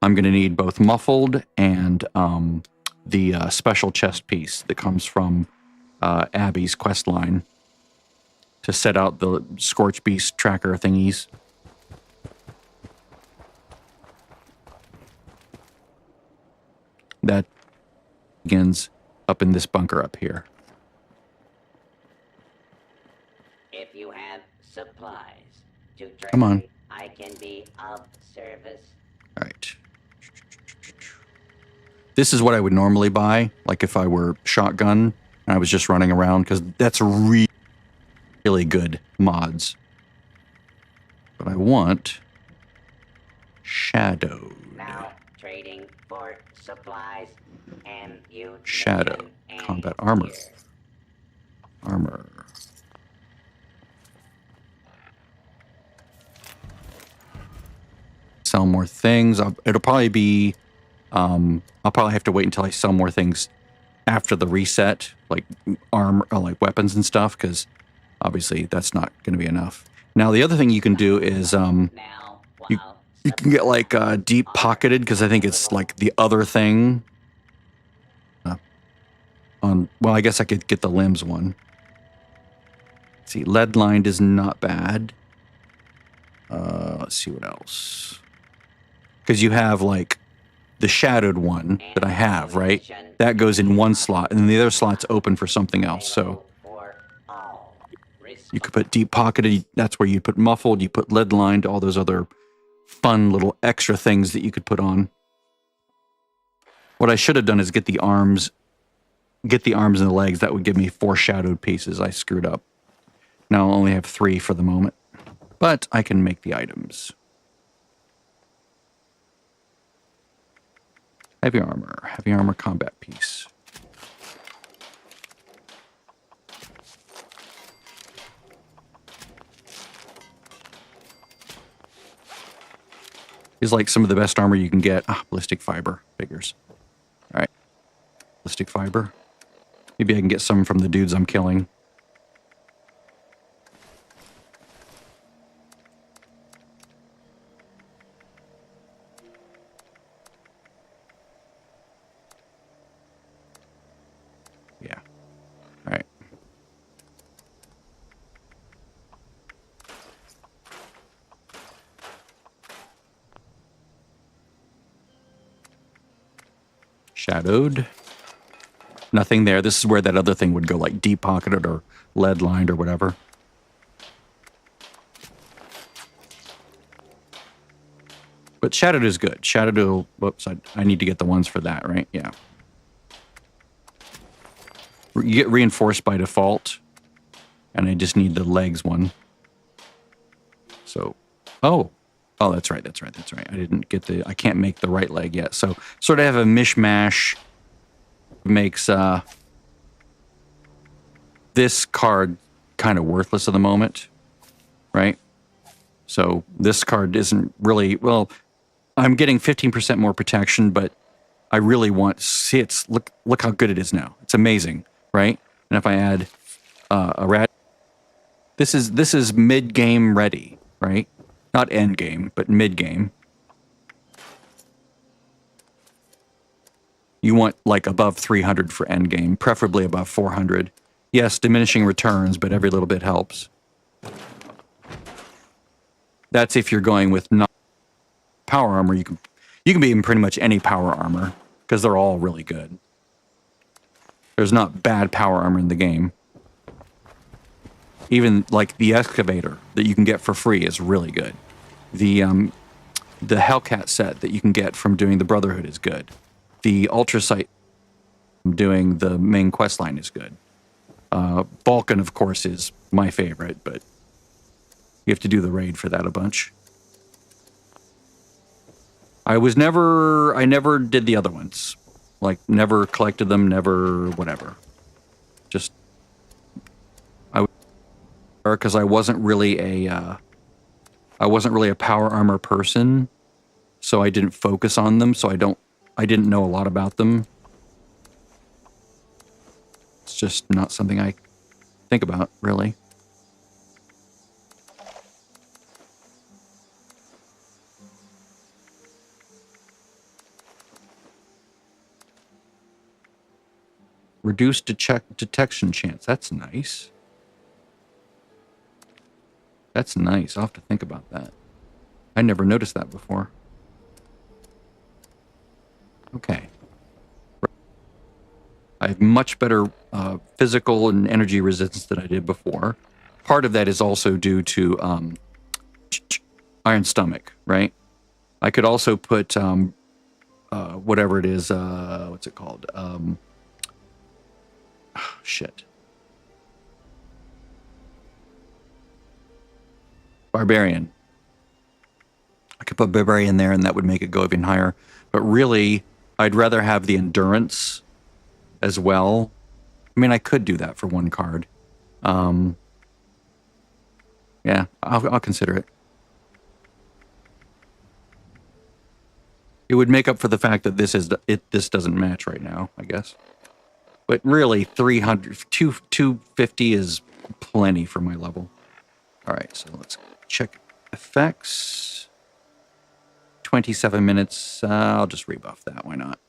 I'm going to need both muffled and the special chest piece that comes from Abby's quest line to set out the Scorch Beast tracker thingies. That begins up in this bunker up here.
If you have supplies. To
Come on.
trade, I can be of service.
All right. This is what I would normally buy, like if I were shotgun and I was just running around, because that's really good mods. But I want shadowed.
Now trading for supplies,
Shadow. Combat armor. Armor. Sell more things. It'll probably be, I'll probably have to wait until I sell more things after the reset, like armor, like weapons and stuff, because obviously that's not going to be enough. Now the other thing you can do is, you can get like deep pocketed, because I think it's like the other thing. Well, I guess I could get the limbs one. Let's see, lead lined is not bad. Let's see what else. Because you have like the shadowed one that I have, right? That goes in one slot, and then the other slot's open for something else. So you could put deep pocketed. That's where you put muffled. You put lead lined. All those other fun little extra things that you could put on. What I should have done is get the arms and the legs. That would give me 4 shadowed pieces. I screwed up. Now I only have 3 for the moment, but I can make the items. Heavy armor combat piece. Is like some of the best armor you can get. Ballistic fiber figures. All right, ballistic fiber. Maybe I can get some from the dudes I'm killing. Yeah. All right. Shadowed. Nothing there. This is where that other thing would go, like deep pocketed or lead lined or whatever. But shadowed is good. Shadowed, whoops, I need to get the ones for that, right? Yeah. You get reinforced by default, and I just need the legs one. So, oh, that's right. I didn't get I can't make the right leg yet. So, sort of have a mishmash. Makes this card kind of worthless at the moment, right? So this card isn't really, well, I'm getting 15% more protection, but I really want, see, look how good it is now. It's amazing, right? And if I add a rad, this is mid-game ready, right? Not end game, but mid-game. You want like above 300 for end game, preferably above 400. Yes, diminishing returns, but every little bit helps. That's if you're going with not power armor. You can be in pretty much any power armor because they're all really good. There's not bad power armor in the game. Even like the excavator that you can get for free is really good. The Hellcat set that you can get from doing the Brotherhood is good. The Ultrasight doing the main quest line is good. Vulcan, of course, is my favorite, but you have to do the raid for that a bunch. I never did the other ones. Like, never collected them, never whatever. Just, because I wasn't really a power armor person, so I didn't focus on them, so I didn't know a lot about them. It's just not something I think about, really. Reduced detection chance. That's nice. That's nice. I'll have to think about that. I never noticed that before. Okay. I have much better physical and energy resistance than I did before. part of that is also due to iron stomach, right? I could also put whatever it is, what's it called? Shit. Barbarian. I could put Barbarian there and that would make it go even higher. But really, I'd rather have the Endurance as well. I mean, I could do that for one card. Yeah, I'll consider it. It would make up for the fact that this doesn't match right now, I guess. But really, 250 is plenty for my level. All right, so let's check effects. 27 minutes. I'll just rebuff that. Why not?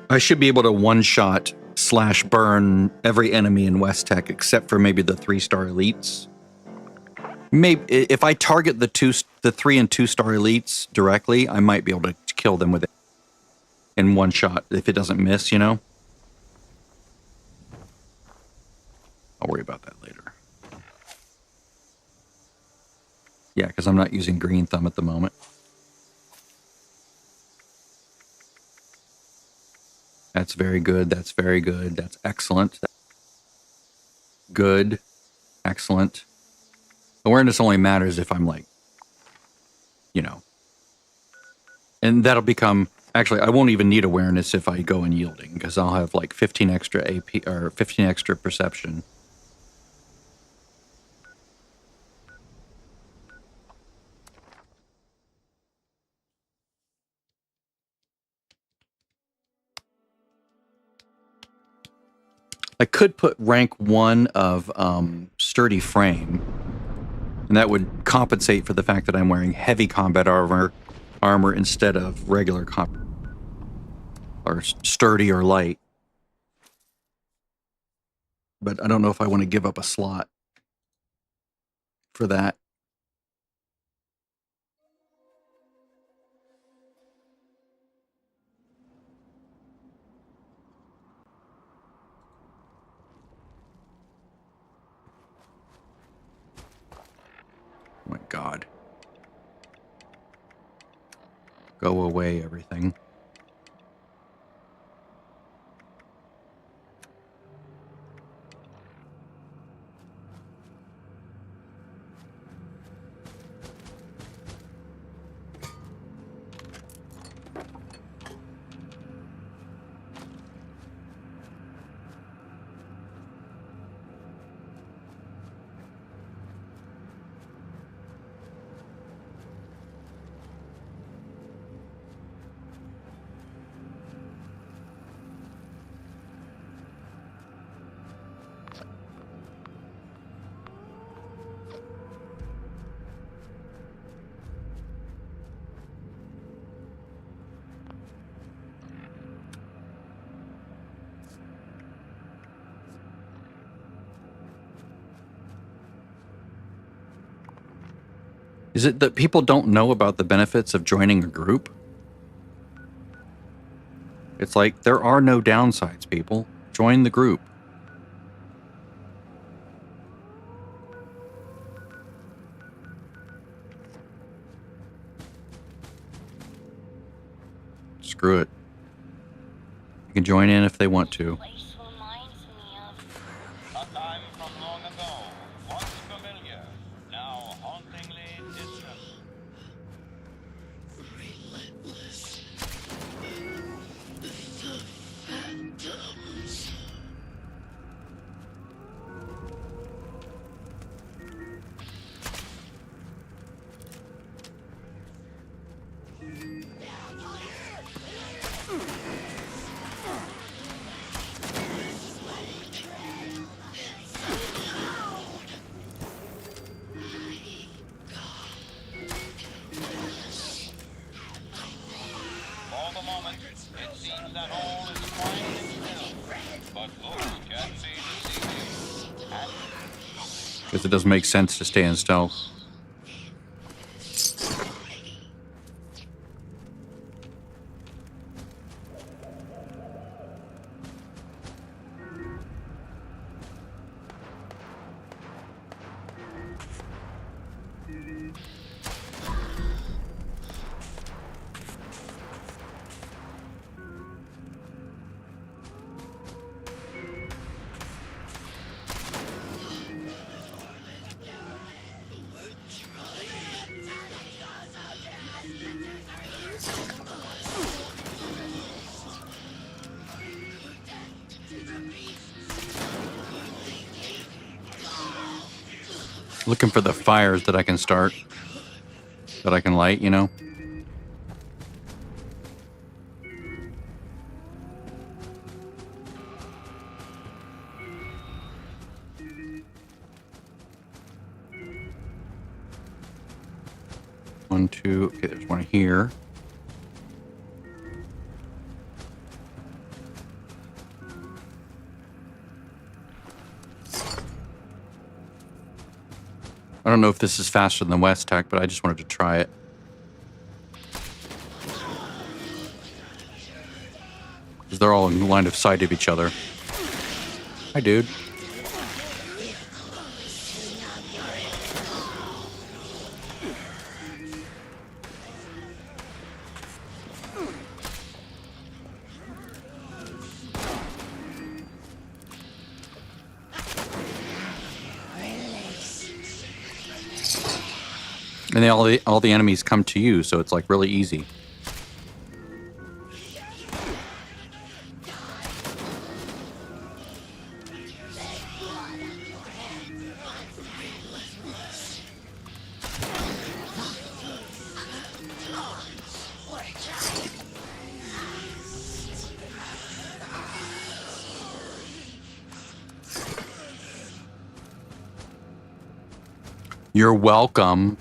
I should be able to one-shot / burn every enemy in West Tech except for maybe the 3-star elites. Maybe if I target the 3 and 2-star elites directly, I might be able to kill them with it in one shot if it doesn't miss, you know? I'll worry about that later. Yeah, because I'm not using green thumb at the moment. That's very good. That's very good. That's excellent. Good. Excellent. Awareness only matters if I'm like, you know. And that'll become... Actually, I won't even need awareness if I go in yielding, because I'll have like 15 extra AP, or 15 extra perception. I could put rank 1 of sturdy frame, and that would compensate for the fact that I'm wearing heavy combat armor instead of regular or sturdy or light. But I don't know if I want to give up a slot for that. Oh my God. Go away, everything. Is it that people don't know about the benefits of joining a group? It's like, there are no downsides, people. Join the group. Screw it. You can join in if they want to. Because it doesn't make sense to stay in stealth. Looking for the fires that I can start, that I can light, you know? One, two, okay, there's one here. I don't know if this is faster than West Tech, but I just wanted to try it. Because they're all in line of sight of each other. Hi, dude. And all the enemies come to you, so it's like really easy. You're welcome.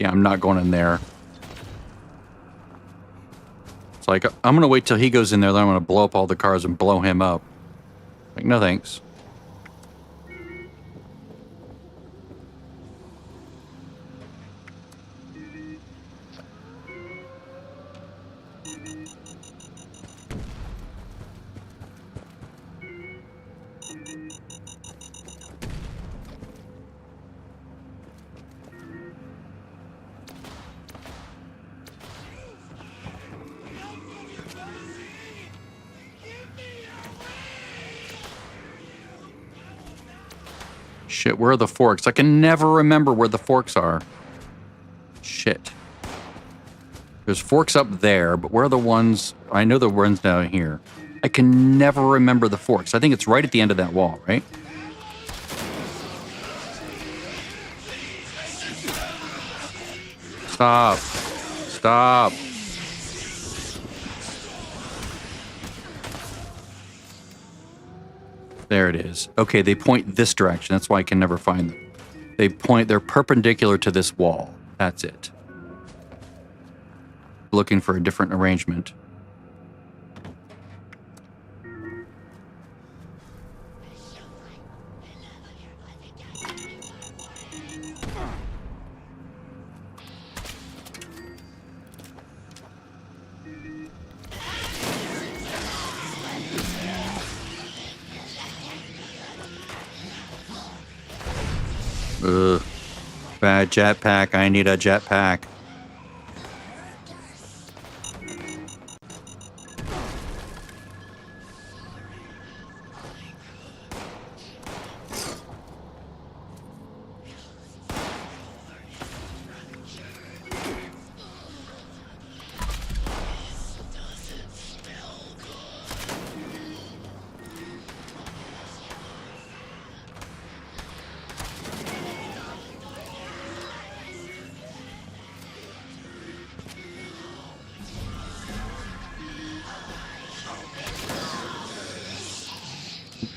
Yeah, I'm not going in there. It's like, I'm going to wait till he goes in there, then I'm going to blow up all the cars and blow him up. Like, no thanks. Shit, where are the forks? I can never remember where the forks are. Shit. There's forks up there, but where are the ones? I know the ones down here. I can never remember the forks. I think it's right at the end of that wall, right? Stop. Stop. There it is. Okay, they point this direction. That's why I can never find them. They're perpendicular to this wall. That's it. Looking for a different arrangement. Ugh. Bad jetpack. I need a jetpack.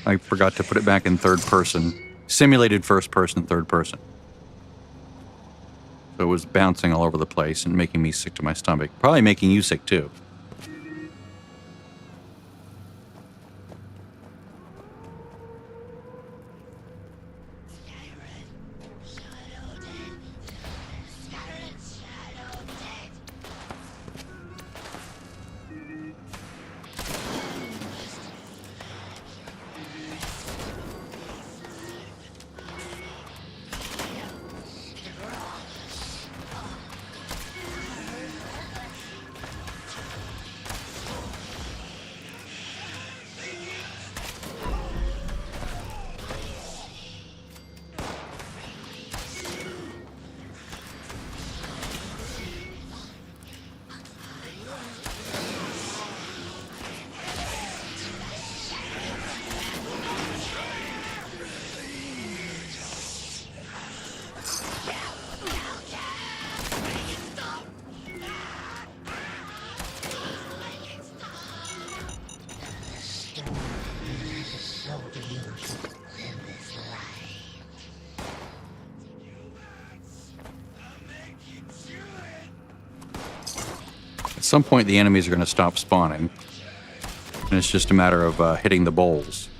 I forgot to put it back in third person. Simulated first person, third person. So it was bouncing all over the place and making me sick to my stomach. Probably making you sick too. some point, the enemies are going to stop spawning. And it's just a matter of hitting the bowls.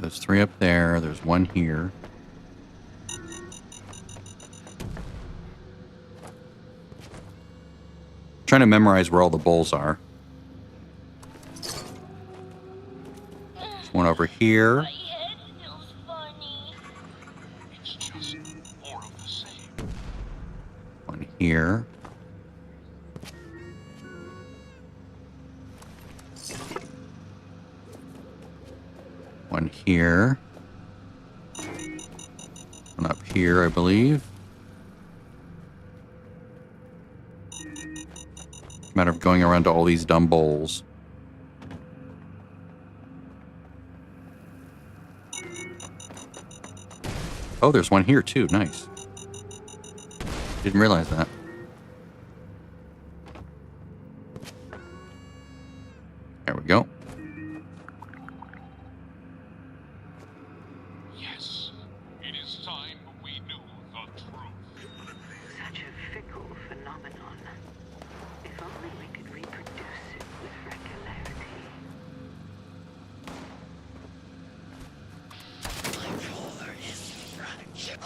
There's 3 up there. There's 1 here. Trying to memorize where all the bowls are. There's 1 over here.
It's just more of the same.
1 here. One here. 1 up here, I believe. Matter of going around to all these dumb bowls. Oh, there's 1 here too. Nice. Didn't realize that. There we go.
Yes, it is time we knew the truth.
Such a fickle phenomenon. If only we could reproduce it with regularity.
Bipolar is fragile.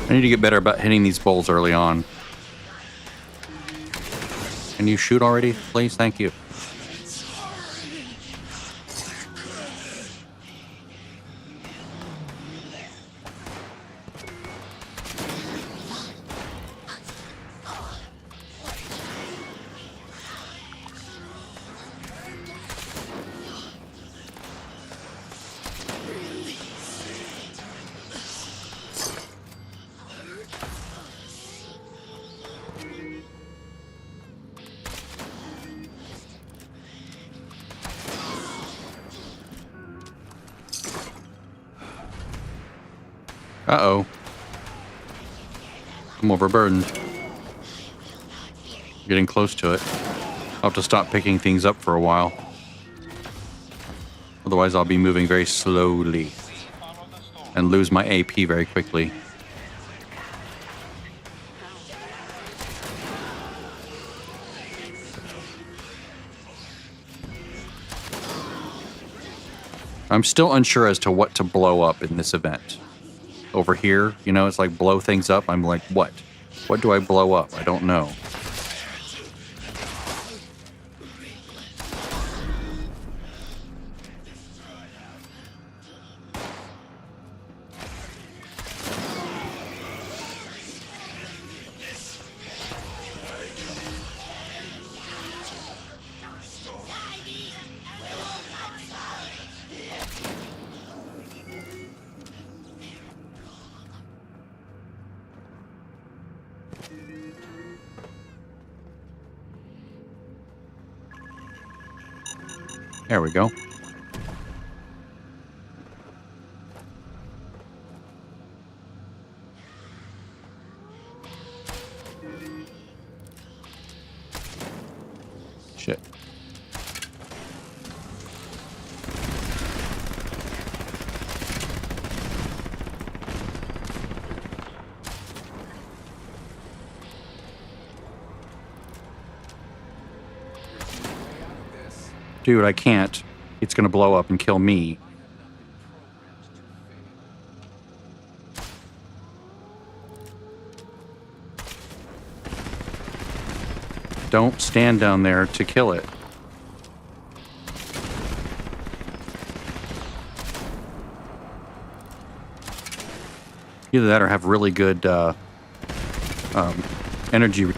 I need to get better about hitting these bowls early on. Can you shoot already, please? Thank you. Uh-oh. I'm overburdened. Getting close to it. I'll have to stop picking things up for a while. Otherwise, I'll be moving very slowly and lose my AP very quickly. I'm still unsure as to what to blow up in this event. Over here, you know, it's like blow things up. I'm like, what? What do I blow up? I don't know. There we go. Shit. Dude, I can't. It's gonna blow up and kill me. Don't stand down there to kill it. Either that or have really good energy.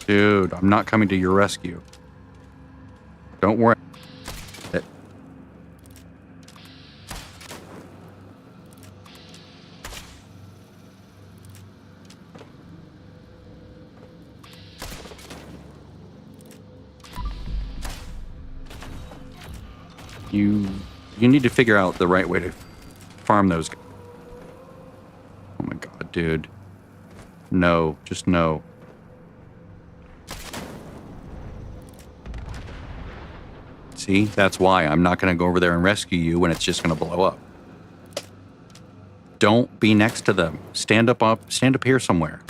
Dude, I'm not coming to your rescue. Don't worry. You need to figure out the right way to farm those guys. Oh my god, dude. No, just no. See, that's why I'm not going to go over there and rescue you when it's just going to blow up. Don't be next to them. Stand up here somewhere.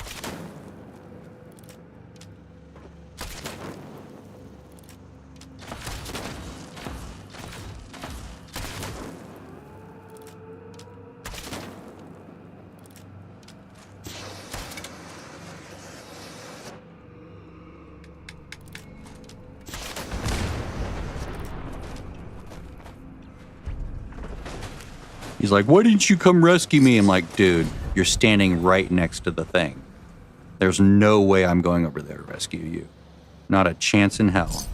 He's like, why didn't you come rescue me? I'm like, dude, you're standing right next to the thing. There's no way I'm going over there to rescue you. Not a chance in hell.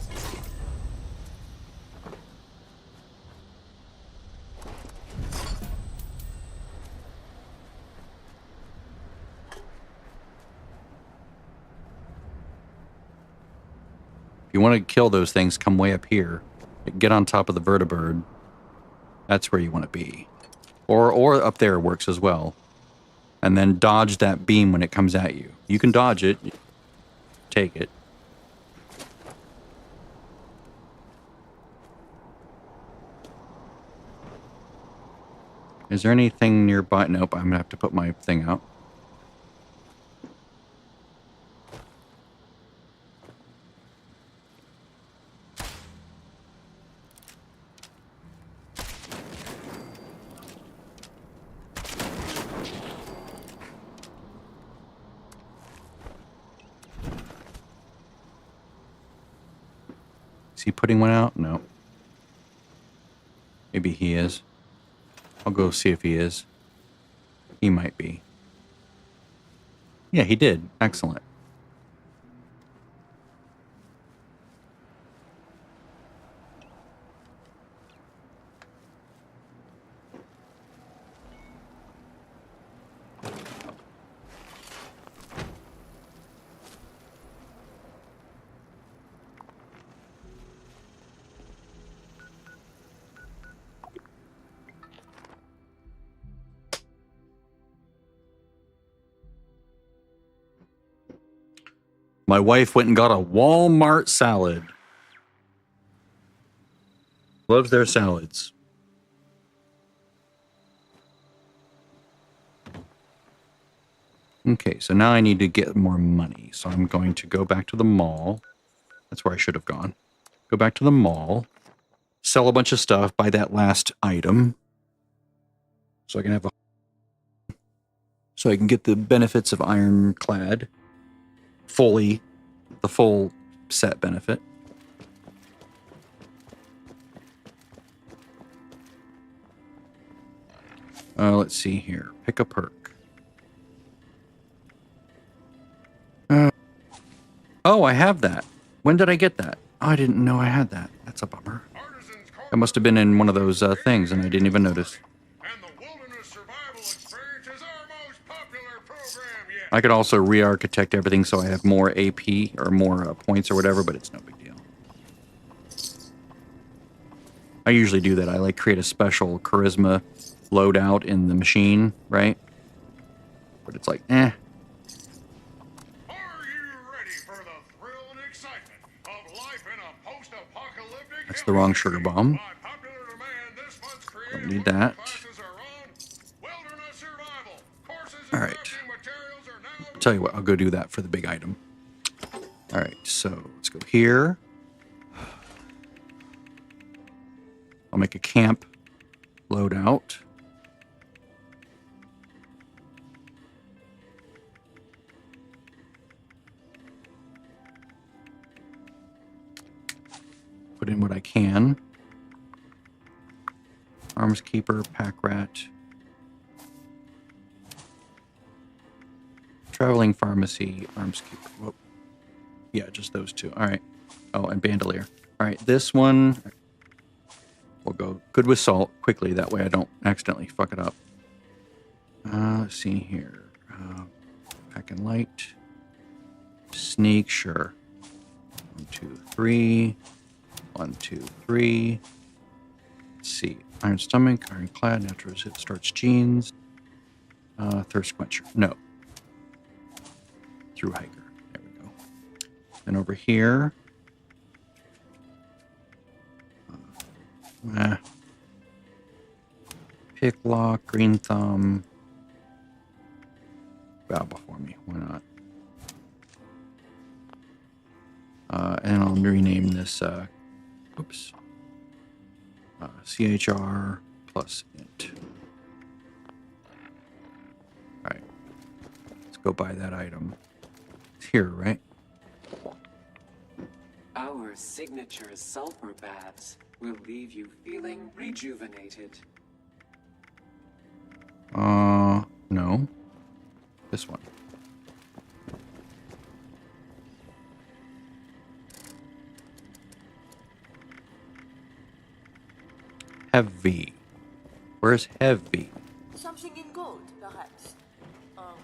If you want to kill those things, come way up here. Get on top of the vertibird. That's where you want to be. Or up there works as well. And then dodge that beam when it comes at you. You can dodge it. Take it. Is there anything nearby? Nope, I'm going to have to put my thing out. Is he putting one out? No. Maybe he is. I'll go see if he is. He might be. Yeah, he did. Excellent. My wife went and got a Walmart salad. Loves their salads. Okay, so now I need to get more money. So I'm going to go back to the mall. That's where I should have gone. Go back to the mall. Sell a bunch of stuff. Buy that last item. So I can have so I can get the benefits of Ironclad. The full set benefit. Let's see here. Pick a perk. Oh, I have that. When did I get that? Oh, I didn't know I had that. That's a bummer. That must have been in one of those things, and I didn't even notice. I could also re-architect everything so I have more AP or more points or whatever, but it's no big deal. I usually do that. I like create a special charisma loadout in the machine, right? But it's like, eh.
Are you ready for the thrill and excitement of life in a post-apocalyptic?
That's the wrong sugar bomb. Don't need that. All right. Tell you what, I'll go do that for the big item. All right, so let's go here. I'll make a camp loadout. what I can. Arms Keeper, Pack Rat. Traveling Pharmacy, Arms Keeper. Whoa. Yeah, just those two. All right. Oh, and Bandolier. All right, this one will go good with salt quickly. That way I don't accidentally fuck it up. Let's see here. Pack and Light. Sneak, sure. 1, 2, 3. 1, 2, 3. Let's see. Iron Stomach, Ironclad, Natural Resist, Starch Jeans. Thirst Quencher. No. Through Hiker. There we go. And over here. Picklock, Green Thumb. Bow before me. Why not? And I'll rename this, oops. CHR plus int. Alright. Let's go buy that item. It's here, right?
Our signature sulfur baths will leave you feeling rejuvenated.
No. This one. Heavy. Where's heavy?
Something in gold, perhaps.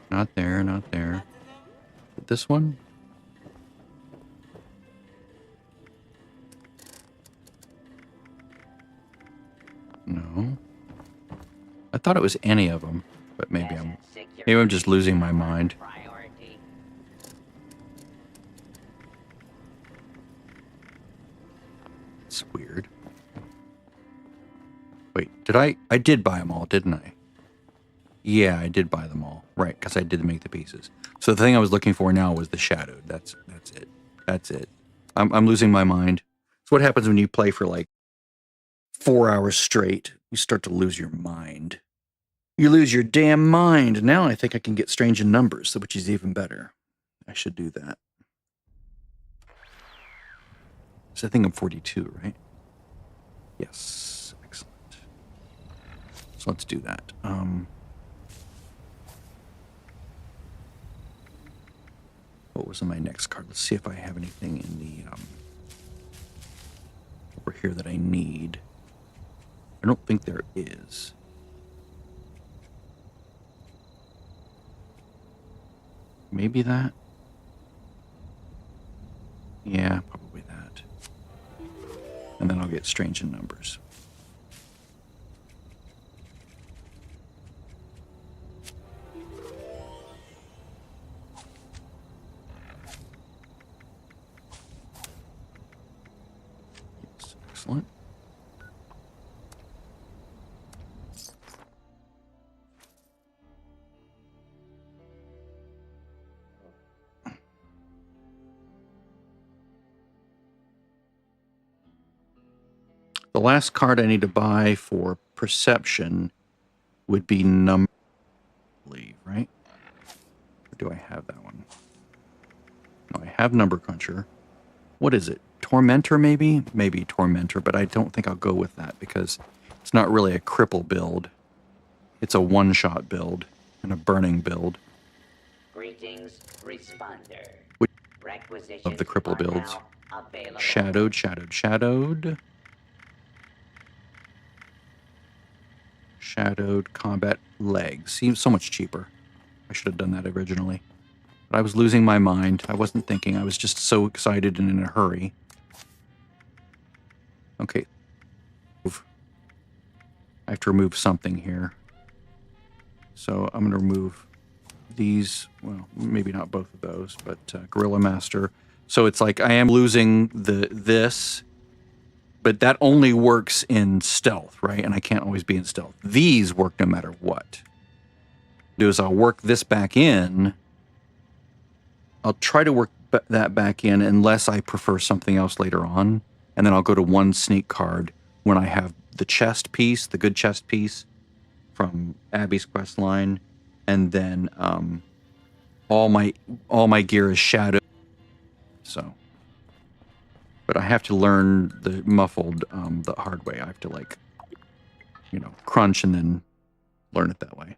Not there, not there. This one? No. I thought it was any of them, but maybe I'm just losing my mind. It's weird. Wait, I did buy them all, didn't I? Yeah, I did buy them all. Right, because I did make the pieces. So the thing I was looking for now was the shadowed. That's it. That's it. I'm losing my mind. It's what happens when you play for like 4 hours straight. You start to lose your mind. You lose your damn mind. Now I think I can get strange in numbers, which is even better. I should do that. So I think I'm 42, right? Yes. Excellent. So let's do that. What was on my next card? Let's see if I have anything in the over here that I need. I don't think there is. Maybe that? Yeah, probably that. And then I'll get strange in numbers. Yes, excellent. The last card I need to buy for perception would be number, I believe, right? Or do I have that one? No, I have Number Cruncher. What is it? Tormentor, maybe? Maybe Tormentor, but I don't think I'll go with that because it's not really a cripple build. It's a one-shot build and a burning build.
Greetings, responder.
Which
Requisitions
of the cripple
are
builds?
now available.
Shadowed, shadowed, shadowed. Shadowed combat legs. Seems so much cheaper. I should have done that originally. But I was losing my mind. I wasn't thinking. I was just so excited and in a hurry. Okay. Move. I have to remove something here. So I'm going to remove these. Well, maybe not both of those, but Gorilla Master. So it's like I am losing this. But that only works in stealth, right? And I can't always be in stealth. These work no matter what. Do is I'll work this back in. I'll try to work that back in unless I prefer something else later on. And then I'll go to one sneak card when I have the chest piece, the good chest piece from Abby's quest line. And then all my gear is shadowed. So But I have to learn the muffled the hard way. I have to, like, you know, crunch and then learn it that way.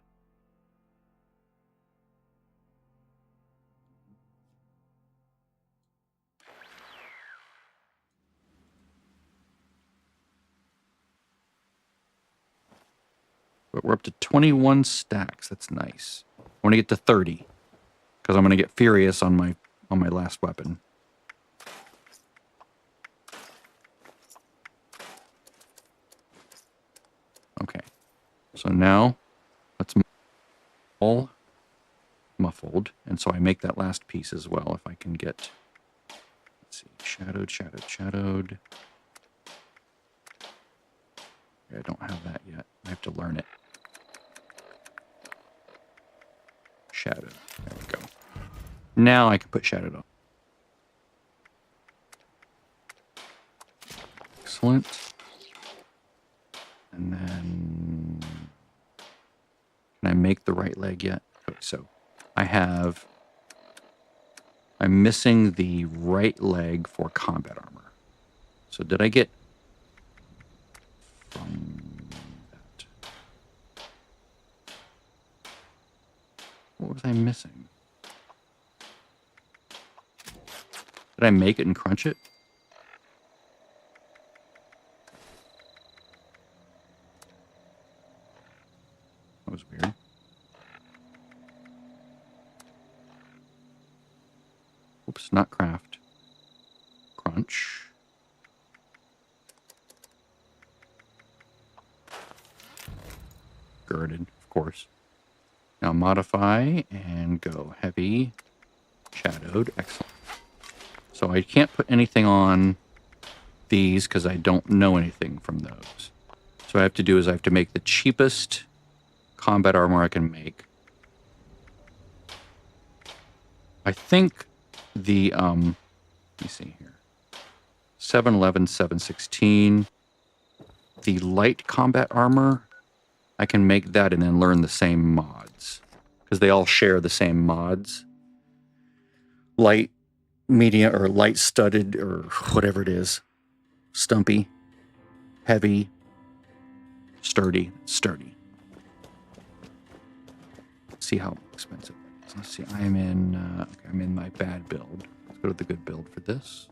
But we're up to 21 stacks. That's nice. I want to get to 30 because I'm going to get furious on my last weapon. Okay. So now let's all muffled, and so I make that last piece as well if I can get, let's see, shadowed. I don't have that yet. I have to learn it. Shadowed. There we go. Now I can put shadowed on. Excellent. And then, can I make the right leg yet? Okay, so I'm missing the right leg for combat armor. So did I get from that? What was I missing? Did I make it and crunch it? That was weird. Oops, not craft. Crunch. Girded, of course. Now modify and go heavy. Shadowed. Excellent. So I can't put anything on these because I don't know anything from those. So what I have to do is I have to make the cheapest combat armor I can make. I think the, let me see here. 711, 716. The light combat armor, I can make that and then learn the same mods. Because they all share the same mods. Light, medium, or light studded, or whatever it is. Stumpy. Heavy. Sturdy. Let's see how expensive that is. Let's see, I'm in my bad build. Let's go to the good build for this.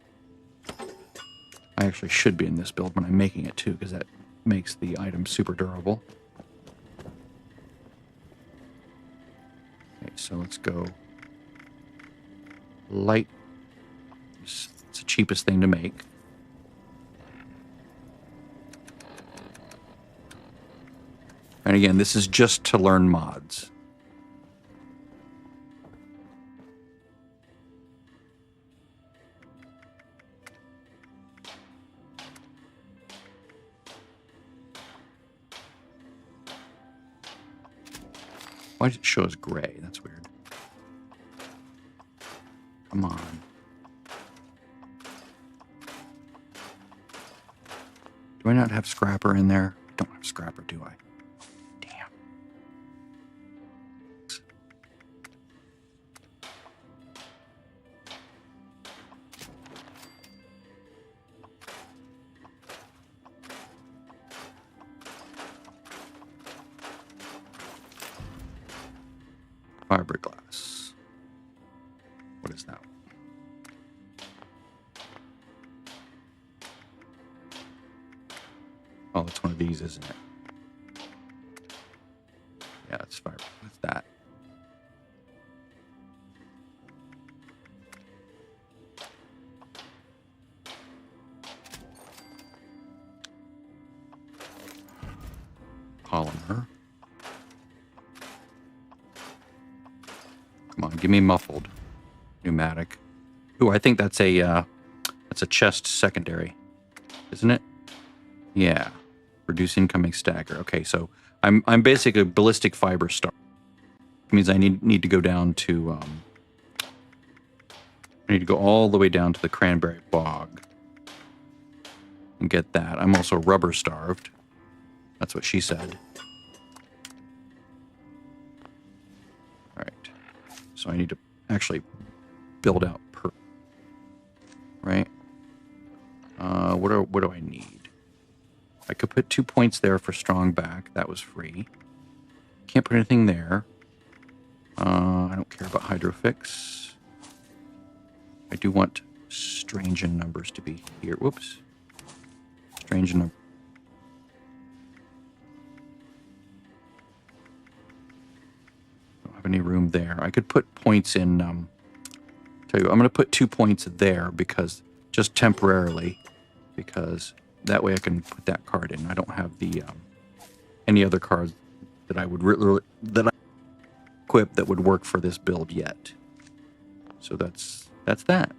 I actually should be in this build when I'm making it too, because that makes the item super durable. Okay, so let's go light. It's the cheapest thing to make. And again, this is just to learn mods. Why does it show as gray? That's weird. Come on. Do I not have Scrapper in there? I don't have Scrapper, do I? Damn. Fiberglass. What is that? Oh, it's one of these, isn't it? Yeah, it's fiber. What's that? Polymer. Come on, give me muffled. Pneumatic. Ooh, I think that's a chest secondary, isn't it? Yeah. Reduce incoming stagger. Okay, so I'm basically a ballistic fiber star. It means I need to go down to I need to go all the way down to the cranberry bog and get that. I'm also rubber starved. That's what she said. All right. So I need to actually build out per, right? What do I need? I could put 2 points there for strong back. That was free. Can't put anything there. I don't care about hydrofix. I do want strange in numbers to be here. Whoops. Strange in numbers. Don't have any room there. I could put points in. Tell you, I'm going to put 2 points there because just temporarily, because that way I can put that card in. I don't have the any other cards that I would that I equip that would work for this build yet. So that's that.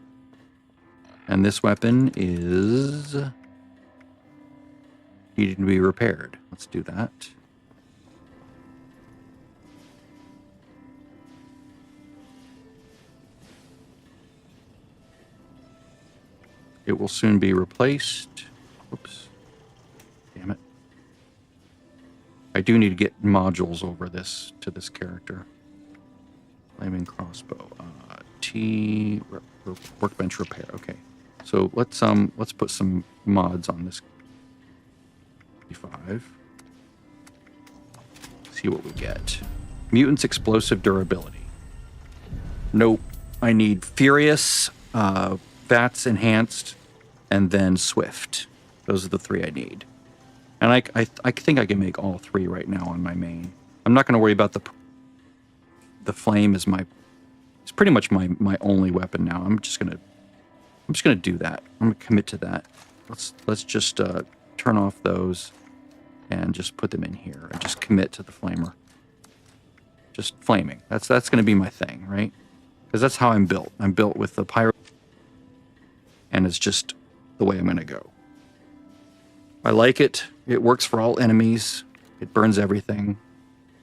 And this weapon is needing to be repaired. Let's do that. It will soon be replaced. Oops. Damn it. I do need to get modules over this to this character. Flaming crossbow. Workbench repair. Okay. So let's put some mods on this. 5. See what we get. Mutant's explosive durability. Nope. I need furious, VATS enhanced, and then swift. Those are the 3 I need. And I think I can make all 3 right now on my main. I'm not going to worry about the flame is it's pretty much my only weapon now. I'm just gonna do that. I'm gonna commit to that. Let's just turn off those and just put them in here and just commit to the flamer. Just flaming. That's gonna be my thing, right? Because that's how I'm built. I'm built with the pyro, and it's just the way I'm gonna go. I like it. It works for all enemies. It burns everything.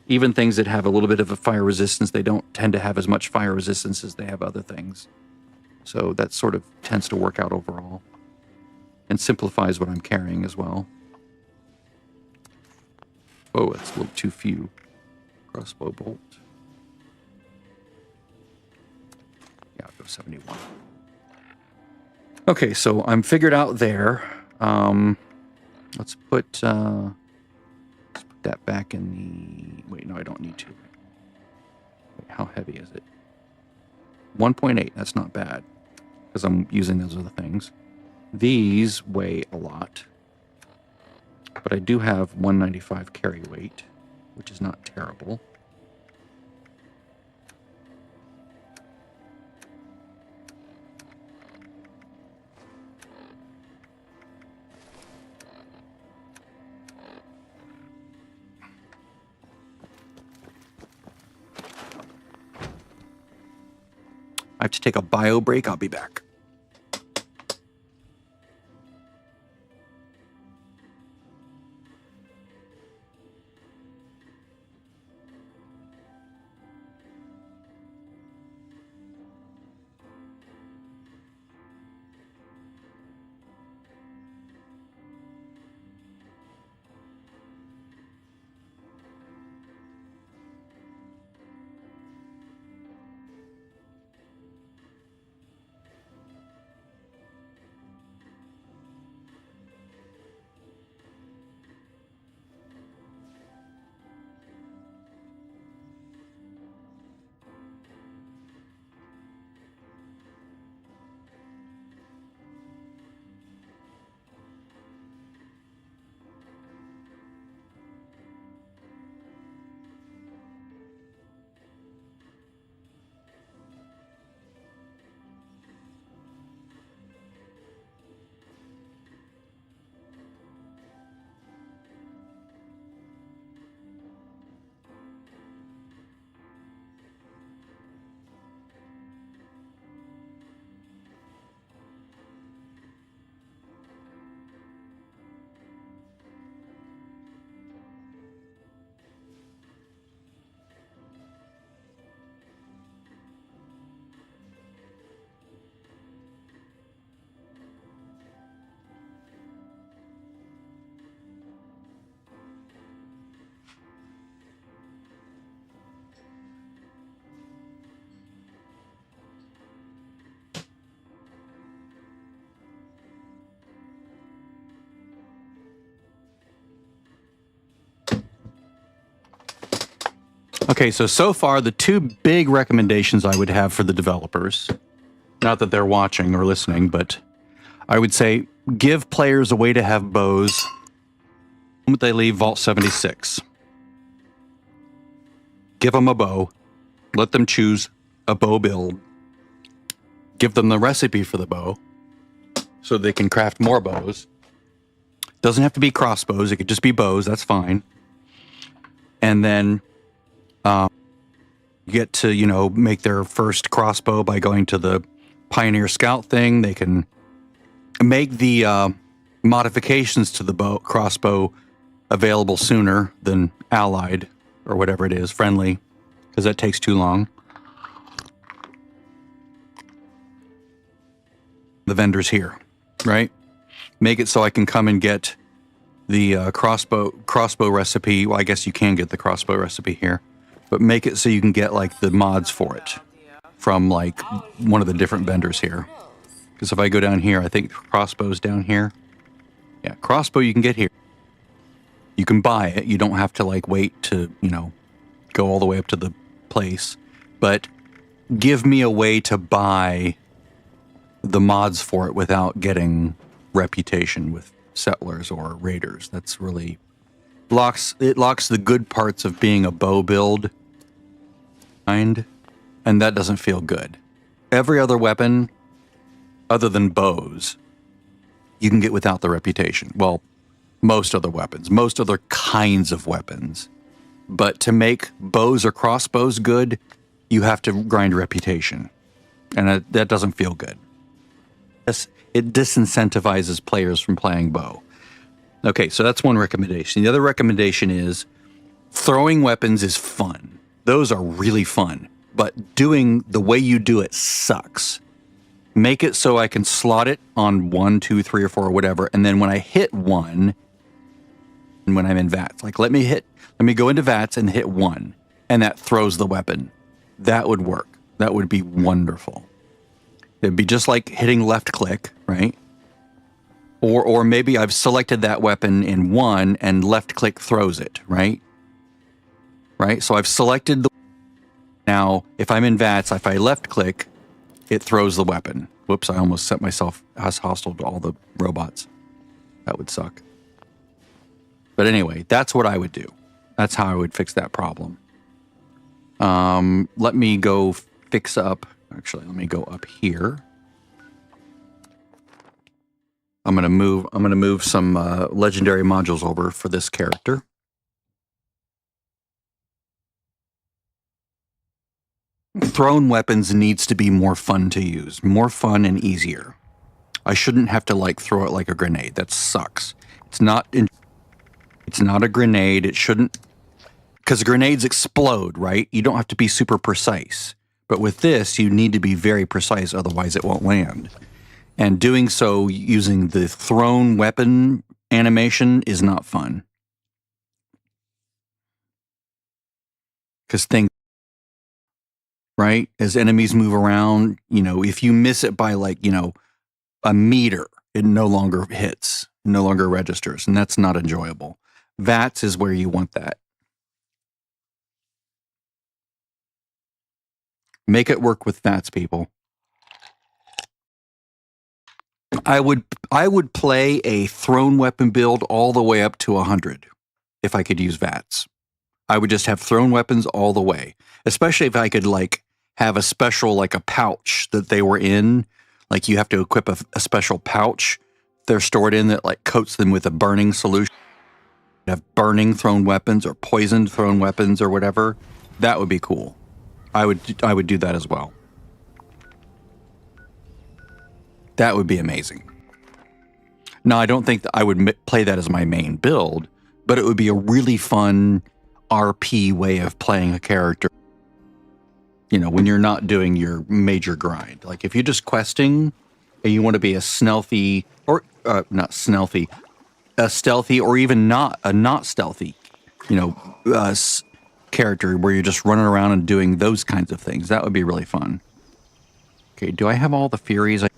Even things that have a little bit of a fire resistance, they don't tend to have as much fire resistance as they have other things. So that sort of tends to work out overall. And simplifies what I'm carrying as well. Oh, that's a little too few. Crossbow bolt. Yeah, I'll go 71. Okay, so I'm figured out there. Let's put that back in the... Wait, no, I don't need to. Wait, how heavy is it? 1.8, that's not bad, because I'm using those other things. These weigh a lot, but I do have 195 carry weight, which is not terrible. I have to take a bio break. I'll be back. Okay, so far, the two big recommendations I would have for the developers, not that they're watching or listening, but I would say give players a way to have bows the moment they leave Vault 76. Give them a bow. Let them choose a bow build. Give them the recipe for the bow so they can craft more bows. Doesn't have to be crossbows. It could just be bows. That's fine. And then get to, you know, make their first crossbow by going to the Pioneer Scout thing. They can make the modifications to the crossbow available sooner than Allied or whatever it is, friendly, because that takes too long. The vendor's here, right? Make it so I can come and get the crossbow recipe. Well, I guess you can get the crossbow recipe here, but make it so you can get like the mods for it from like one of the different vendors here. Because if I go down here, I think crossbow's down here. Yeah, crossbow you can get here. You can buy it. You don't have to like wait to, you know, go all the way up to the place. But give me a way to buy the mods for it without getting reputation with settlers or raiders. That's really locks the good parts of being a bow build and that doesn't feel good. Every other weapon other than bows you can get without the reputation. Well, most other weapons, most other kinds of weapons. But to make bows or crossbows good, you have to grind reputation. And that doesn't feel good. It disincentivizes players from playing bow. Okay, so that's one recommendation. The other recommendation is throwing weapons is fun. Those are really fun. But doing the way you do it sucks. Make it so I can slot it on 1, 2, 3, or 4, or whatever. And then when I hit 1, and when I'm in VATS, like let me go into VATS and hit 1. And that throws the weapon. That would work. That would be wonderful. It'd be just like hitting left click, right? Or maybe I've selected that weapon in 1 and left click throws it, right? Right? So I've selected the... Now, if I'm in VATS, if I left click, it throws the weapon. Whoops, I almost set myself as hostile to all the robots. That would suck. But anyway, that's what I would do. That's how I would fix that problem. Let me go fix up... Actually, let me go up here. I'm gonna move some legendary modules over for this character. Thrown weapons needs to be more fun to use, more fun and easier. I shouldn't have to like throw it like a grenade. That sucks. It's not a grenade. It shouldn't, because grenades explode, right? You don't have to be super precise. But with this, you need to be very precise, otherwise it won't land. And doing so using the thrown weapon animation is not fun. Because things, right? As enemies move around, you know, if you miss it by like, you know, a meter, it no longer hits, no longer registers, and that's not enjoyable. VATS is where you want that. Make it work with VATS, people. I would play a thrown weapon build all the way up to 100 if I could use VATS. I would just have thrown weapons all the way, especially if I could like have a special, like a pouch that they were in. Like you have to equip a special pouch they're stored in that like coats them with a burning solution. Have burning thrown weapons or poisoned thrown weapons or whatever. That would be cool. I would do that as well. That would be amazing. Now, I don't think that I would play that as my main build, but it would be a really fun RP way of playing a character. You know, when you're not doing your major grind. Like if you're just questing and you want to be a stealthy, or not stealthy, a stealthy or even not stealthy, you know, character where you're just running around and doing those kinds of things. That would be really fun. Okay, do I have all the Furies? I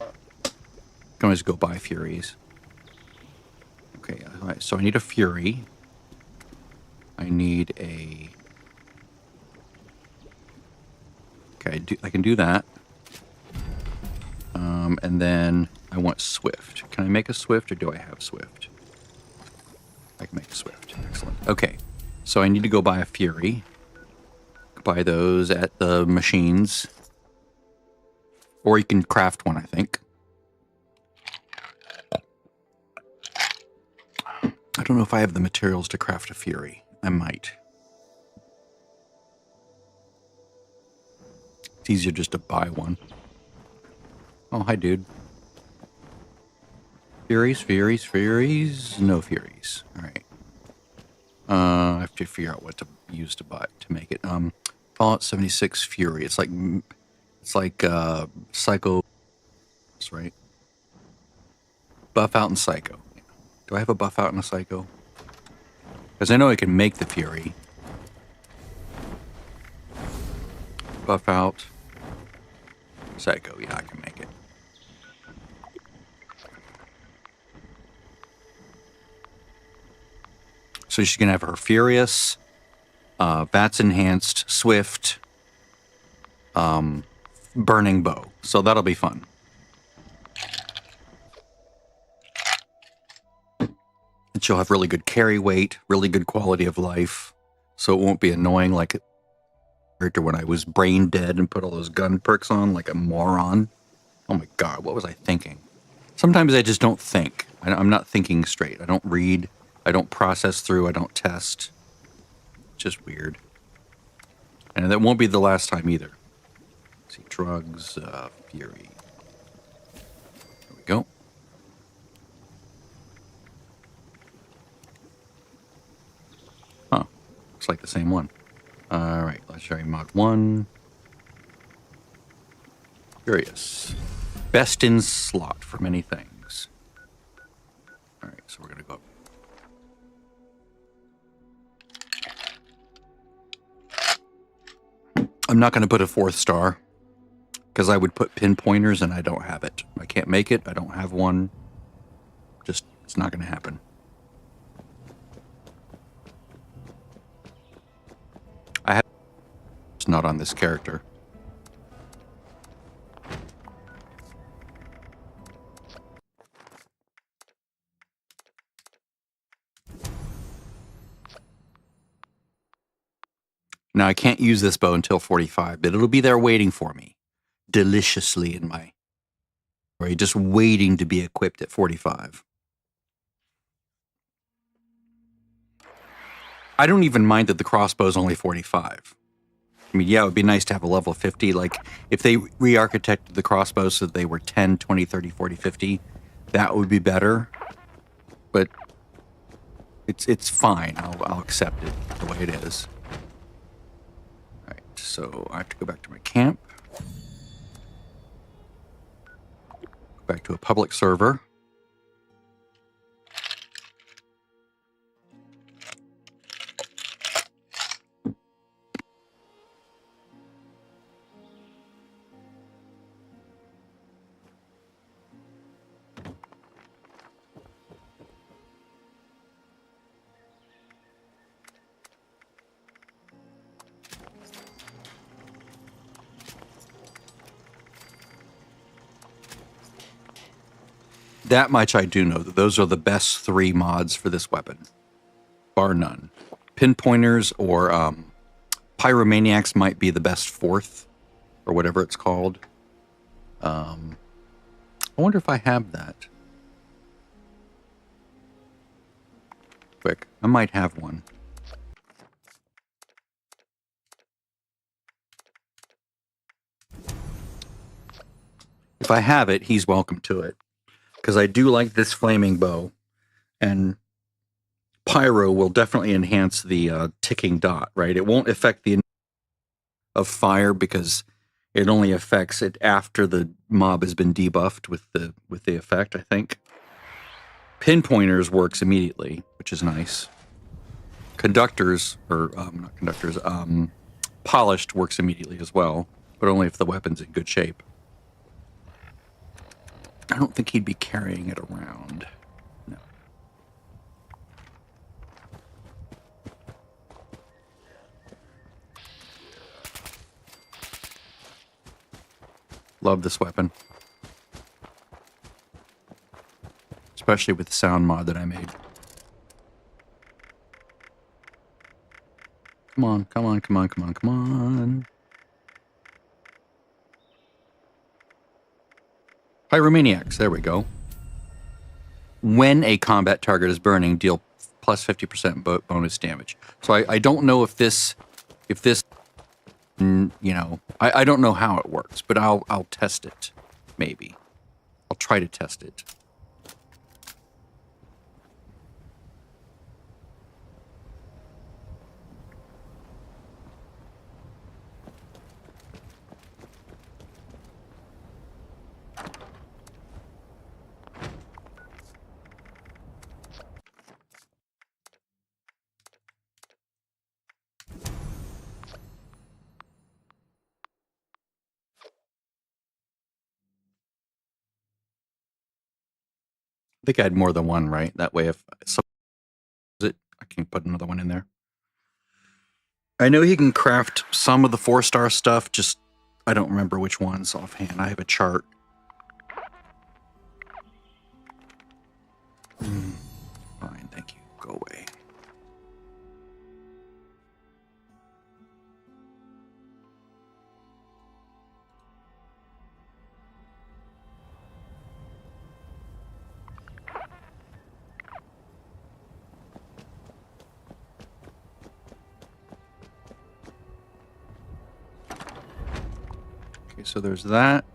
can always go buy Furies. Okay, all right, so I need a Fury. I need a Okay, I can do that. And then I want Swift. Can I make a Swift, or do I have Swift? I can make a Swift. Excellent. Okay, so I need to go buy a Fury. Buy those at the machines. Or you can craft one, I think. I don't know if I have the materials to craft a Fury. I might. It's easier just to buy one. Oh, hi, dude. Furies, Furies, Furies. No Furies. All right. I have to figure out what to use to make it. Fallout 76 Fury. It's like Psycho, right? Buff out and Psycho. Do I have a buff out and a Psycho? Because I know I can make the Fury. Buff out. Psycho. Yeah, I can make it. So she's gonna have her Furious, Vats Enhanced, Swift, Burning Bow. So that'll be fun. And she'll have really good carry weight, really good quality of life. So it won't be annoying like when I was brain dead and put all those gun perks on like a moron. Oh my God, what was I thinking? Sometimes I just don't think. I'm not thinking straight. I don't read. I don't process through. I don't test. Just weird. And that won't be the last time either. Let's see, drugs, Fury. There we go. Huh. Looks like the same one. All right, let's show you mod 1. Curious. Best in slot for many things. All right, so we're going to go. I'm not going to put a 4th star because I would put pinpointers and I don't have it. I can't make it. I don't have one. Just, it's not going to happen. I have. It's not on this character. Now, I can't use this bow until 45, but it'll be there waiting for me. Deliciously in my... Right, just waiting to be equipped at 45. I don't even mind that the crossbow's only 45. I mean, yeah, it would be nice to have a level 50. Like, if they re-architected the crossbow so that they were 10, 20, 30, 40, 50, that would be better. But it's fine. I'll accept it the way it is. So I have to go back to my camp. Go back to a public server. That much I do know, that those are the best 3 mods for this weapon. Bar none. Pinpointers or Pyromaniacs might be the best 4th, or whatever it's called. I wonder if I have that. Quick, I might have one. If I have it, he's welcome to it. Because I do like this flaming bow, and Pyro will definitely enhance the ticking dot, right? It won't affect the of fire because it only affects it after the mob has been debuffed with the effect, I think. Pinpointers works immediately, which is nice. Conductors, or not conductors, polished works immediately as well, but only if the weapon's in good shape. I don't think he'd be carrying it around. No. Love this weapon. Especially with the sound mod that I made. Come on, come on, come on, come on, come on. Pyromaniacs, there we go. When a combat target is burning, deal plus 50% bonus damage. So I don't know if this, you know, I don't know how it works, but I'll test it, maybe. I'll try to test it. I think I had more than one, right? That way if I can put another one in there. I know he can craft some of the 4-star stuff, just I don't remember which ones offhand. I have a chart. Fine, thank you. Go away. Okay, so there's that.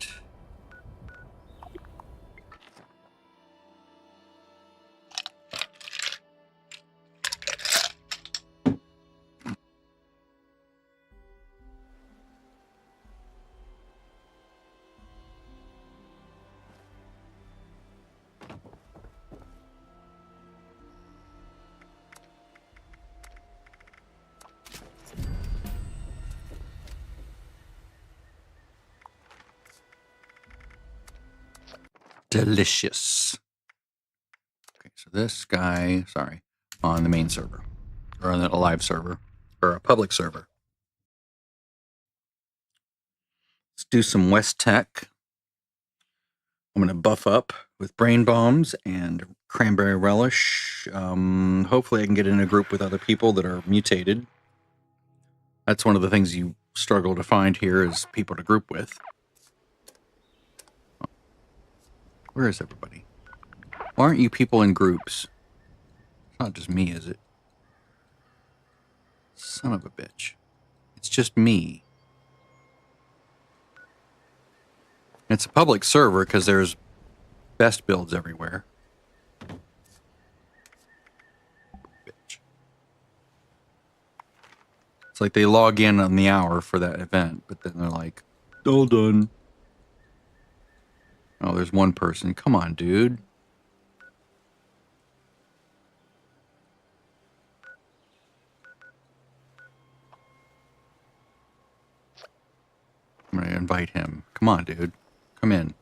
Delicious. Okay, so this guy, sorry, on the main server, or on a live server, or a public server. Let's do some West Tech. I'm going to buff up with brain bombs and cranberry relish. Hopefully I can get in a group with other people that are mutated. That's one of the things you struggle to find here is people to group with. Where is everybody? Why aren't you people in groups? It's not just me, is it? Son of a bitch. It's just me. It's a public server because there's best builds everywhere. Bitch. It's like they log in on the hour for that event, but then they're like, all done. Oh, there's one person. Come on, dude. I'm going to invite him. Come on, dude. Come in.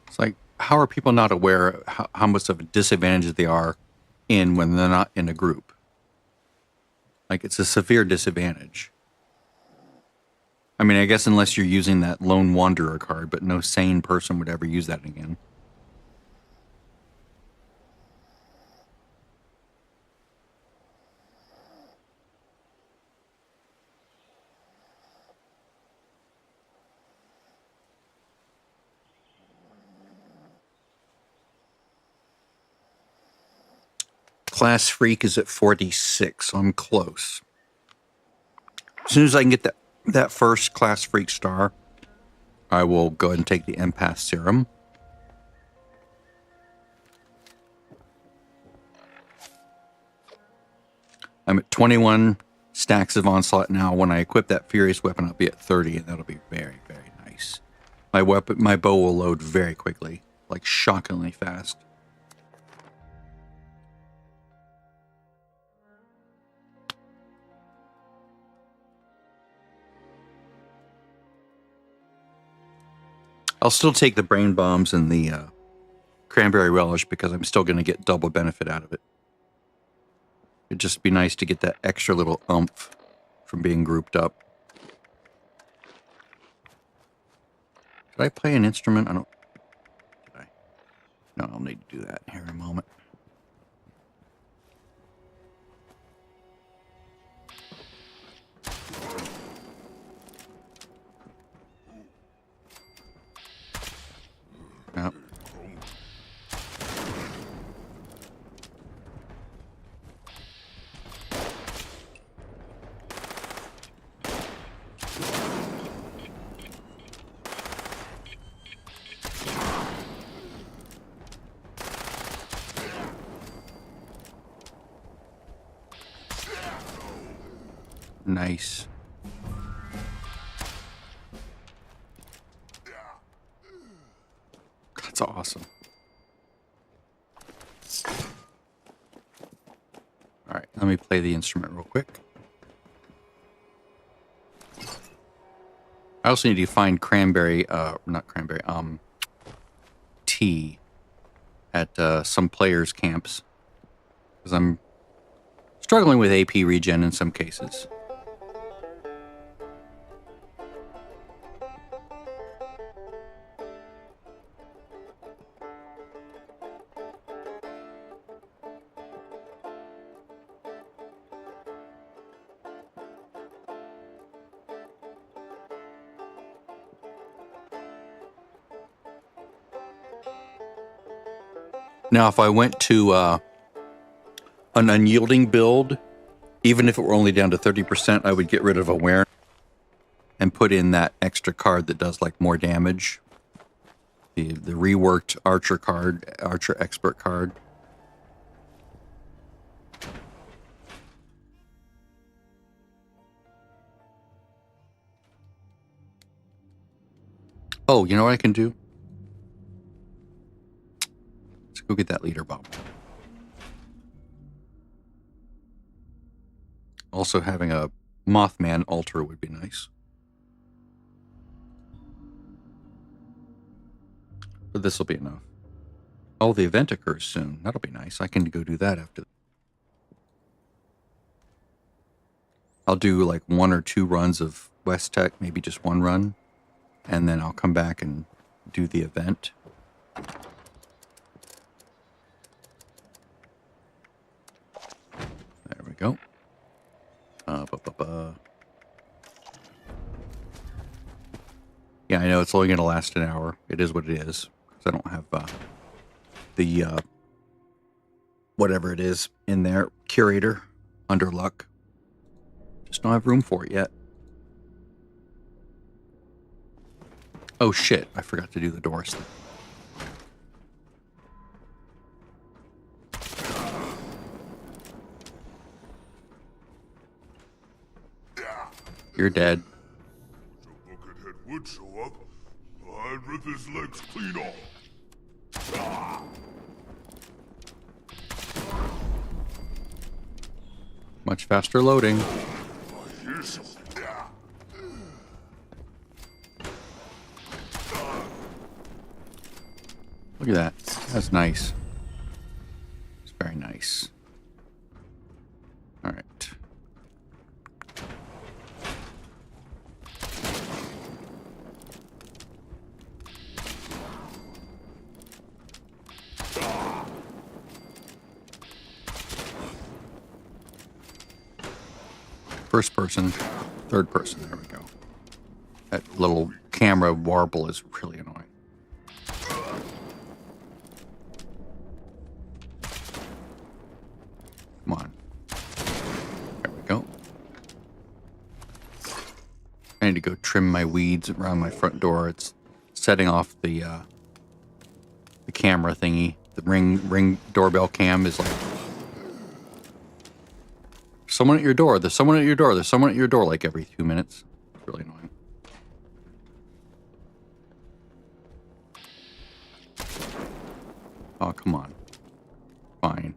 It's like, how are people not aware how much of a disadvantage they are in when they're not in a group? Like, it's a severe disadvantage. I mean, I guess unless you're using that lone wanderer card, but no sane person would ever use that again. Class Freak is at 46, so I'm close. As soon as I can get that first Class Freak star, I will go ahead and take the Empath Serum. I'm at 21 stacks of Onslaught now. When I equip that Furious Weapon, I'll be at 30, and that'll be very, very nice. My bow will load very quickly, like shockingly fast. I'll still take the brain bombs and the cranberry relish because I'm still going to get double benefit out of it. It'd just be nice to get that extra little oomph from being grouped up. Did I play an instrument? I don't... Did I? No, I'll need to do that here in a moment. Yep. Nice. That's awesome. All right, let me play the instrument real quick. I also need to find cranberry, not cranberry, tea at some players' camps. Because I'm struggling with AP regen in some cases. Now, if I went to an unyielding build, even if it were only down to 30%, I would get rid of awareness and put in that extra card that does like more damage. The reworked archer card, archer expert card. Oh, you know what I can do? Go get that leader bomb. Also, having a Mothman altar would be nice. But this will be enough. Oh, the event occurs soon. That'll be nice. I can go do that after. I'll do like 1 or 2 runs of West Tech, maybe just 1 run. And then I'll come back and do the event. There we go. Yeah, I know it's only going to last an hour. It is what it is. Because I don't have the whatever it is in there. Curator under luck. Just don't have room for it yet. Oh shit, I forgot to do the doors thing. You're dead.
So Buckethead would show up, I'd rip his legs clean off.
Much faster loading.
I hear something.
Look at that. That's nice. It's very nice. All right. First person, third person. There we go. That little camera warble is really annoying. Come on. There we go. I need to go trim my weeds around my front door. It's setting off the camera thingy. The ring doorbell cam is like, someone at your door. There's someone at your door. There's someone at your door like every 2 minutes. It's really annoying. Oh, come on. Fine.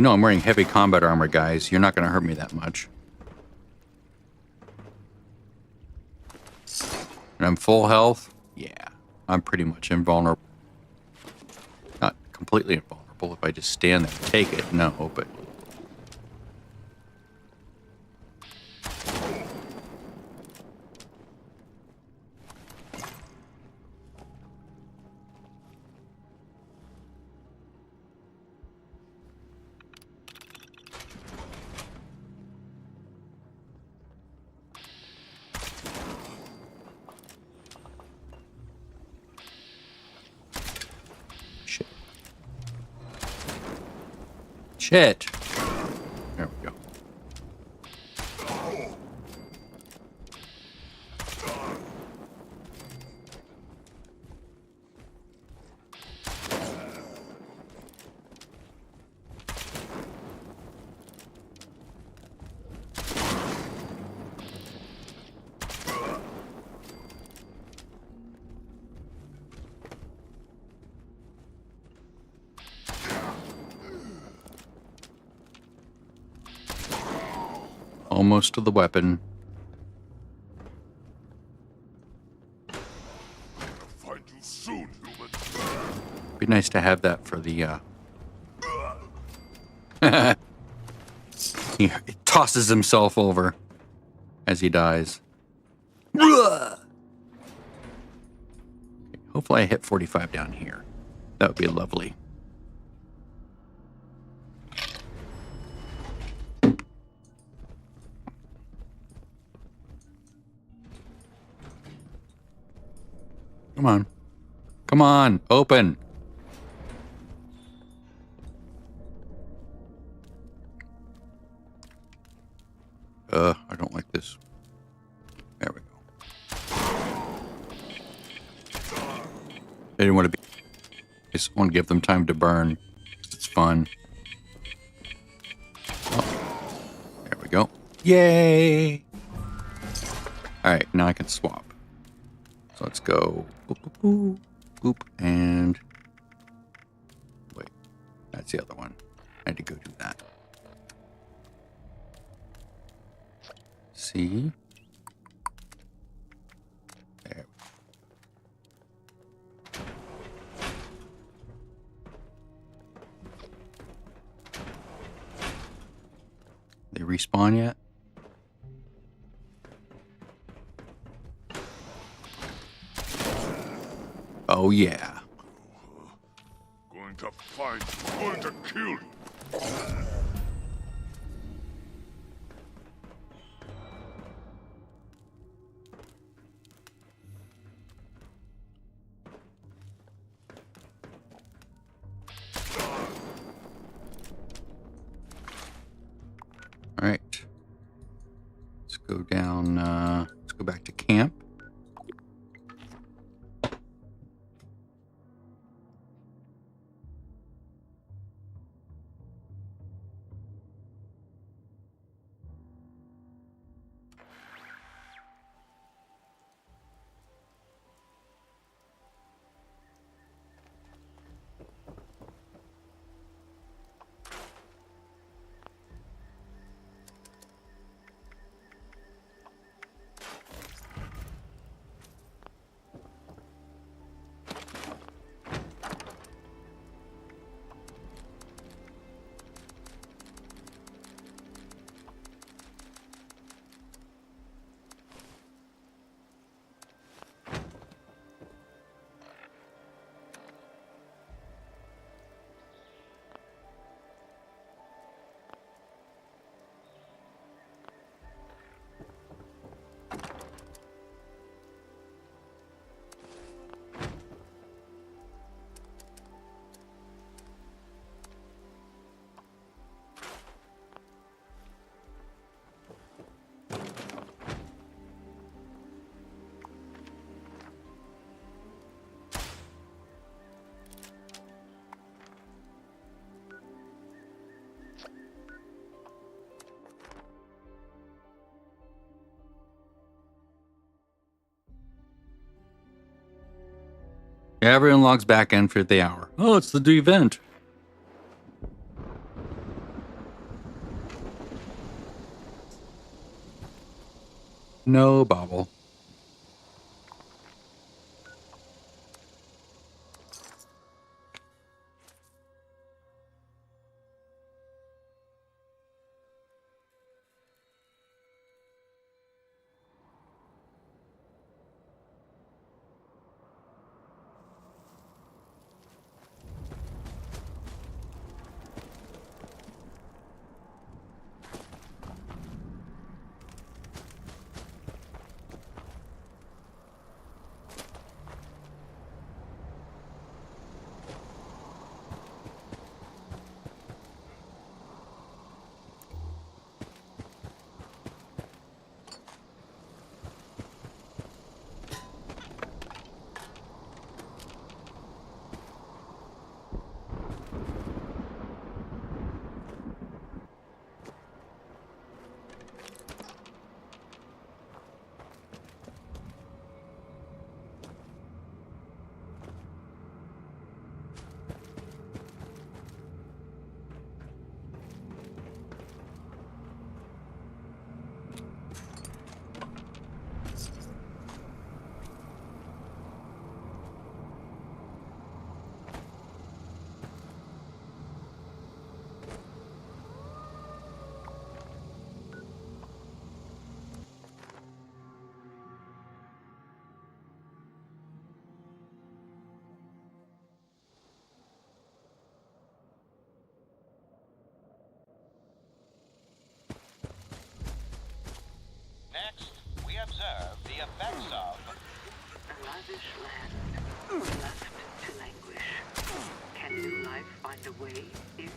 You know I'm wearing heavy combat armor, guys. You're not going to hurt me that much. And I'm full health? Yeah. I'm pretty much invulnerable. Not completely invulnerable if I just stand there and take it. No, but... Shit. There we go. Almost to the weapon.
Find you soon, human.
Be nice to have that for the he tosses himself over as he dies. Hopefully I hit 45 down here. That would be lovely. Come on. Come on. Open. I don't like this. There we go. I didn't want to be... I just want to give them time to burn. It's fun. Oh. There we go. Yay! Alright, now I can swap. So let's go boop, boop, boop, boop, and wait, that's the other one. I had to go do that. See? There. They respawn yet? Oh, yeah.
Going to find you. Going to kill you.
All right. Let's go down. Let's go back to camp. Everyone logs back in for the hour. Oh, it's the event. No bobble.
Next, we observe the effects of
A lavish land, left to languish. Can new life find a way here?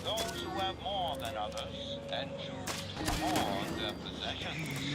those who have more than others and choose to hoard their possessions.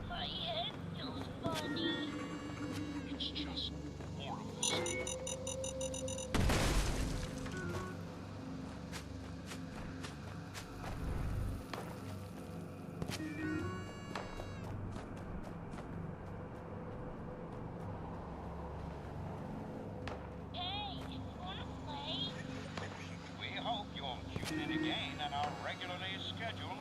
My head feels funny. It's just more of the same. Hey, wanna play? We hope you'll tune in again at our regularly scheduled.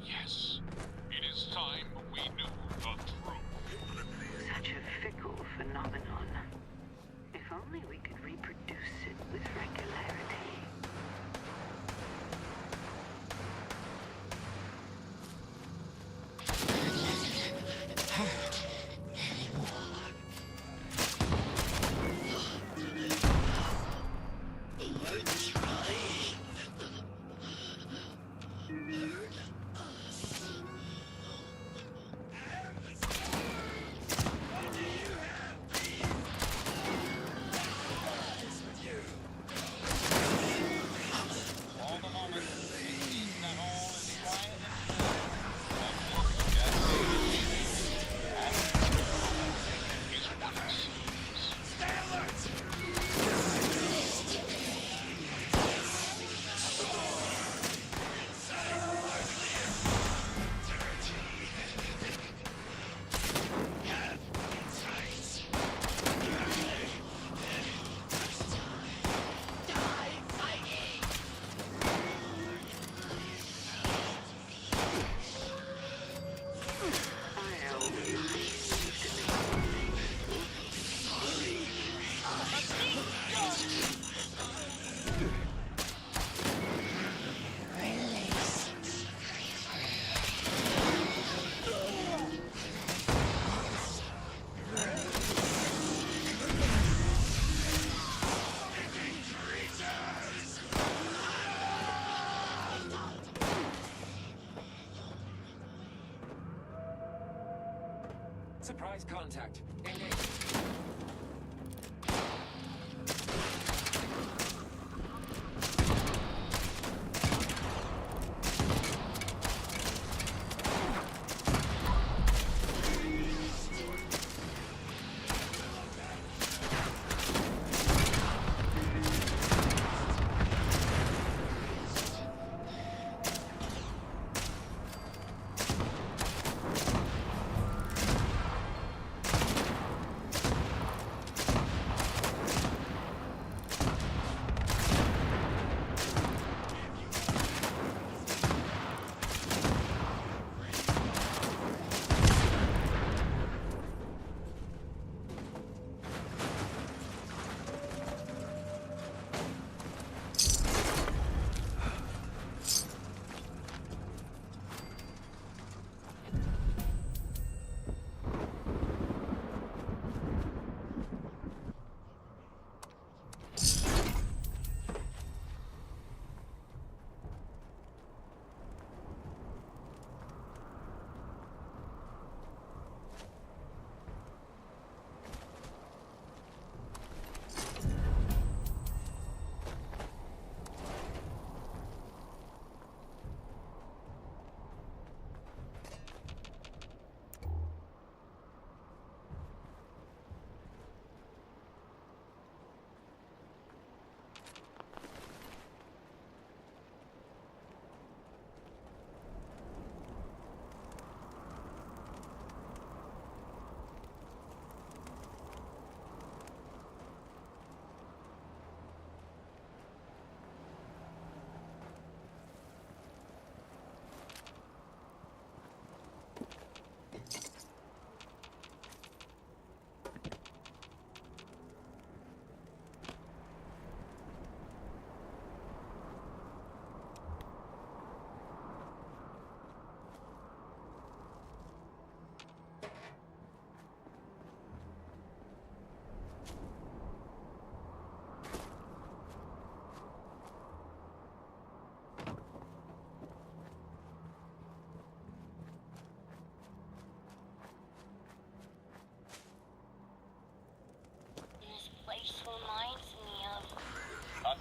Yes, it is time we knew the truth.
Such a fickle phenomenon. If only we could reproduce it with regularity.
For the moment, it seems that all is quiet and still. But looks can be deceiving. And is what it seems. Stay alert!
I always believed in the
Surprise contact. Engage.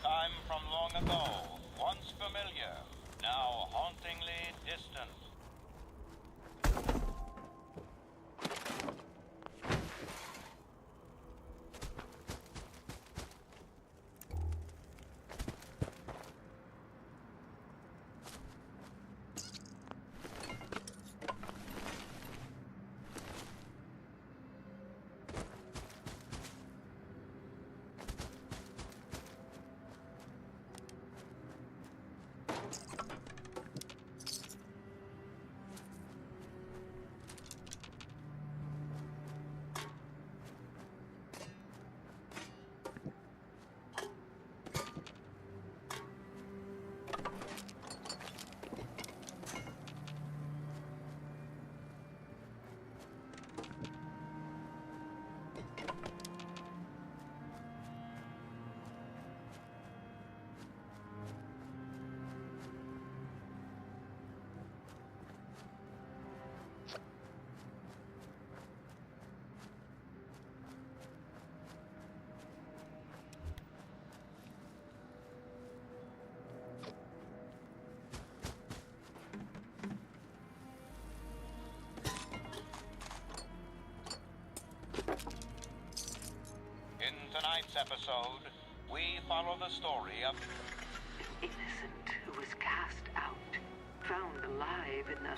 Time from long ago, once familiar, now hauntingly distant. In tonight's episode, we follow the story of
An innocent who was cast out, found alive in a...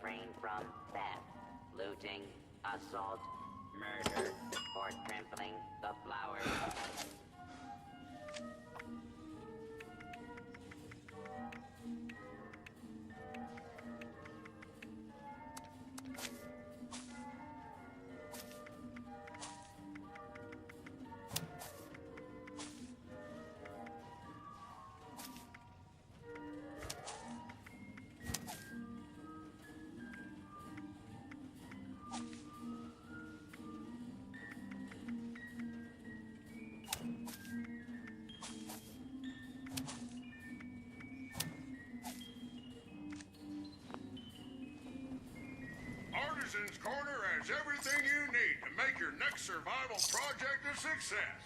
refrain from theft, looting, assault, murder, or trampling the flowers.
Artisan's Corner has everything you need to make your next survival project a success.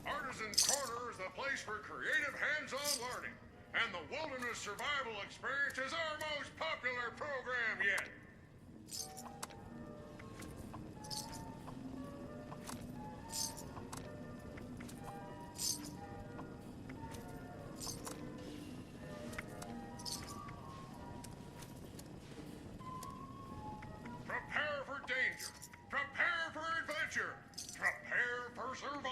Artisan's Corner is the place for creative hands-on learning, and the Wilderness Survival Experience is our most popular program yet. Prepare for danger. Prepare for adventure. Prepare for survival.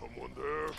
Someone there?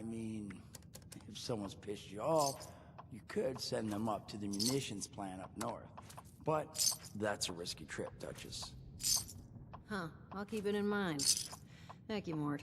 mean, if someone's pissed you off, you could send them up to the munitions plant up north. But that's a risky trip, Duchess.
Huh. I'll keep it in mind. Thank you, Mort.